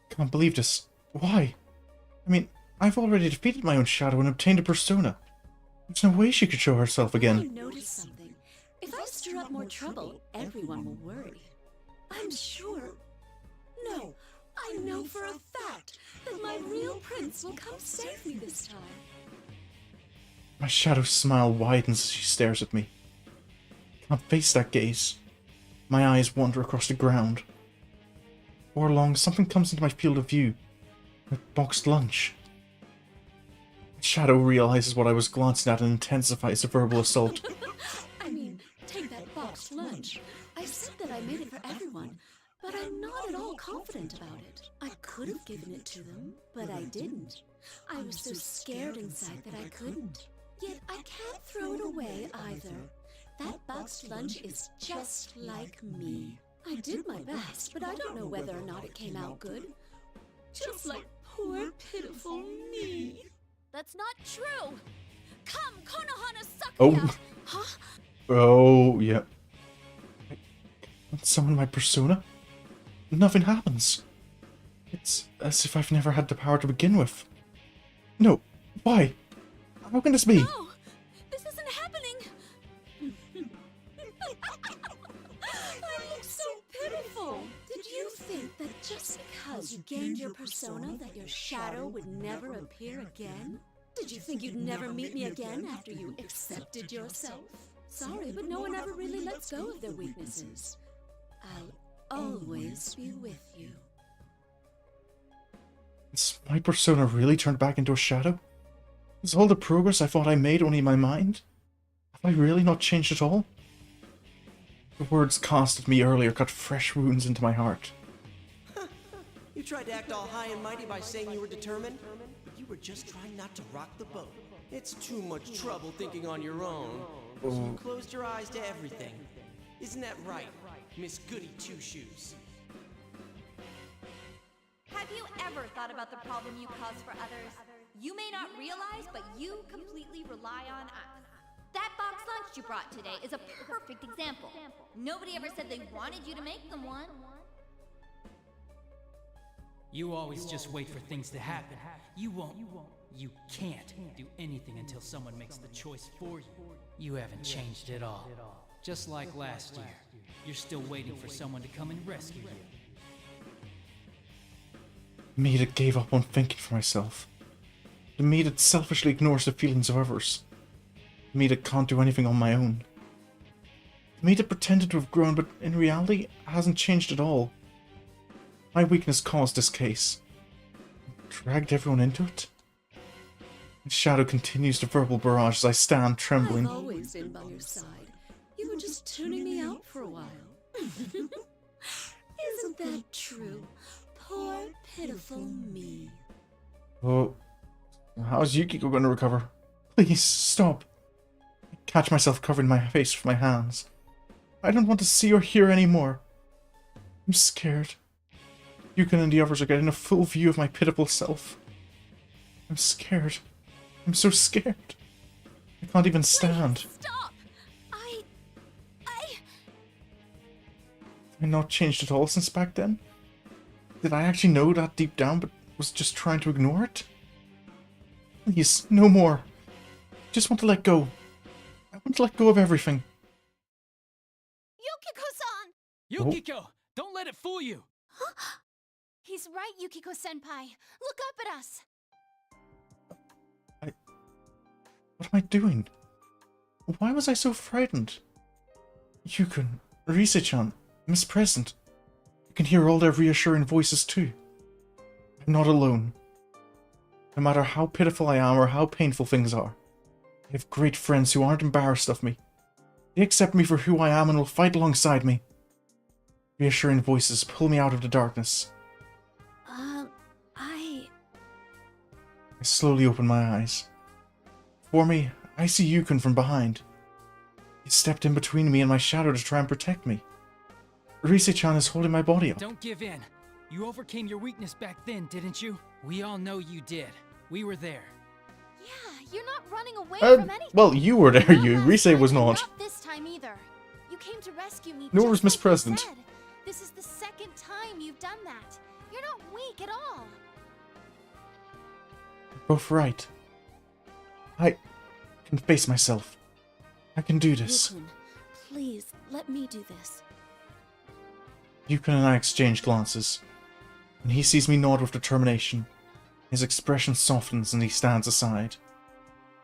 Can't believe this. Why? I mean, I've already defeated my own shadow and obtained a persona. There's no way she could show herself I again. noticed something. If I stir up more trouble, everyone will worry. I'm sure. No, I know for a fact that my real prince will come save me this time. My shadow's smile widens as she stares at me. I can't face that gaze. My eyes wander across the ground. Before long, something comes into my field of view. A boxed lunch. The shadow realizes what I was glancing at and intensifies the verbal assault. I mean, take that boxed lunch. I said that I made it for everyone, but I'm not at all confident about it. I could have given it to them, but I didn't. I was so scared inside that I couldn't. Yet I can't throw it away either. That boxed lunch is just like me. I did my best, but I don't know whether or not it came out good. Just like poor, pitiful me. That's not true! Come, Konohana Sakuya! Oh. Huh? Oh, yeah. I can't summon my persona? Nothing happens. It's as if I've never had the power to begin with. No, why? How can this be? No! This isn't happening! I look so pitiful. Did you think that just because you gained your persona that your shadow would never appear again? Did you think you'd never meet me again after you accepted yourself? Sorry, but no one ever really lets go of their weaknesses. I'll always be with you. Is my persona really turned back into a shadow? Is all the progress I thought I made only in my mind? Have I really not changed at all? The words cast at me earlier cut fresh wounds into my heart. You tried to act all high and mighty by saying you were determined, but you were just trying not to rock the boat. It's too much trouble thinking on your own. So you closed your eyes to everything. Isn't that right, Miss Goody Two-Shoes? Have you ever thought about the problem you cause for others? You may not realize, but you completely rely on us. That box lunch you brought today is a perfect example. Nobody ever said they wanted you to make them one. You always just wait for things to happen. You can't do anything until someone makes the choice for you. You haven't changed at all. Just like last year. You're still waiting for someone to come and rescue you. Me that gave up on thinking for myself. The me that selfishly ignores the feelings of others. The me that can't do anything on my own. The me that pretended to have grown but in reality hasn't changed at all. My weakness caused this case. Dragged everyone into it. The shadow continues the verbal barrage as I stand trembling. I've always been by your side. You were just tuning me out for a while. Isn't that true? Poor, pitiful me. Oh, how's Yukiko going to recover? Please, stop. I catch myself covering my face with my hands. I don't want to see or hear anymore. I'm scared. Yukon and the others are getting a full view of my pitiful self. I'm scared. I'm so scared. I can't even stand. Please, stop! Have I not changed at all since back then? Did I actually know that deep down, but was just trying to ignore it? Please, no more. I just want to let go. I want to let go of everything. Yukiko-san! Yukiko! Don't let it fool you! Huh? He's right, Yukiko-senpai. Look up at us. What am I doing? Why was I so frightened? Yukon, Rise-chan, Miss Present. You can hear all their reassuring voices too. I'm not alone. No matter how pitiful I am or how painful things are, I have great friends who aren't embarrassed of me. They accept me for who I am and will fight alongside me. Reassuring voices pull me out of the darkness. I slowly open my eyes. Before me, I see Yukon from behind. He stepped in between me and my shadow to try and protect me. Rise-chan is holding my body up. Don't give in. You overcame your weakness back then, didn't you? We all know you did. We were there. Yeah, you're not running away from anything. Well, you were there, you. Rise was not. Not this time either. You came to rescue me. Nor just was Miss like you President. said. This is the second time you've done that. You're not weak at all. You're both right. I can face myself. I can do this. Yukon, please, let me do this. Yukon and I exchange glances, and he sees me nod with determination. His expression softens and he stands aside.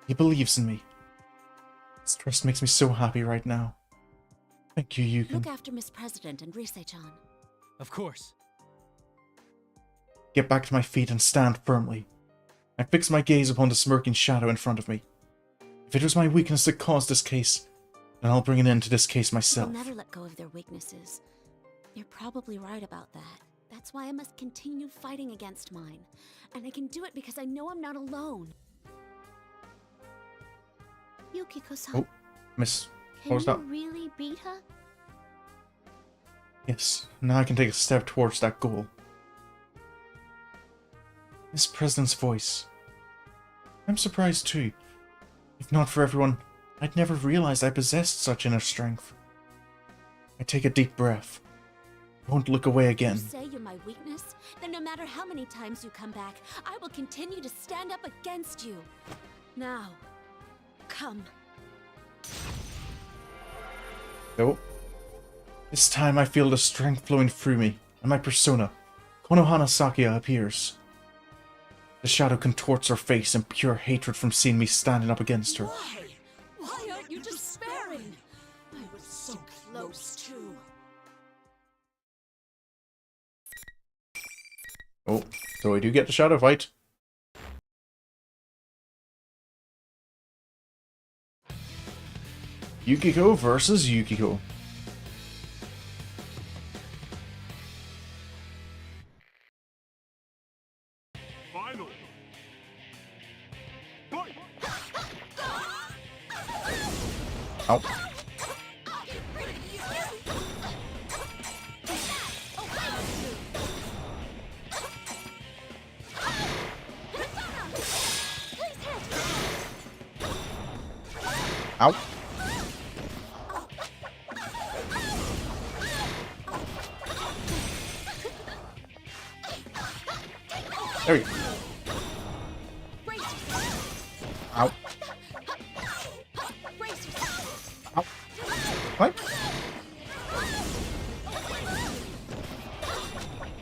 He believes in me. His trust makes me so happy right now. Thank you, Yukon. Look after Miss President and Rise-chan. Of course. Get back to my feet and stand firmly. I fix my gaze upon the smirking shadow in front of me. If it was my weakness that caused this case, then I'll bring an end to this case myself. They'll never let go of their weaknesses. You're probably right about that. That's why I must continue fighting against mine. And I can do it because I know I'm not alone. Yukiko-san, Oh, Miss, what can was you that? really beat her? Yes, now I can take a step towards that goal. Miss President's voice. I'm surprised too. If not for everyone, I'd never realized I possessed such inner strength. I take a deep breath. I won't look away again. You say you're my weakness? Then no matter how many times you come back, I will continue to stand up against you. Now, come. No. This time I feel the strength flowing through me, and my persona, Konohana Sakuya, appears. The shadow contorts her face in pure hatred from seeing me standing up against her. Why? Why aren't you despairing? I was so close to. Oh, so I do get the shadow fight. Yukiko versus Yukiko. Final. Fight. Ow. Ow. There we go. Ow. Ow. What?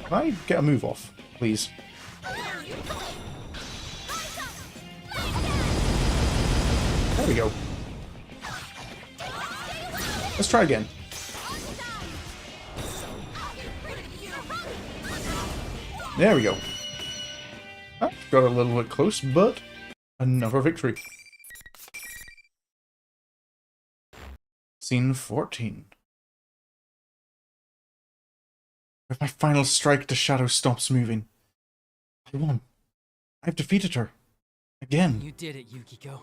Can I get a move off, please? There we go. Let's try again. There we go. Ah, got a little bit close, but another victory. Scene 14. With my final strike, the shadow stops moving. I won. I've defeated her. Again. You did it, Yukiko.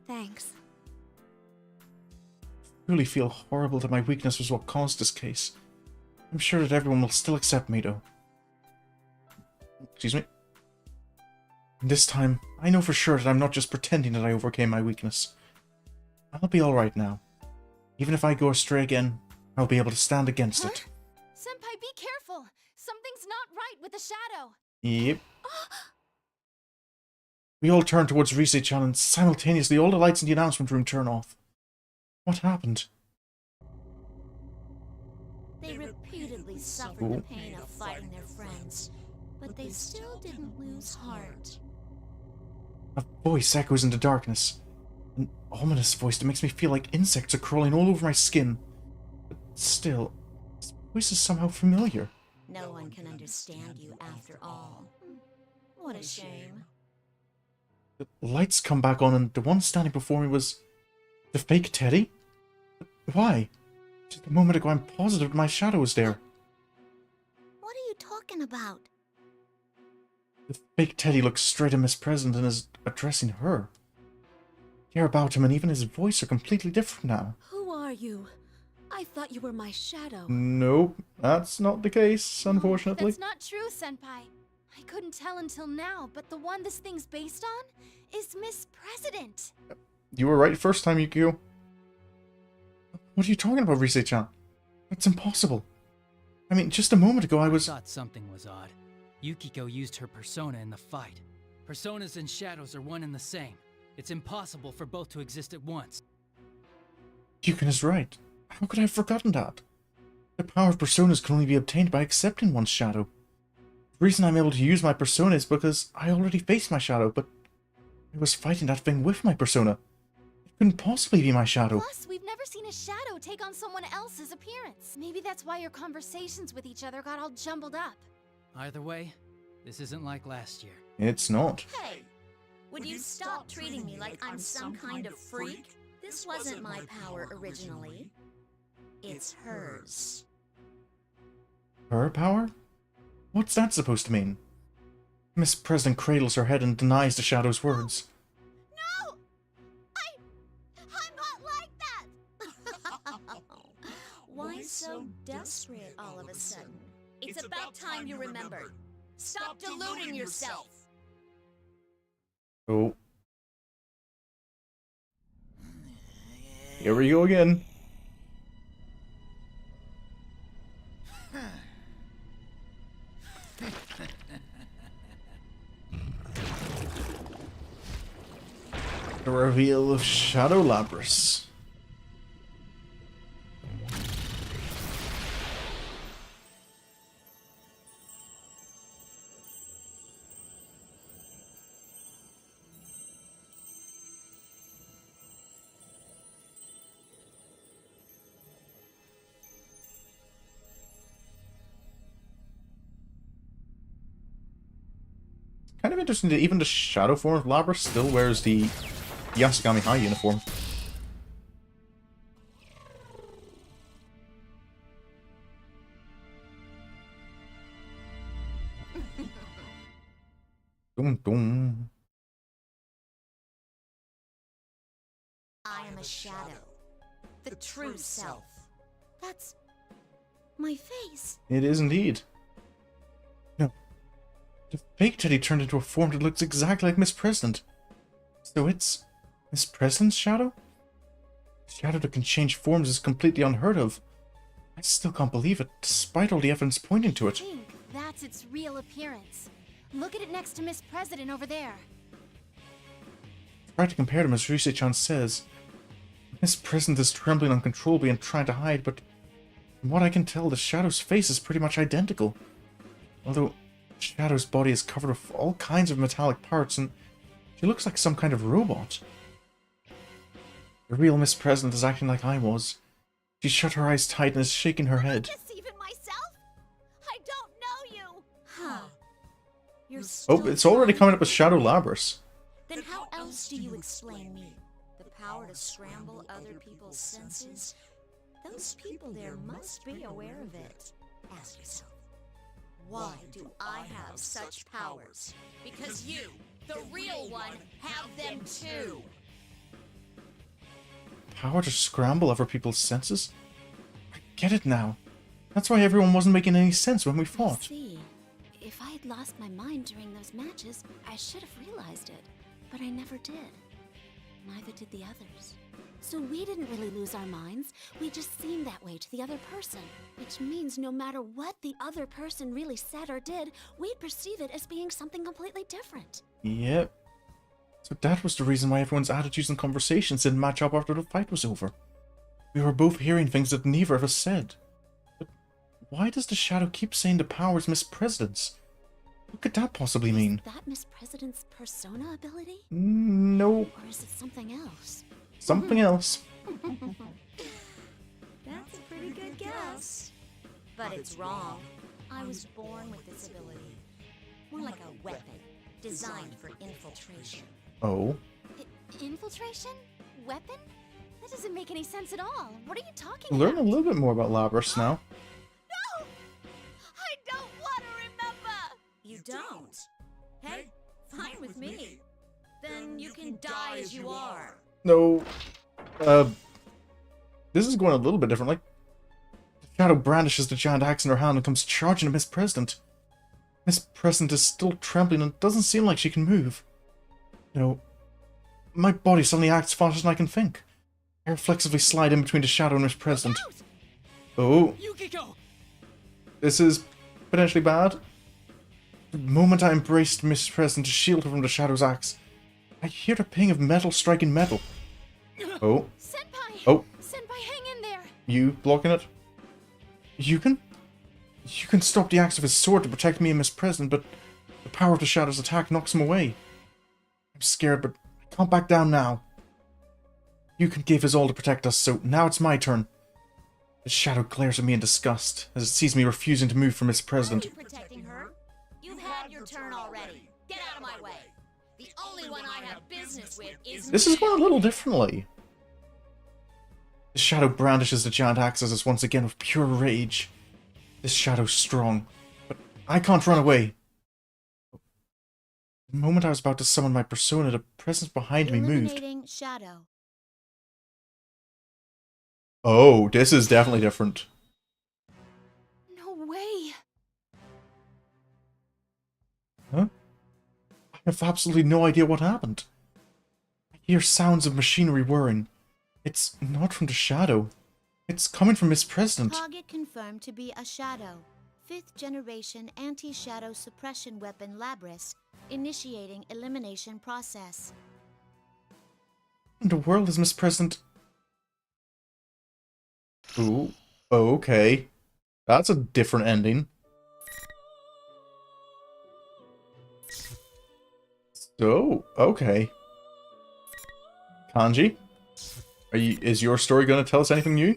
Thanks. I truly feel horrible that my weakness was what caused this case. I'm sure that everyone will still accept me, though. Excuse me. And this time, I know for sure that I'm not just pretending that I overcame my weakness. I'll be alright now. Even if I go astray again, I'll be able to stand against it. Senpai, be careful. Something's not right with the shadow. Yep. We all turn towards Rise-chan and simultaneously all the lights in the announcement room turn off. What happened? They repeatedly suffered the pain of fighting their friends, but they still didn't lose heart. A voice echoes in the darkness. An ominous voice that makes me feel like insects are crawling all over my skin. But still, this voice is somehow familiar. No one can understand you after all. What a shame. The lights come back on and the one standing before me was... the fake Teddy? But why? Just a moment ago I'm positive my shadow was there. What are you talking about? The fake Teddy looks straight at Miss President and is addressing her. The air about him and even his voice are completely different now. Who are you? I thought you were my shadow. Nope, that's not the case, unfortunately. That's not true, Senpai. I couldn't tell until now, but the one this thing's based on is Miss President. You were right first time, Yukio. What are you talking about, Rise-chan? That's impossible. I mean, just a moment ago I thought something was odd. Yukiko used her persona in the fight. Personas and shadows are one and the same. It's impossible for both to exist at once. Yukon is right. How could I have forgotten that? The power of personas can only be obtained by accepting one's shadow. The reason I'm able to use my persona is because I already faced my shadow, but I was fighting that thing with my persona. It couldn't possibly be my shadow. Plus, we've never seen a shadow take on someone else's appearance. Maybe that's why your conversations with each other got all jumbled up. Either way, this isn't like last year. It's not. Hey, would you stop treating me like I'm some kind of freak? This wasn't my power originally. It's hers. Her power? What's that supposed to mean? Miss President cradles her head and denies the shadow's words. No! I'm not like that! Why so desperate all of a sudden? It's about time you remembered. Stop deluding yourself! Oh. Here we go again. The reveal of Shadow Labrys. Kind of interesting that even the shadow form of Labrys still wears the Yasagami High uniform. Dum dum. I am a shadow. The true self. That's my face. It is indeed. No. The fake Teddy turned into a form that looks exactly like Miss President. So it's Miss President's shadow? A shadow that can change forms is completely unheard of. I still can't believe it, despite all the evidence pointing to it. I think that's its real appearance. Look at it next to Miss President over there. Try to compare them as Rise-chan says. Miss President is trembling uncontrollably and trying to hide, but from what I can tell, the Shadow's face is pretty much identical. Although, Shadow's body is covered with all kinds of metallic parts, and she looks like some kind of robot. The real Miss President is acting like I was. She shut her eyes tight and is shaking her head. Deceiving myself? I don't know you. Huh. You're Oh, it's already coming up with Shadow Labrys. Then how else do you explain me? The power to scramble other people's senses? Those people there must be aware of it. Ask yourself, why do I have such powers? Because you, the real one, have them too. Power to scramble other people's senses? I get it now. That's why everyone wasn't making any sense when we fought. See, if I had lost my mind during those matches, I should have realized it. But I never did. Neither did the others. So we didn't really lose our minds. We just seemed that way to the other person. Which means no matter what the other person really said or did, we'd perceive it as being something completely different. Yep. So that was the reason why everyone's attitudes and conversations didn't match up after the fight was over. We were both hearing things that neither of us said. But why does the Shadow keep saying the power is Miss President's? What could that possibly mean? Is that Miss President's persona ability? No. Or is it something else? Something else. That's a pretty good guess. But it's wrong. I was born with this ability. More like a weapon, designed for infiltration. Oh. Infiltration? Weapon? That doesn't make any sense at all. What are you talking Learn about? a little bit more about Labrys now. No! I don't want to remember! You don't? Hey, fine with me. Then you can die as you are. No. This is going a little bit differently. The Shadow brandishes the giant axe in her hand and comes charging at Miss President. Miss Present is still trembling and doesn't seem like she can move. My body suddenly acts faster than I can think. I reflexively slide in between the shadow and Miss Present. Oh. Yukiko! This is potentially bad. The moment I embraced Miss Present to shield her from the shadow's axe, I hear the ping of metal striking metal. Oh. Senpai! Oh. Senpai, hang in there! You blocking it? You can stop the axe of his sword to protect me and Miss Present, but the power of the shadow's attack knocks him away. I'm scared, but I can't back down now. Yukon gave his all to protect us, so now it's my turn. The shadow glares at me in disgust as it sees me refusing to move from Miss Present. Are you protecting her? You've had your turn already. Get out of my way. The only one I have business with is This is going a little differently. The shadow brandishes the giant axe as once again with pure rage. This shadow's strong, but I can't run away. The moment I was about to summon my persona, the presence behind me moved. Eliminating shadow. Oh, this is definitely different. No way! Huh? I have absolutely no idea what happened. I hear sounds of machinery whirring. It's not from the shadow. It's coming from Miss President. Target confirmed to be a shadow. 5th generation anti-shadow suppression weapon Labris, initiating elimination process. In the world is Miss President? Ooh, okay. That's a different ending. So, okay. Kanji? Is your story going to tell us anything new?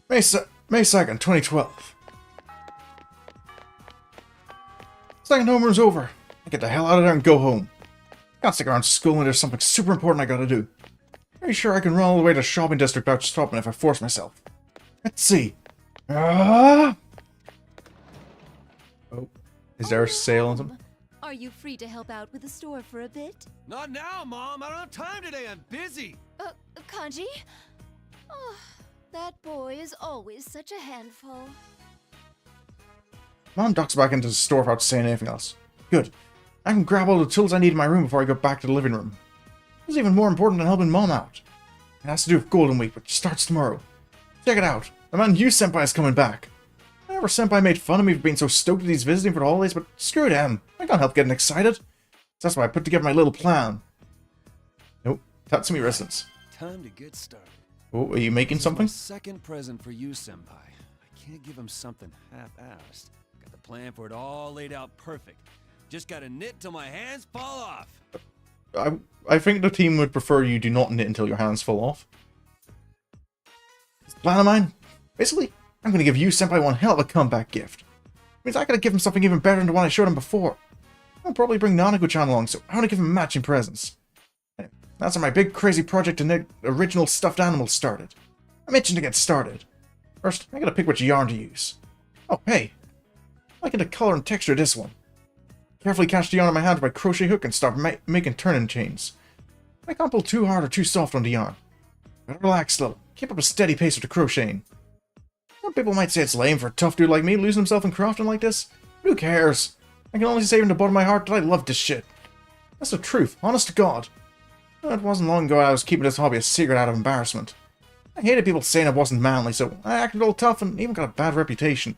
May 2nd, 2012. Second homeroom's over. I get the hell out of there and go home. Can't stick around school when there's something super important I gotta do. Pretty sure I can run all the way to the shopping district without stopping if I force myself. Let's see. Oh, is there a sale on them? Are you free to help out with the store for a bit? Not now, Mom. I don't have time today. I'm busy. Kanji? Oh, that boy is always such a handful. Mom ducks back into the store without saying anything else. Good. I can grab all the tools I need in my room before I go back to the living room. This is even more important than helping Mom out. It has to do with Golden Week, which starts tomorrow. Check it out. The man Yu Senpai is coming back. Whenever Senpai made fun of me for being so stoked that he's visiting for the holidays, but screw them. I can't help getting excited. That's why I put together my little plan. Nope. Tatsumi residence. Time to get started. Oh, are you making something? My second present for you, Senpai. I can't give him something half-assed. Got the plan for it all laid out perfect. Just gotta knit till my hands fall off. I think the team would prefer you do not knit until your hands fall off. This plan of mine? Basically, I'm gonna give you Senpai one hell of a comeback gift. It means I gotta give him something even better than the one I showed him before. I'll probably bring Nanako-chan along, so I want to give him matching presents. Anyway, that's how my big crazy project to knit original stuffed animals started. I'm itching to get started. First, I gotta pick which yarn to use. Oh, hey! I like the color and texture of this one. Carefully catch the yarn in my hand with my crochet hook and start making turning chains. I can't pull too hard or too soft on the yarn. Gotta relax a little. Keep up a steady pace with the crocheting. Some people might say it's lame for a tough dude like me losing himself in crafting like this. Who cares? I can only say from the bottom of my heart that I love this shit. That's the truth, honest to God. It wasn't long ago I was keeping this hobby a secret out of embarrassment. I hated people saying I wasn't manly, so I acted all tough and even got a bad reputation.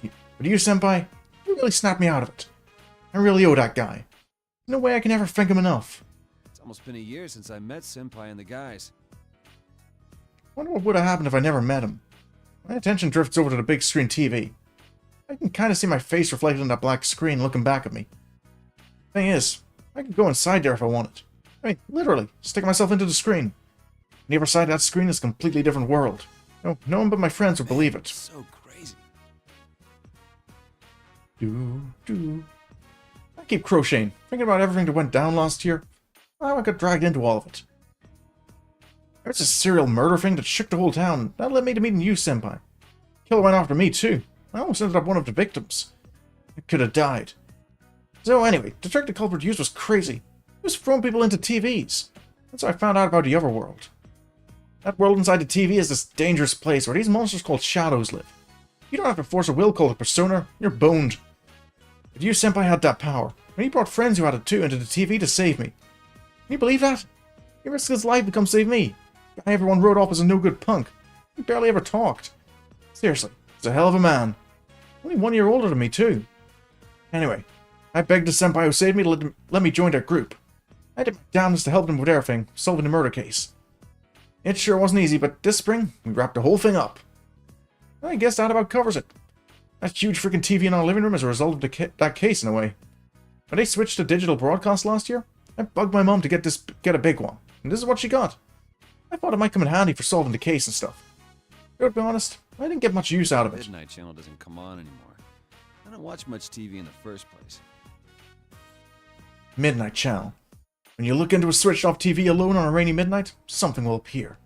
But you, Senpai, you really snapped me out of it. I really owe that guy. No way I can ever thank him enough. It's almost been a year since I met Senpai and the guys. Wonder what would have happened if I never met him. My attention drifts over to the big screen TV. I can kind of see my face reflected on that black screen looking back at me. Thing is, I could go inside there if I wanted. I mean, literally, stick myself into the screen. On the other side of that screen is a completely different world. No one but my friends would believe it. So crazy. I keep crocheting, thinking about everything that went down last year. How I got dragged into all of it. There's a serial murder thing that shook the whole town. That led me to meeting you, Senpai. Killer went after me, too. I almost ended up one of the victims. I could have died. So anyway, the trick the culprit used was crazy. He was throwing people into TVs. That's how I found out about the other world. That world inside the TV is this dangerous place where these monsters called shadows live. You don't have to force a will called a persona, you're boned. But you, Senpai, had that power, and he brought friends who had it too into the TV to save me. Can you believe that? He risked his life to come save me. The guy everyone wrote off as a no-good punk. He barely ever talked. Seriously, he's a hell of a man. Only 1 year older than me too. Anyway, I begged the Senpai who saved me to let me join their group. I did my damnedest to help them with everything, solving the murder case. It sure wasn't easy, but this spring, we wrapped the whole thing up. I guess that about covers it. That huge freaking TV in our living room is a result of that case in a way. When they switched to digital broadcast last year, I bugged my mom to get a big one, and this is what she got. I thought it might come in handy for solving the case and stuff. But to be honest, I didn't get much use out of it. Midnight Channel doesn't come on anymore. I don't watch much TV in the first place. Midnight Channel. When you look into a switched-off TV alone on a rainy midnight, something will appear.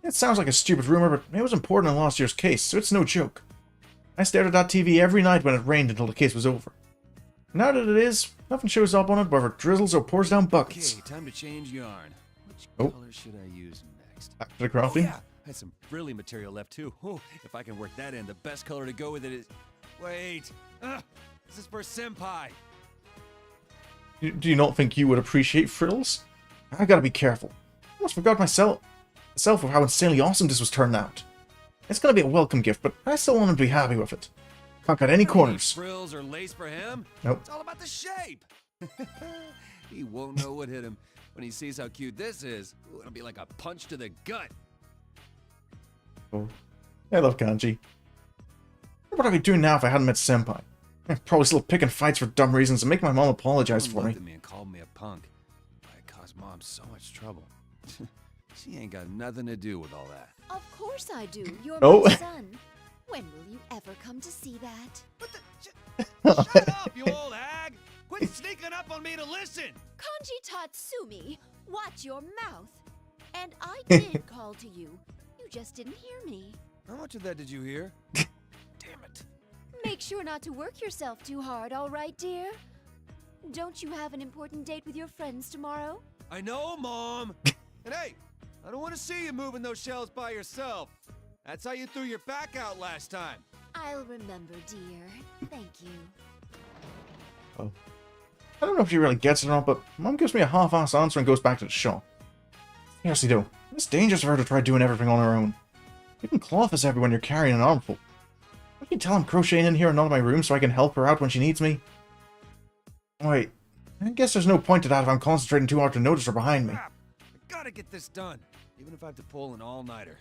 It sounds like a stupid rumor, but it was important in last year's case, so it's no joke. I stared at that TV every night when it rained until the case was over. Now that it is, nothing shows up on it, whether it drizzles or pours down buckets. Okay, time to change yarn. Which color should I use next? Back to the crafting. Oh, yeah, I had some frilly material left too. Oh, if I can work that in, the best color to go with it is... Wait! This is for Senpai! Do you not think you would appreciate frills? I gotta be careful. I almost forgot myself of how insanely awesome this was turned out. It's gonna be a welcome gift, but I still want him to be happy with it. Can't cut any corners. Frills or lace for him? Nope. It's all about the shape! He won't know what hit him. When he sees how cute this is, it'll be like a punch to the gut. Oh, I love kanji. What would I be doing now if I hadn't met Senpai? I'd probably still picking fights for dumb reasons and make my mom apologize for me. Looked at me and called me a punk. I caused Mom so much trouble. She ain't got nothing to do with all that. Of course I do. You're Oh. my son. When will you ever come to see that? Shut up, you old hag! Quit sneaking up on me to listen! Kanji Tatsumi, watch your mouth. And I did call to you. You just didn't hear me. How much of that did you hear? Damn it. Make sure not to work yourself too hard, all right, dear? Don't you have an important date with your friends tomorrow? I know, Mom! And hey, I don't want to see you moving those shelves by yourself. That's how you threw your back out last time. I'll remember, dear. Thank you. Oh. I don't know if she really gets it or not, but Mom gives me a half-assed answer and goes back to the shop. Seriously though, it's dangerous for her to try doing everything on her own. Even cloth is heavy when you're carrying an armful. I can tell I'm crocheting in here and not in my room so I can help her out when she needs me. Wait, I guess there's no point to that if I'm concentrating too hard to notice her behind me. Crap. I gotta get this done, even if I have to pull an all-nighter.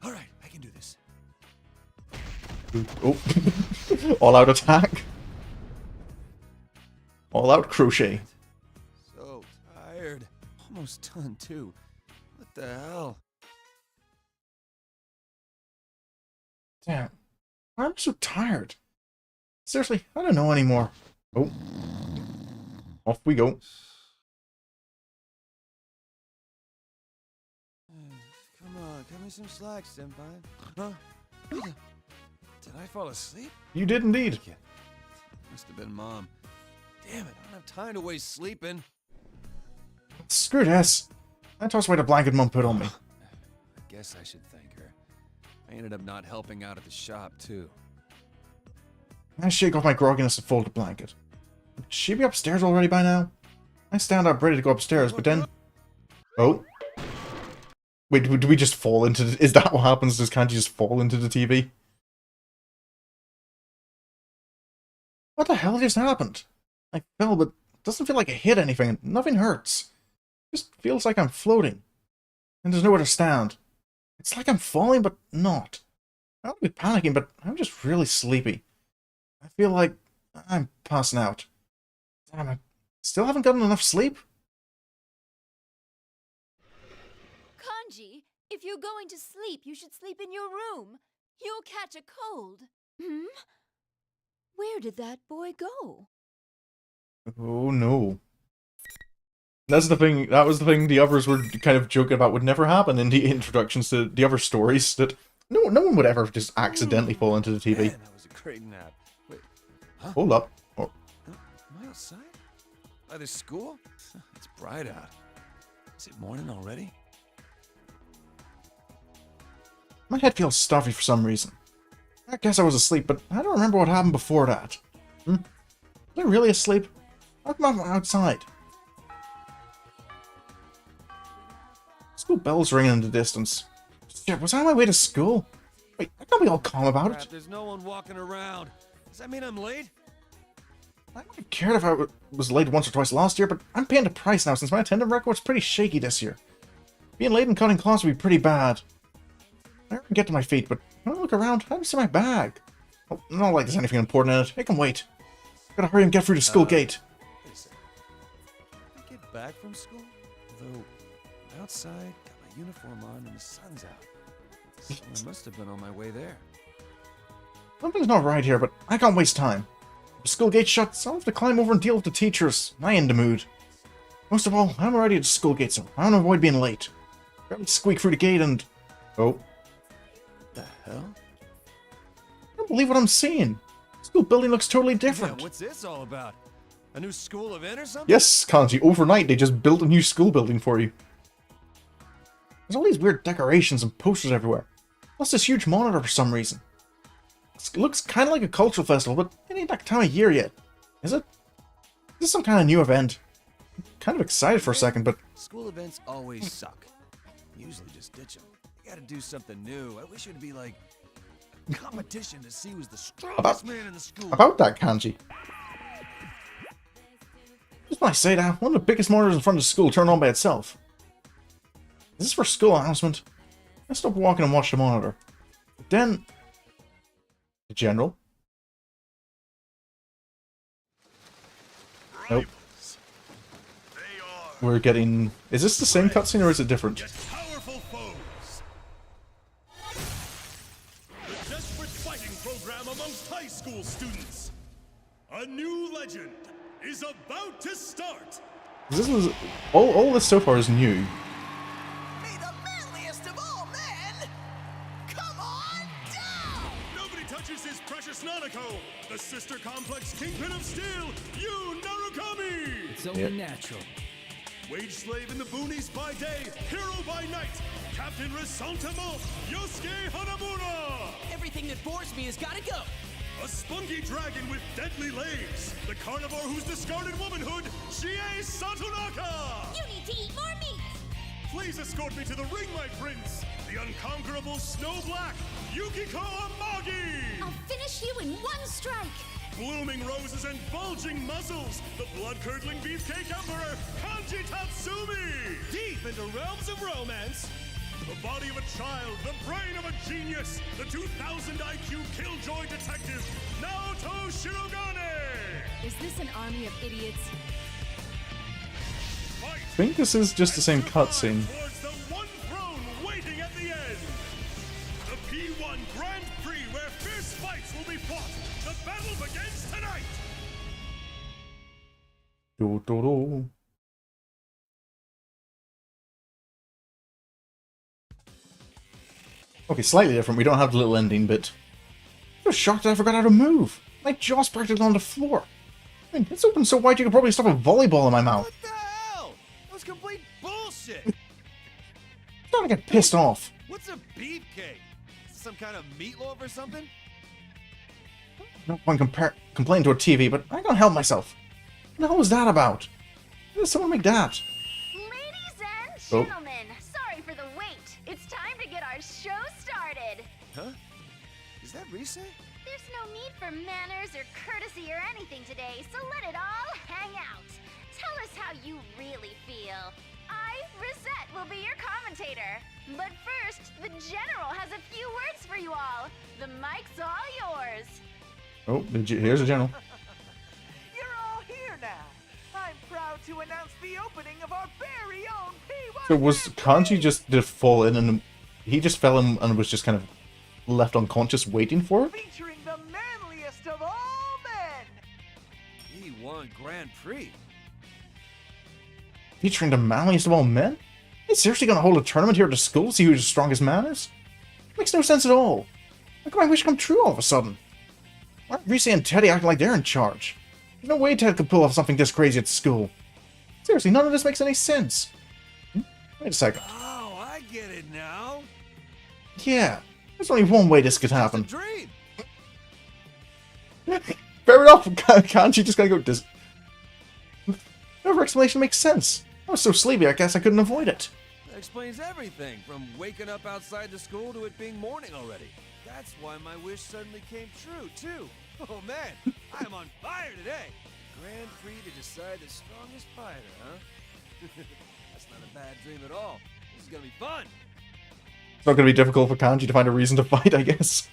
Alright, I can do this. Oh. All-out attack. All-out crochet. So tired. Almost done, too. What the hell? Damn. I'm so tired. Seriously, I don't know anymore. Oh. Off we go. Come on, cut me some slack, Senpai. Huh? Did I fall asleep? You did indeed. Yeah. Must have been Mom. Damn it, I don't have time to waste sleeping. Screw this. I tossed away the blanket Mom put on me. I guess I should thank her. I ended up not helping out at the shop, too. I shake off my grogginess and fold the blanket. Should she be upstairs already by now? I stand up ready to go upstairs, but then... Oh. Wait, do we just fall into the... Is that what happens? Does Kanji just fall into the TV? What the hell just happened? I fell, but it doesn't feel like I hit anything, and nothing hurts. It just feels like I'm floating. And there's nowhere to stand. It's like I'm falling, but not. I don't be panicking, but I'm just really sleepy. I feel like I'm passing out. Damn, I still haven't gotten enough sleep? Kanji, if you're going to sleep, you should sleep in your room. You'll catch a cold. Hmm? Where did that boy go? Oh no. That's the thing, that was the thing the others were kind of joking about would never happen in the introductions to the other stories, that no one would ever just accidentally fall into the TV. Man, that was a great nap. Wait, huh? Hold up. Oh. Am I outside? By the school? It's bright out. Is it morning already? My head feels stuffy for some reason. I guess I was asleep, but I don't remember what happened before that. Was I really asleep? How come I'm outside? School bells ringing in the distance. Shit, was I on my way to school? Wait, I can't be all calm about it. There's no one walking around. Does that mean I'm late? I would have cared if I was late once or twice last year, but I'm paying the price now since my attendance record's pretty shaky this year. Being late in cutting class would be pretty bad. I can get to my feet, but when I look around, I don't see my bag. Oh, not like there's anything important in it. It can wait. Gotta hurry and get through the school gate. Wait a second. Did I get back from school? Although, I'm outside, got my uniform on, and the sun's out. So I must have been on my way there. Something's not right here, but I can't waste time. If the school gate's shut, so I'll have to climb over and deal with the teachers. I ain't in the mood. Most of all, I'm already at the school gate, so I want to avoid being late. Barely squeak through the gate and... Oh. The hell? I don't believe what I'm seeing. The school building looks totally different. Yeah, what's this all about? A new school event or something? Yes, Kanji, overnight they just built a new school building for you. There's all these weird decorations and posters everywhere. Plus this huge monitor for some reason. It looks kind of like a cultural festival, but it ain't that time of year yet. Is it? Is this some kind of new event? I'm kind of excited for a second, but... School events always suck. Usually just ditch them. You gotta do something new. I wish it would be like a competition to see who's the strongest man in the school. About that, Kanji. Just when I say that, one of the biggest monitors in front of the school turned on by itself. Is this for school announcement? I stopped walking and watched the monitor. But then... The general? Nope. We're getting... Is this the same cutscene or is it different? Powerful foes. The desperate fighting program amongst high school students. A new legend is about to start. This is... All this so far is new. Be the manliest of all men! Come on down! Nobody touches his precious Nanako, the sister complex kingpin of steel, Yu Narukami! It's only natural. Wage slave in the boonies by day, hero by night, Captain Resentiment, Yosuke Hanamura! Everything that bores me has gotta go! A spunky dragon with deadly legs, the carnivore who's discarded womanhood, Chie Satonaka! You need to eat more meat! Please escort me to the ring, my prince, the unconquerable Snow Black, Yukiko Amagi! I'll finish you in one strike! Blooming roses and bulging muzzles, the blood-curdling beefcake emperor, Kanji Tatsumi! Deep into realms of romance, the body of a child, the brain of a genius, the 2000 IQ killjoy detective, Naoto Shirogane! Is this an army of idiots? I think this is just the same cutscene. Towards the one throne waiting at the end! The P-1 Grand Prix where fierce fights will be fought! The battle begins tonight! Do-do-do. Okay, slightly different. We don't have the little ending bit. I was shocked that I forgot how to move. My jaw's practically on the floor. I mean, it's open so wide you could probably stuff a volleyball in my mouth. What the hell? That was complete bullshit! I'm starting to get pissed off. What's a beefcake? Some kind of meatloaf or something? No one complaining to a TV, but I can't help myself. What the hell was that about? Why did someone make that? Ladies and gentlemen, sorry for the wait. It's time to get our show started. Huh? Is that Rise? There's no need for manners or courtesy or anything today, so let it all hang out. Tell us how you really feel. I, Rosette, will be your commentator. But first, the General has a few words for you all. The mic's all yours. Oh, here's a general. You're all here now. I'm proud to announce the opening of our very own P-1 So was Grand Prix. Kanji just did fall in and he just fell in and was just kind of left unconscious waiting for it? Featuring the manliest of all men. P-1 Grand Prix. Featuring the manliest of all men? Are you seriously gonna hold a tournament here at the school to see who the strongest man is? Makes no sense at all. How come my wish come true all of a sudden? Why are Rise and Teddy acting like they're in charge? There's no way Ted could pull off something this crazy at school. Seriously, none of this makes any sense. Wait a second. Oh, I get it now. Yeah, There's only one way this could happen. Dream. Fair enough, Kanji just gotta go dis... Whatever explanation makes sense. I was so sleepy, I guess I couldn't avoid it. That explains everything, from waking up outside the school to it being morning already. That's why my wish suddenly came true, too. Oh man, I am on fire today. Grand Prix to decide the strongest fighter, huh? That's not a bad dream at all. This is gonna be fun. It's not gonna be difficult for Kanji to find a reason to fight, I guess.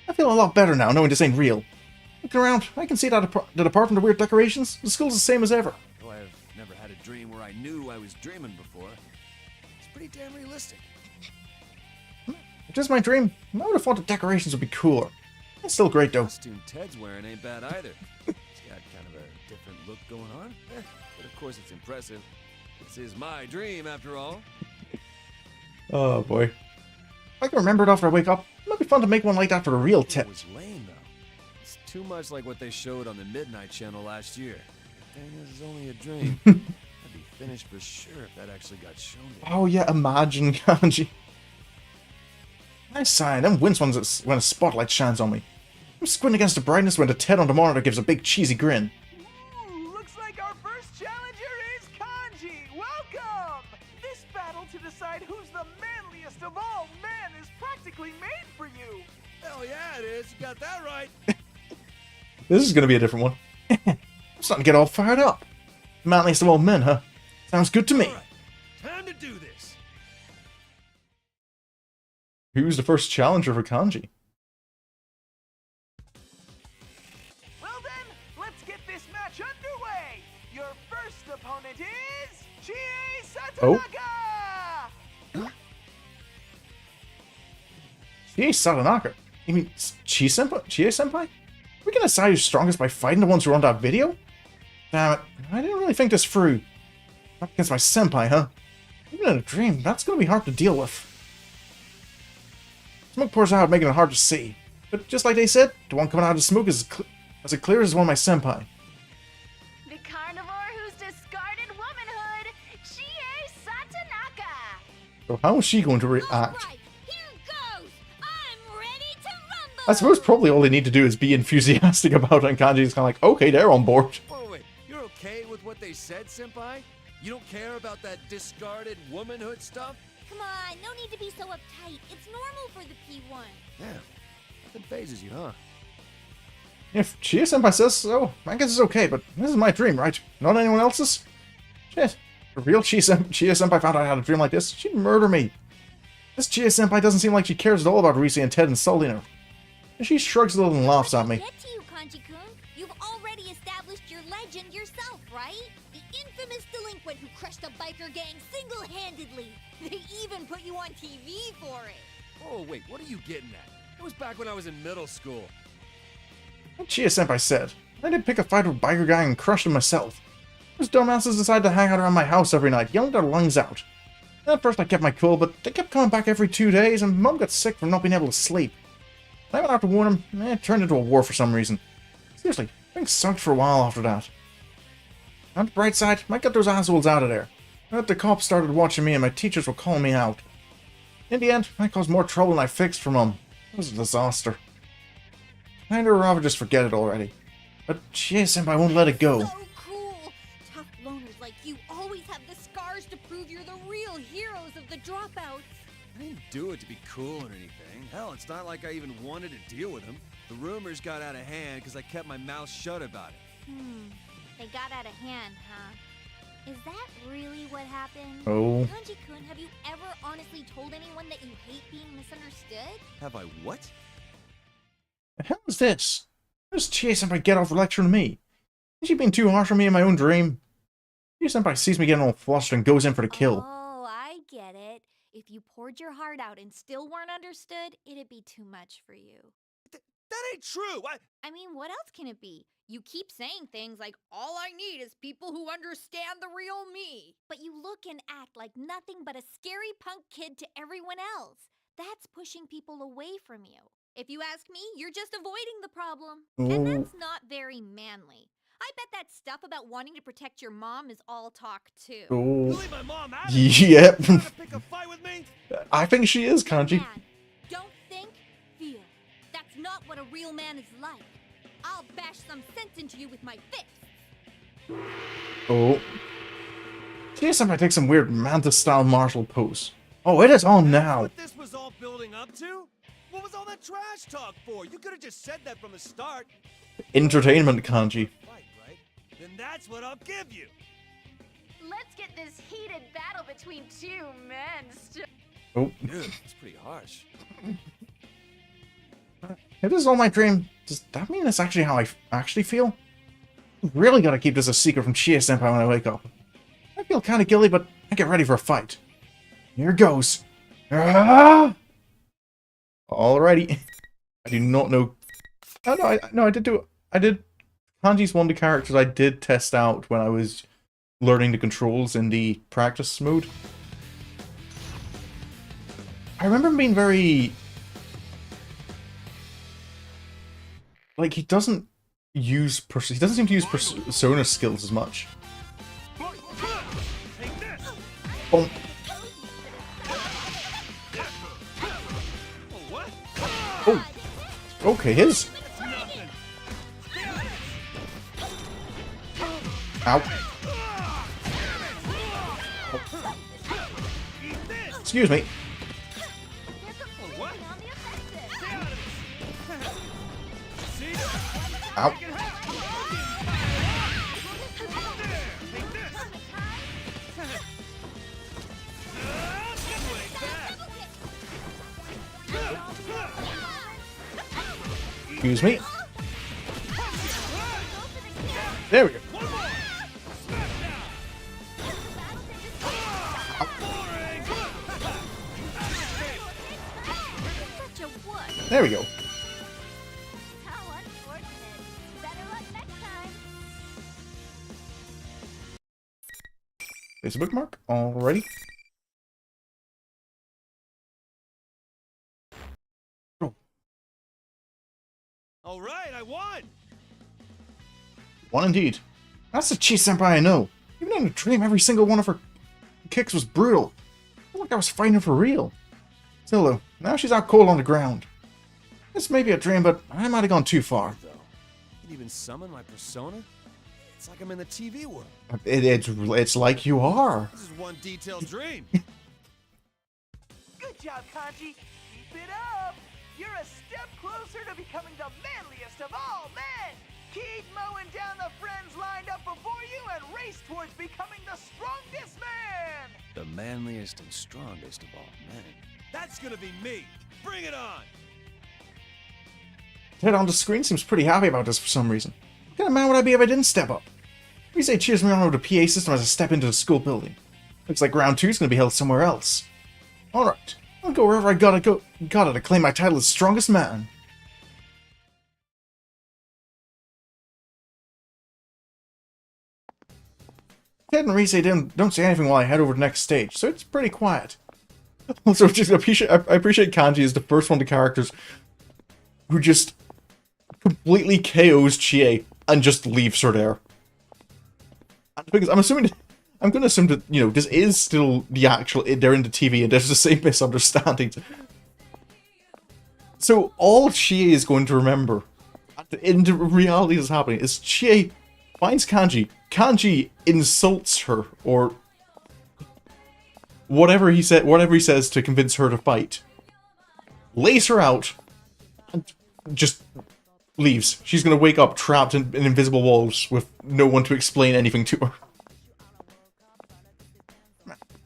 I feel a lot better now, knowing this ain't real. Looking around, I can see that apart from the weird decorations, the school's the same as ever. Though I've never had a dream where I knew I was dreaming before, it's pretty damn realistic. If this is my dream, I would have thought the decorations would be cooler. It's still great, though. The costume Ted's wearing ain't bad either. He's got kind of a different look going on. But of course it's impressive. This is my dream, after all. Oh, boy. If I can remember it after I wake up, it might be fun to make one like that for the real Ted. It was lame, though. It's too much like what they showed on the Midnight Channel last year. The thing is, it's only a dream. I'd be finished for sure if that actually got shown to me. Oh, yeah, imagine, Kanji. Nice sign. Them wince ones when a spotlight shines on me. I'm squinting against the brightness when the Ted on the monitor gives a big cheesy grin. Ooh, looks like our first challenger is Kanji. Welcome! This battle to decide who's the manliest of all men is practically made for you. Hell yeah, it is. You got that right. This is going to be a different one. I'm starting to get all fired up. Manliest of all men, huh? Sounds good to me. All right, time to do this. Who's the first challenger for Kanji? Well then, let's get this match underway. Your first opponent is Chie Satonaka. Chie Satonaka? You mean Chie Senpai? We can decide who's strongest by fighting the ones who are on that video? Damn it, I didn't really think this through. Not against my senpai, huh? Even in a dream, that's gonna be hard to deal with. Smoke pours out, making it hard to see. But just like they said, the one coming out of the smoke is as clear as one of my senpai. The carnivore who's discarded womanhood, Chie Satonaka. So how is she going to react? Alright, here goes! I'm ready to rumble! I suppose probably all they need to do is be enthusiastic about it, and Kanji's kind of like, okay, they're on board. Wait. You're okay with what they said, Senpai? You don't care about that discarded womanhood stuff? Come on, no need to be so uptight. It's normal for the P1. Yeah, nothing phases you, huh? If Chie Senpai says so, I guess it's okay, but this is my dream, right? Not anyone else's? Shit. If real Chie Senpai found out I had a dream like this, she'd murder me. This Chie Senpai doesn't seem like she cares at all about Rise and Ted insulting her. And she shrugs a little and laughs at me. Get to you, Kanji-kun. You've already established your legend yourself, right? The infamous delinquent who crushed a biker gang single-handedly. They even put you on TV for it. Oh, wait, what are you getting at? It was back when I was in middle school. What Chie Senpai said. I did pick a fight with a biker gang and crush them myself. Those dumbasses decided to hang out around my house every night, yelling their lungs out. At first I kept my cool, but they kept coming back every 2 days, and Mum got sick from not being able to sleep. I went out to warn them, and it turned into a war for some reason. Seriously, things sucked for a while after that. On the bright side, I got those assholes out of there. But the cops started watching me and my teachers were calling me out. In the end, I caused more trouble than I fixed for Mum. It was a disaster. I'd rather just forget it already. But Chie Senpai won't let it go. So cool! Tough loners like you always have the scars to prove you're the real heroes of the dropouts. I didn't do it to be cool or anything. Hell, it's not like I even wanted to deal with him. The rumors got out of hand because I kept my mouth shut about it. They got out of hand, huh? Is that really what happened? Oh. Kanji-kun, have you ever honestly told anyone that you hate being misunderstood? Have I what? The hell is this? How does Chie Senpai get off lecturing me? Has she been too harsh on me in my own dream? Chie Senpai sees me getting all flustered and goes in for the kill. Oh, I get it. If you poured your heart out and still weren't understood, it'd be too much for you. That ain't true! I mean, what else can it be? You keep saying things like, all I need is people who understand the real me. But you look and act like nothing but a scary punk kid to everyone else. That's pushing people away from you. If you ask me, you're just avoiding the problem. And that's not very manly. I bet that stuff about wanting to protect your mom is all talk, too. Oh. You leave my mom out of Yep. it. You trying to pick a fight with me? I think she is, Kanji. Man, don't man is like. I'll bash some sense into you with my fist. Oh. Chie-senpai takes some weird Manta-style martial pose. Oh, it is on now. What this was all building up to? What was all that trash talk for? You could have just said that from the start. Entertainment, Kanji. Fight, right? Then that's what I'll give you. Let's get this heated battle between two men. Oh. That's pretty harsh. If this is all my dream, does that mean that's actually how I actually feel? I really gotta keep this a secret from Chie-senpai when I wake up. I feel kinda guilty, but I get ready for a fight. Here goes. Ah! Alrighty. I do not know. Oh, no, I did. Kanji's one of the characters I did test out when I was learning the controls in the practice mode. I remember him being very... Like, he doesn't seem to use persona skills as much. Boom. Oh. Okay, his. Ow. Excuse me. Ow. Excuse me. There we go. There we go. How unfortunate. Better luck next time. There's a bookmark. Alrighty. All right, I won. One indeed. That's the Chie-senpai I know. Even in a dream, every single one of her kicks was brutal. I felt like I was fighting her for real. Still though, now she's out cold on the ground. This may be a dream, but I might have gone too far. Though, you can even summon my persona? It's like I'm in the TV world. It's like you are. This is one detailed dream. Good job, Kanji. Keep it up. You're a step closer to becoming the manliest of all men. Keep mowing down the friends lined up before you and race towards becoming the strongest man. The manliest and strongest of all men. That's gonna be me. Bring it on. Ted on the screen seems pretty happy about this for some reason. What kind of man would I be if I didn't step up? We say cheers me on over the PA system as I step into the school building. Looks like round 2 is going to be held somewhere else. Alright, I'll go wherever I gotta go. Gotta to claim my title as strongest man. Ted and Rise don't say anything while I head over to the next stage, so it's pretty quiet. Also, I appreciate Kanji as the first one of the characters who just completely KOs Chie and just leaves her there. Because I'm going to assume that, you know, this is still the actual, they're in the TV and there's the same misunderstandings. So all Chie is going to remember in the reality that's happening is Chie finds Kanji. Kanji insults her, or whatever he says to convince her to fight. Lays her out and just leaves. She's gonna wake up trapped in invisible walls with no one to explain anything to her.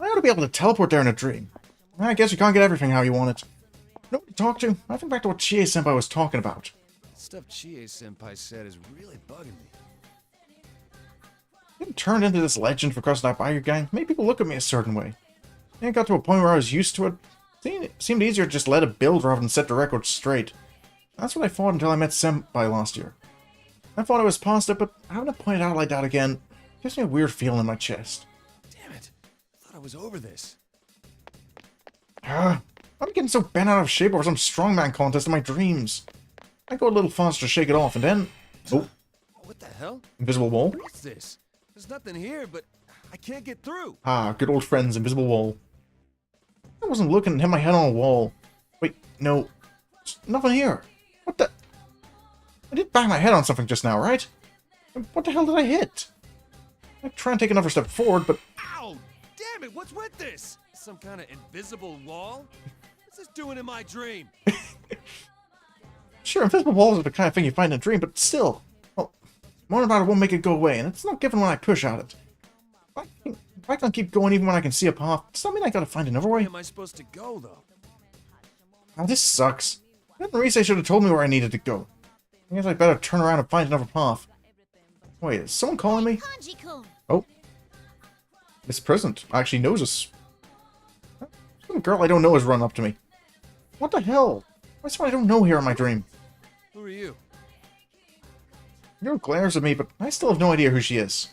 I ought to be able to teleport there in a dream. I guess you can't get everything how you want it. No one to talk to? I think back to what Chie-senpai was talking about. Stuff Chie-senpai said is really bugging me. Getting turned into this legend for crossing that barrier gang made people look at me a certain way. It got to a point where I was used to it. It seemed easier to just let it build rather than set the record straight. That's what I thought until I met Senpai last year. I thought I was past it, but having it pointed out like that again gives me a weird feeling in my chest. Damn it. I thought I was over this. I'm getting so bent out of shape over some strongman contest in my dreams. I go a little faster to shake it off, and then... Oh. What the hell? Invisible wall? What's this? There's nothing here, but I can't get through. Ah, good old friends, invisible wall. I wasn't looking and hit my head on a wall. Wait, no. There's nothing here. What the... I did bang my head on something just now, right? What the hell did I hit? I try and take another step forward, but... Ow! Damn it, what's with this? Some kind of invisible wall? What's this doing in my dream? Sure, invisible walls are the kind of thing you find in a dream, but still. Well, more about it won't make it go away, and it's not given when I push at it. If I can't keep going even when I can see a path, does that mean I gotta find another way? Where am I supposed to go, though? Oh, this sucks. Reese should have told me where I needed to go. I guess I better turn around and find another path. Wait, is someone calling me? Oh. This President actually knows us. Some girl I don't know has run up to me. What the hell? Why's someone I don't know here in my dream? Who are you? Girl glares at me, but I still have no idea who she is.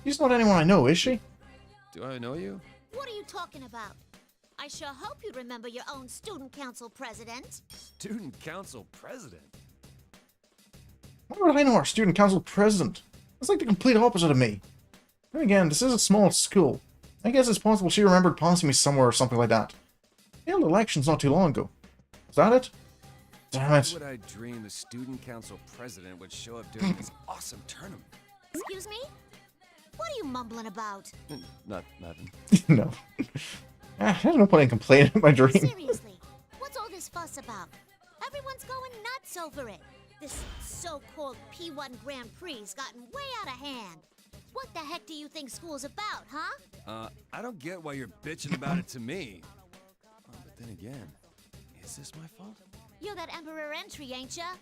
She's not anyone I know, is she? Do I know you? What are you talking about? I sure hope you remember your own student council president. Student council president? Why would I know our student council president? That's like the complete opposite of me. Then again, this is a small school. I guess it's possible she remembered passing me somewhere or something like that. She held elections not too long ago. Is that it? Damn it. Why would I dream the student council president would show up during this awesome tournament? Excuse me? What are you mumbling about? Nothing. No. There's no point in complaining about my dream. Seriously, what's all this fuss about? Everyone's going nuts over it. This so-called P-1 Grand Prix's gotten way out of hand. What the heck do you think school's about, huh? I don't get why you're bitching about it to me. Oh, but then again, is this my fault? You're that Emperor Entry, ain't ya?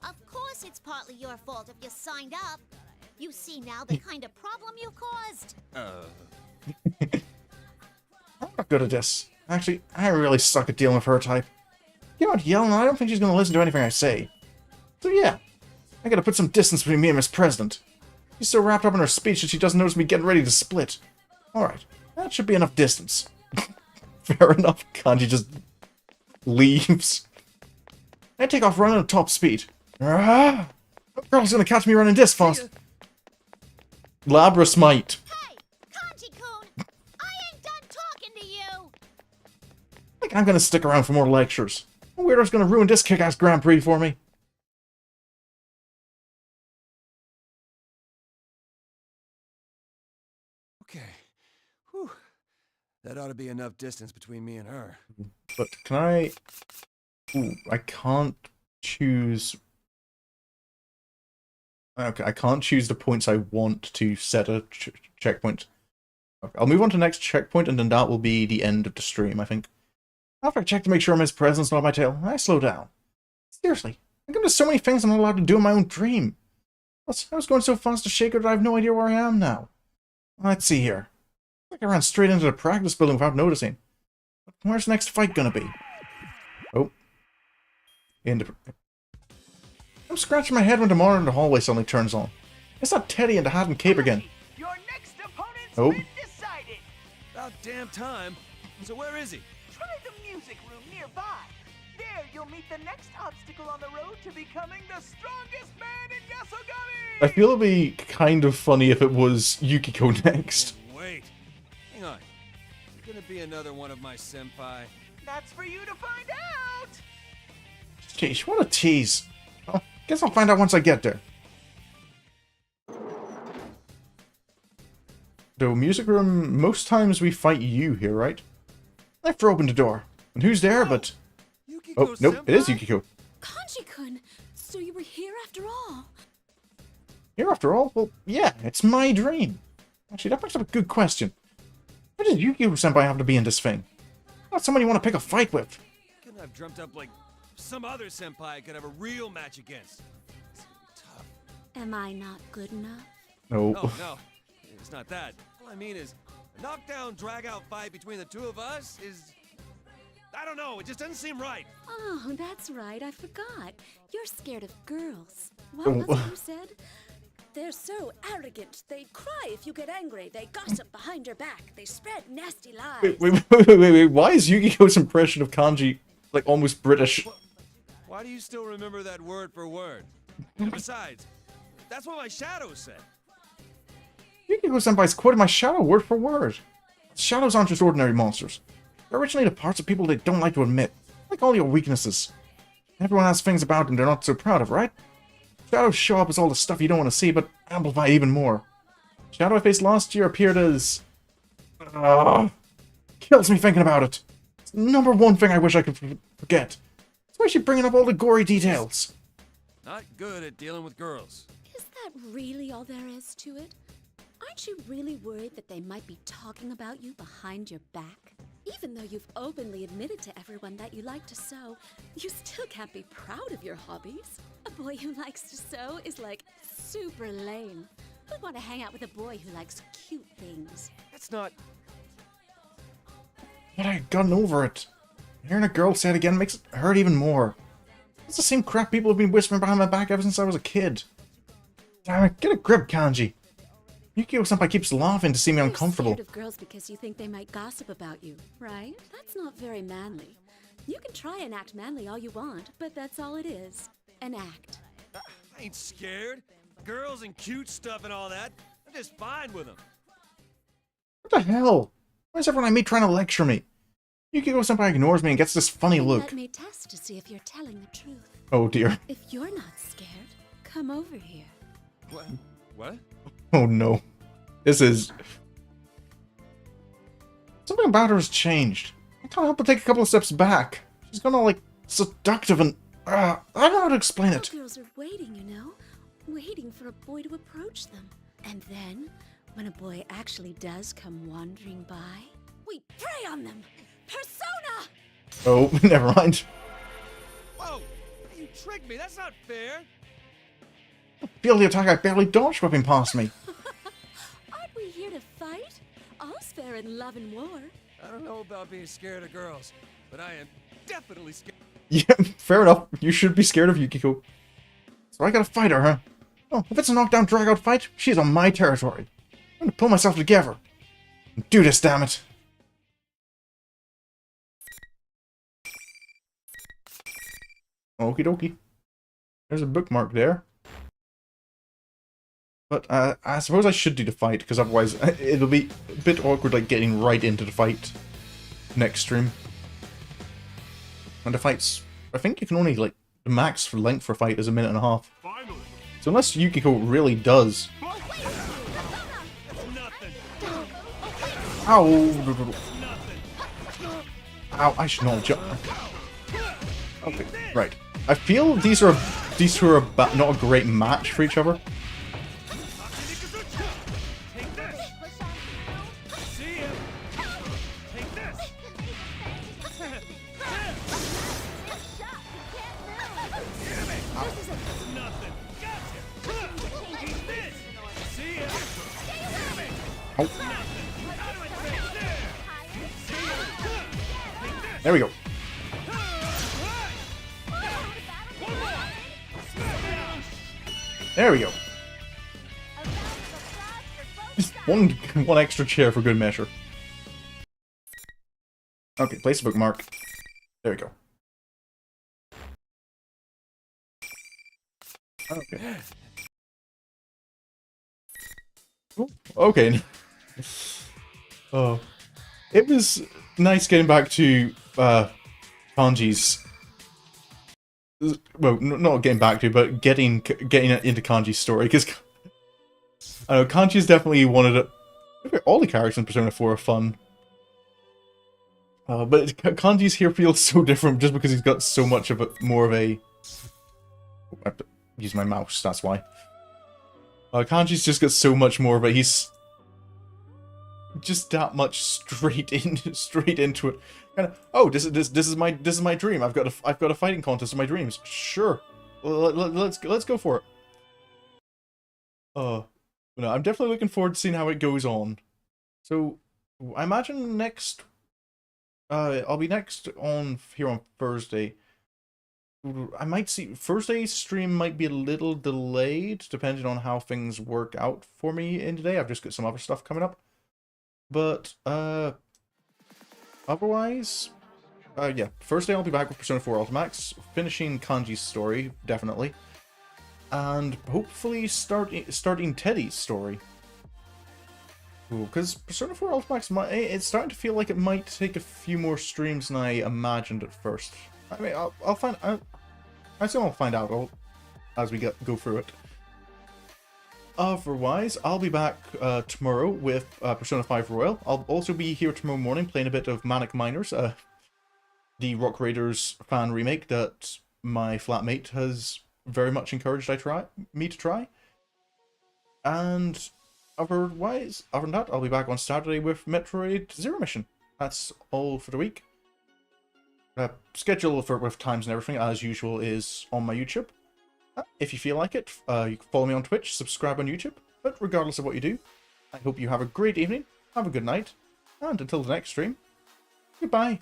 Of course it's partly your fault if you signed up. You see now the kind of problem you caused. I'm not good at this. Actually, I really suck at dealing with her type. You know what, yelling, I don't think she's going to listen to anything I say. So yeah, I gotta put some distance between me and Miss President. She's so wrapped up in her speech that she doesn't notice me getting ready to split. Alright, that should be enough distance. Fair enough, Kanji just leaves. I take off running at top speed. That girl's gonna catch me running this fast. Labra Smite. Hey, Kanji-kun! I ain't done talking to you! I think I'm gonna stick around for more lectures. The weirdo's gonna ruin this kick-ass Grand Prix for me. Okay. Whew. That ought to be enough distance between me and her. But can I... Ooh, I can't choose... Okay, I can't choose the points I want to set a checkpoint. Okay, I'll move on to the next checkpoint, and then that will be the end of the stream, I think. After I check to make sure Miss President's not on my tail, I slow down. Seriously, I come to so many things I'm not allowed to do in my own dream. Plus, I was going so fast to shake it that I have no idea where I am now. Let's see here. I think I ran straight into the practice building without noticing. But where's the next fight gonna be? Oh. I'm scratching my head when the monitor in the hallway suddenly turns on. It's not Teddy in the hat and cape again. Your next opponent's been decided. About damn time. So where is he? Try the music room nearby. There you'll meet the next obstacle on the road to becoming the strongest man in Yasogami! I feel it'd be kind of funny if it was Yukiko next. Wait. Hang on. It's gonna be another one of my senpai. That's for you to find out! Jeez, what a tease. Well, guess I'll find out once I get there. The music room, most times we fight you here, right? I throw open the door. And who's there but... Oh, nope, it is Yukiko. Kanji-kun, so you were here after all? Here after all? Well, yeah, it's my dream. Actually, that brings up a good question. Why does Yukiko-senpai have to be in this thing? Not someone you want to pick a fight with. Couldn't have dreamt up like some other senpai I could have a real match against. It's gonna be tough. Am I not good enough? No. No, it's not that. All I mean is, a knockdown, drag-out fight between the two of us is... I don't know, it just doesn't seem right. Oh, that's right, I forgot. You're scared of girls. What was it you said? They're so arrogant. They cry if you get angry. They gossip behind your back. They spread nasty lies. Wait. Why is Yukiko's impression of kanji, like, almost British? Why do you still remember that word for word? And besides, that's what my shadow said. Yukiko-senpai's quoted my shadow word for word. Shadows aren't just ordinary monsters. They're originally the parts of people they don't like to admit. Like all your weaknesses. Everyone has things about them they're not so proud of, right? Shadows show up as all the stuff you don't want to see, but amplify even more. Shadow I faced last year appeared as... kills me thinking about it. It's the #1 thing I wish I could forget. That's why she's bringing up all the gory details. Not good at dealing with girls. Is that really all there is to it? Aren't you really worried that they might be talking about you behind your back? Even though you've openly admitted to everyone that you like to sew, you still can't be proud of your hobbies. A boy who likes to sew is like super lame. Who'd want to hang out with a boy who likes cute things? That's not... But I had gotten over it. Hearing a girl say it again makes it hurt even more. It's the same crap people have been whispering behind my back ever since I was a kid. Damn it, get a grip, Kanji. Yukiko-senpai keeps laughing to see me uncomfortable. You're scared of girls because you think they might gossip about you, right? That's not very manly. You can try and act manly all you want, but that's all it is. An act. I ain't scared. Girls and cute stuff and all that. I'm just fine with them. What the hell? Why is everyone I meet trying to lecture me? Yukiko-senpai ignores me and gets this funny look. Let me test to see if you're telling the truth. Oh dear. If you're not scared, come over here. What? What? Oh no. This is... Something about her has changed. I can't help but take a couple of steps back. She's gone all, like, seductive and... I don't know how to explain it. Girls are waiting, you know? Waiting for a boy to approach them. And then, when a boy actually does come wandering by, we prey on them! Persona! Oh, never mind. Whoa! You tricked me. That's not fair. Feel the attack I barely dodged whipping past me. Aren't we here to fight? All's fair in love and war. I don't know about being scared of girls, but I am definitely scared. Yeah, fair enough. You should be scared of Yukiko. So I gotta fight her, huh? Oh, if it's a knockdown drag-out fight, she's on my territory. I'm gonna pull myself together. And do this, damn it. Okie dokie. There's a bookmark there. But I suppose I should do the fight, because otherwise it'll be a bit awkward, like, getting right into the fight next stream. And the fight's... I think you can only, like, the max for length for a fight is 1.5 minutes. So unless Yukiko really does... Ow! Ow, I should not jump. Okay, right. I feel these two are not a great match for each other. Oh. There we go. There we go. Just one extra chair for good measure. Okay, place a bookmark. There we go. Okay. Oh, okay. Oh, it was nice getting back to Kanji's. Well, not getting back to, but getting into Kanji's story, because I know Kanji's definitely one of the... All the characters in Persona 4 are fun. But Kanji's here feels so different just because he's got so much of more of a... I have to use my mouse, that's why. Kanji's just got so much more of it. He's just that much straight into it. Kind of, oh, this is my dream. I've got a fighting contest in my dreams. Sure, let's go for it. No, I'm definitely looking forward to seeing how it goes on. So, I imagine next, I'll be next on here on Thursday. I might see Thursday's stream might be a little delayed depending on how things work out for me in today. I've just got some other stuff coming up, but otherwise, yeah, Thursday I'll be back with Persona 4 Ultimax, finishing Kanji's story definitely, and hopefully starting Teddy's story. Because Persona 4 Ultimax it's starting to feel like it might take a few more streams than I imagined at first. I mean, I'll find out. I assume I'll find out. as we go through it. Otherwise, I'll be back tomorrow with Persona 5 Royal. I'll also be here tomorrow morning playing a bit of Manic Miners, the Rock Raiders fan remake that my flatmate has very much encouraged me to try. And other than that, I'll be back on Saturday with Metroid Zero Mission. That's all for the week. Schedule with times and everything, as usual, is on my YouTube. If you feel like it, you can follow me on Twitch, subscribe on YouTube. But regardless of what you do, I hope you have a great evening, have a good night, and until the next stream, goodbye.